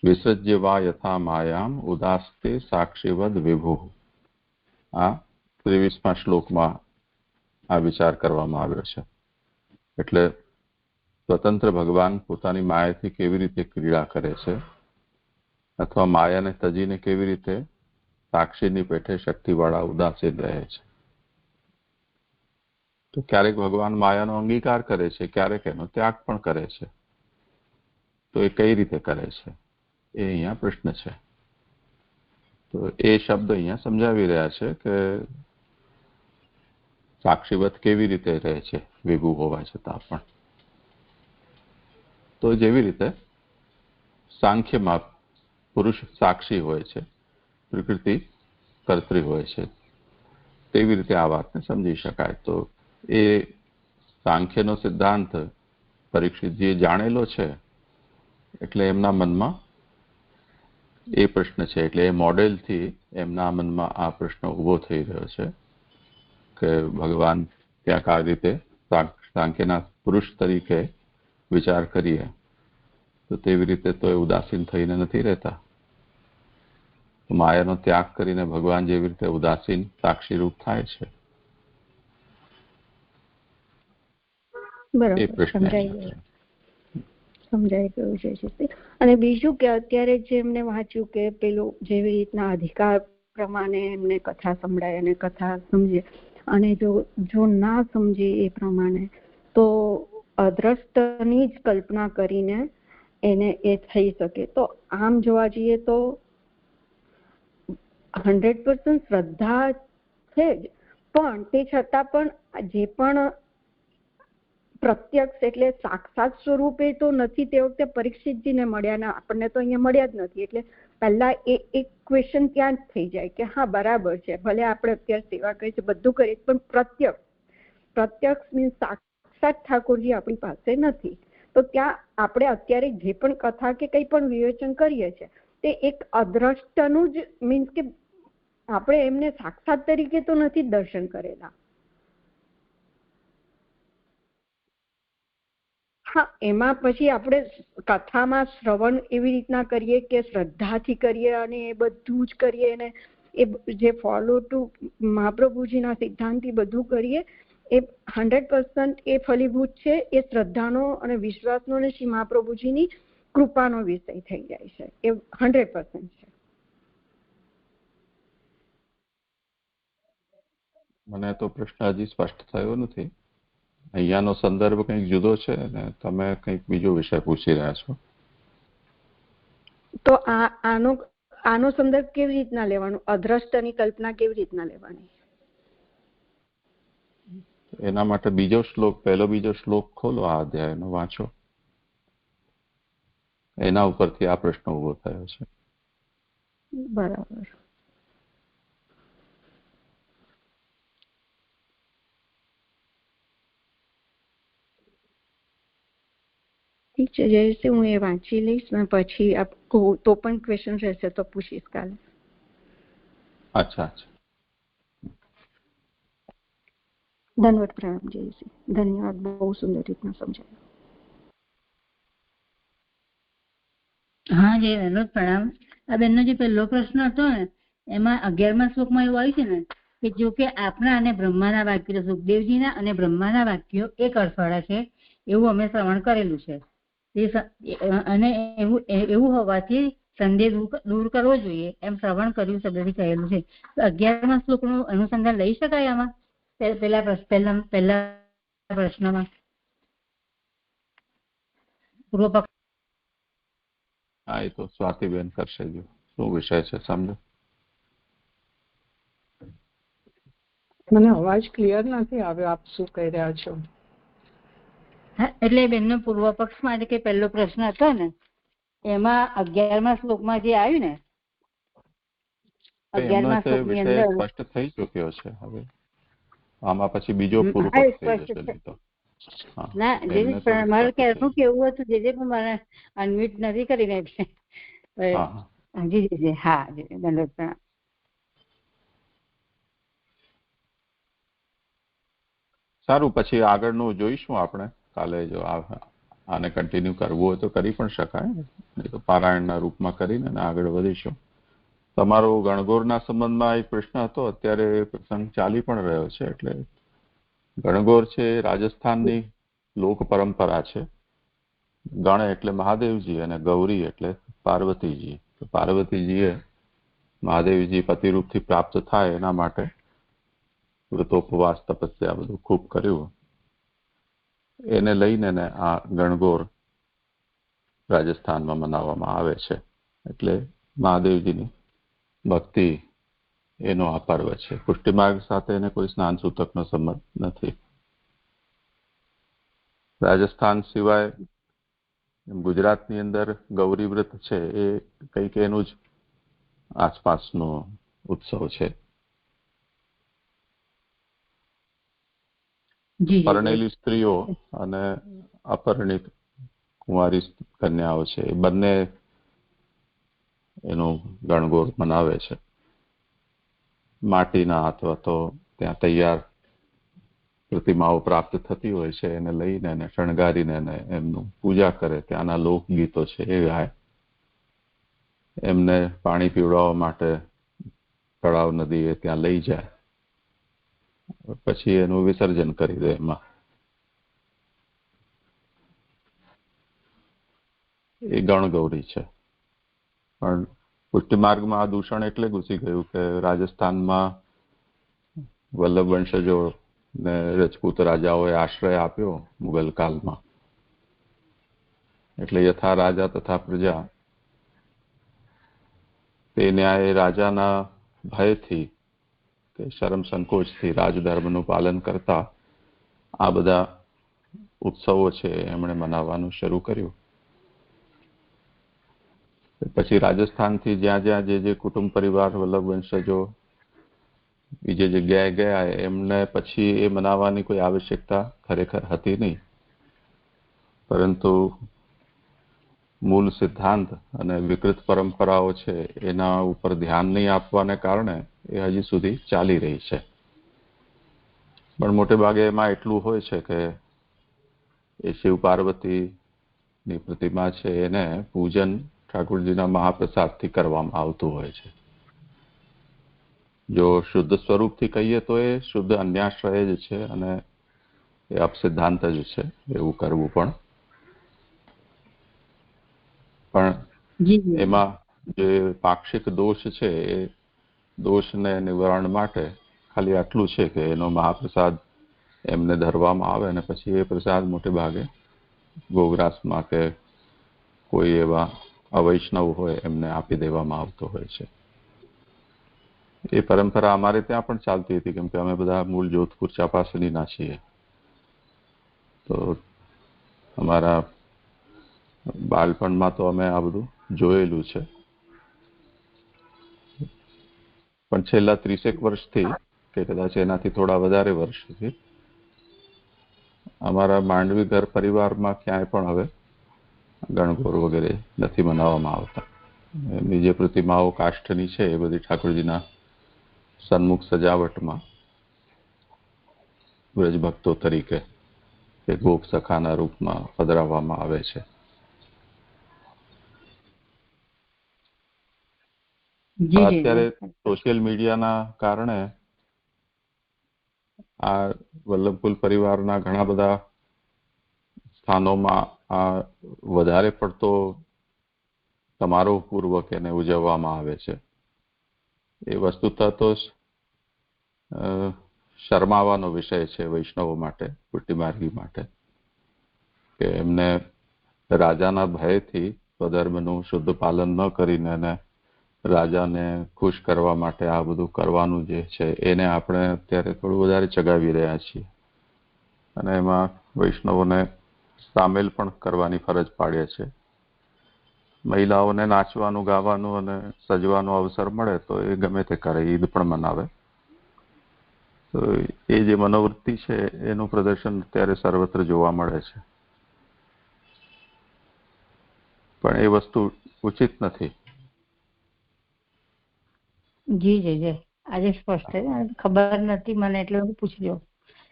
વિસૃજ્ય વા યથા માયામ ઉદાસ્તે સાક્ષીવદ વિભુ, આ 23મા શ્લોકમાં આ વિચાર કરવામાં આવ્યો છે. એટલે સ્વતંત્ર ભગવાન પોતાની માયાથી કેવી રીતે ક્રીડા કરે છે, અથવા માયાને તજીને કેવી રીતે સાક્ષીની પેઠે શક્તિવાળા ઉદાસીન રહે છે. તો ક્યારેક ભગવાન માયાનો અંગીકાર કરે છે, ક્યારેક એનો ત્યાગ પણ કરે છે. તો એ કઈ રીતે કરે છે એ અહીંયા પ્રશ્ન છે. તો એ શબ્દ અહીંયા સમજાવી રહ્યા છે કે સાક્ષીવત કેવી રીતે રહે છે વિભુ હોવા છતાં પણ. તો જેવી રીતે સાંખ્યમાં પુરુષ સાક્ષી હોય છે, પ્રકૃતિ કર્તૃ હોય છે, તેવી રીતે આ વાતને સમજી શકાય. તો એ સાંખ્યનો સિદ્ધાંત પરીક્ષિતજીએ જાણેલો છે, એટલે એમના મનમાં એ પ્રશ્ન છે, એટલે એ મોડેલથી એમના મનમાં આ પ્રશ્ન ઉભો થઈ રહ્યો છે કે ભગવાન ક્યાંક આ રીતે સાંખ્યના પુરુષ તરીકે વિચાર કરીએ તો તેવી રીતે તો એ ઉદાસીન થઈને નથી રહેતા. માયાનો ત્યાગ કરીને ભગવાન જેવી રીતે ઉદાસીન સાક્ષી રૂપ થાય છે. બરાબર, સમજાઈ ગયું છે. અને બીજું કે અત્યારે જે એમને વાંચ્યું કે પેલું જેવી રીતના અધિકાર પ્રમાણે એમને કથા સંભળાય અને કથા સમજે, અને જો ના સમજે એ પ્રમાણે તો અદ્રષ્ટની જ કલ્પના કરીને એને એ થઈ શકે. તો આમ જોવા જઈએ તો 100% શ્રદ્ધા છે જ, પણ તે છતાં પણ જે પણ પ્રત્યક્ષ એટલે સાક્ષાત સ્વરૂપે તો નથી. તે વખતે પરીક્ષિતજીને મળ્યા ને આપણને તો અહીંયા મળ્યા જ નથી. એટલે પહેલા એ એક ક્વેશ્ચન ત્યાં જ થઈ જાય કે હા બરાબર છે, ભલે આપણે અત્યારે સેવા કરીએ છીએ, બધું કરીએ, પણ પ્રત્યક્ષ મીન્સ સાક્ષાત ઠાકોરજી આપણી પાસે નથી. તો ત્યાં આપણે અત્યારે જે પણ કથા કે કંઈ પણ વિવેચન કરીએ છીએ તે એક અદ્રષ્ટનું જ મીન્સ કે આપણે એમને સાક્ષાત તરીકે તો નથી દર્શન કરેલા. હા, એમાં પછી આપણે કથામાં શ્રવણ એવી રીતના કરીએ કે શ્રદ્ધાથી કરીએ અને એ બધું જ કરીએ, અને એ જે ફોલો ટુ મહાપ્રભુજીના સિદ્ધાંતથી બધું કરીએ એ 100% એ ફલીભૂત છે. એ શ્રદ્ધાનો અને વિશ્વાસનો અને શ્રી મહાપ્રભુજીની કૃપાનો વિષય થઈ જાય છે. એ 100% છે. મને તો પ્રશ્ન હજી સ્પષ્ટ થયો નથી. અહીંયાનો સંદર્ભ કંઈક જુદો છે અને તમે કંઈક બીજો વિષય પૂછી રહ્યા છો. તો આનો સંદર્ભ કેવી રીતના લેવાનો, અદ્રષ્ટની કલ્પના કેવી રીતના લેવાની? એના માટે પહેલો બીજો શ્લોક ખોલો, આ અધ્યાયનો વાંચો. એના ઉપરથી આ પ્રશ્ન ઉભો થયો છે. બરાબર. ઠીક છે, જયશ્રી, હું એ વાંચી લઈશ ને પછી તો પણ ક્વેશ્ચન રહેશે તો પૂછીશ કાલે. અચ્છા. ધન્યવાદ, પ્રણામ જયશ્રી, ધન્યવાદ, બહુ સુંદર રીતના સમજાયું. હા જય ધન્યવાદ, પ્રણામ. આ બેનનો જે પહેલો પ્રશ્ન હતો ને એમાં 11મા શ્લોકમાં એવું આવ્યું છે ને કે જો કે આપના અને બ્રહ્માના વાક્યો, સુખદેવજીના અને બ્રહ્માના વાક્યો એક અર્થવાળા છે એવું અમે શ્રવણ કરેલું છે, અને એવું હોવાથી સંદેહ દૂર કરવો જોઈએ એમ શ્રવણ કર્યું શબ્દથી કહેલું છે. 11મા શ્લોકનું અનુસંધાન લઈ શકાય આમાં? પહેલા પ્રશ્નમાં પૂર્વ પક્ષ. હા, એ તો સ્વાતિબેન કરશે. જો શું વિષય છે સમજો. મને અવાજ ક્લિયર નથી આવ્યો, આપ શું કહી રહ્યા છો? હા, એટલે બેનનો પૂર્વ પક્ષ માટે કે પહેલો પ્રશ્ન હતો ને એમાં 11મા શ્લોકમાં જે આવ્યું ને 11મા શ્લોકની અંદર સ્પષ્ટ થઈ ચૂક્યો છે. હવે આમાં પછી બીજો પૂર્વ પક્ષ થઈ જશે. ના જે મારું ક્યારનું કેવું હતું જે પણ મને અનમ્યુટ નથી કરીને એટલે જી જી હા દંડવત પ્રણામ. સારું, પછી આગળનું જોઈશું આપણે કાલે. જો આને કન્ટિન્યુ કરવું હોય તો કરી પણ શકાય, નહીં તો પારાયણના રૂપમાં કરીને આગળ વધીશું. તમારો ગણગોરના સંબંધમાં એક પ્રશ્ન હતો, અત્યારે પ્રસંગ ચાલી પણ રહ્યો છે. એટલે ગણગોર છે રાજસ્થાનની લોક પરંપરા છે. ગણ એટલે મહાદેવજી અને ગૌરી એટલે પાર્વતીજી. પાર્વતીજીએ મહાદેવજી પતિરૂપથી પ્રાપ્ત થાય એના માટે વ્રતોપવાસ તપસ્યા બધું ખૂબ કર્યું. એને લઈને આ ગણગોર રાજસ્થાનમાં મનાવવામાં આવે છે. એટલે મહાદેવજીની ભક્તિ એનો આ પર્વ છે. પુષ્ટિમાર્ગ સાથે એને કોઈ સ્નાન સૂતકનો સંબંધ નથી. રાજસ્થાન સિવાય ગુજરાતની અંદર ગૌરી વ્રત છે એ કંઈક એનું જ આસપાસનો ઉત્સવ છે. પરણેલી સ્ત્રીઓ અને અપરિણિત કુંવારી કન્યાઓ છે એ બંને એનો ગણગોર મનાવે છે. માટીના અથવા તો ત્યાં તૈયાર પ્રતિમાઓ પ્રાપ્ત થતી હોય છે એને લઈને એને શણગારીને એને એમનું પૂજા કરે. ત્યાંના લોકગીતો છે એ ગાય. એમને પાણી પીવડાવવા માટે તળાવ નદી એ ત્યાં લઈ જાય, પછી એનું વિસર્જન કરી દે. એમાં એ ગણગૌરી છે. પણ પુષ્ટિમાર્ગમાં આ દૂષણ એટલે ઘૂસી ગયું કે રાજસ્થાનમાં વલ્લભ વંશજો ને રજપૂત રાજાઓએ આશ્રય આપ્યો મુગલ કાળમાં. એટલે યથા રાજા તથા પ્રજા તે ન્યાય રાજાના ભયથી કે શરમ સંકોચથી રાજધર્મનું પાલન કરતા આ બધા ઉત્સવો છે એમણે મનાવવાનું શરૂ કર્યું. પછી રાજસ્થાનથી જ્યાં જ્યાં જે કુટુંબ પરિવાર વલ્લભ વંશજો બીજી જગ્યાએ ગયા એમને પછી એ મનાવવાની કોઈ આવશ્યકતા ખરેખર હતી નહીં. પરંતુ મૂળ સિદ્ધાંત અને વિકૃત પરંપરાઓ છે એના ઉપર ધ્યાન નહીં આપવાને કારણે એ હજી સુધી ચાલી રહી છે. પણ મોટે ભાગે એમાં એટલું હોય છે કે એ શિવ પાર્વતીની પ્રતિમા છે એને પૂજન ઠાકોરજીના મહાપ્રસાદથી કરવામાં આવતું હોય છે. જો શુદ્ધ સ્વરૂપથી કહીએ તો એ શુદ્ધ અન્યાશ્રય જ છે અને એ અપસિદ્ધાંત જ છે એવું કરવું. પણ એમાં જે પાક્ષિક દોષ છે એ દોષને નિવારણ માટે ખાલી આટલું છે કે એનો મહાપ્રસાદ એમને ધરવામાં આવે અને પછી એ પ્રસાદ મોટે ભાગે ગોગ્રાસમાં કે કોઈ એવા અવૈષ્ણવ હોય એમને આપી દેવામાં આવતો હોય છે. એ પરંપરા અમારે ત્યાં પણ ચાલતી હતી, કેમ કે અમે બધા મૂળ જોધપુર ચાપાસનીના છીએ. તો અમારા બાળપણમાં તો અમે આ બધું જોયેલું છે. પણ છેલ્લા 30 વર્ષથી કે કદાચ એનાથી થોડા વધારે વર્ષથી અમારા માંડવી ઘર પરિવારમાં ક્યાંય પણ હવે ગણગોર વગેરે નથી મનાવવામાં આવતા. એમની જે પ્રતિમાઓ કાષ્ઠની છે એ બધી ઠાકોરજીના સન્મુખ સજાવટમાં વ્રજ ભક્તો તરીકે કે ગોપ સખાના રૂપમાં પધરાવવામાં આવે છે. અત્યારે સોશિયલ મીડિયાના કારણે આ વલ્લભકુલ પરિવારના ઘણા બધા સ્થાનોમાં આ વધારે પડતો સમારોહપૂર્વક એને ઉજવવામાં આવે છે. એ વસ્તુતઃ તો શરમાવાનો વિષય છે વૈષ્ણવો માટે, પુષ્ટિમાર્ગી માટે, કે એમને રાજાના ભયથી સ્વધર્મનું શુદ્ધ પાલન ન કરીને અને રાજાને ખુશ કરવા માટે આ બધું કરવાનું જે છે એને આપણે અત્યારે થોડું વધારે ચગાવી રહ્યા છીએ અને એમાં વૈષ્ણવોને સામેલ પણ કરવાની ફરજ પાડે છે. મહિલાઓને નાચવાનું, ગાવાનું અને સજવાનો અવસર મળે તો એ ગમે તે કરે, ઈદ પણ મનાવે. તો એ જે મનોવૃત્તિ છે એનું પ્રદર્શન અત્યારે સર્વત્ર જોવા મળે છે, પણ એ વસ્તુ ઉચિત નથી. જી જય જય, આજે સ્પષ્ટ ખબર નથી મને એટલે હું પૂછી લઉં.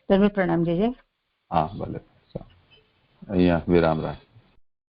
ધર્મ પ્રણામ જય જય. હા ભલે, અહીંયા વિરામ રાખ.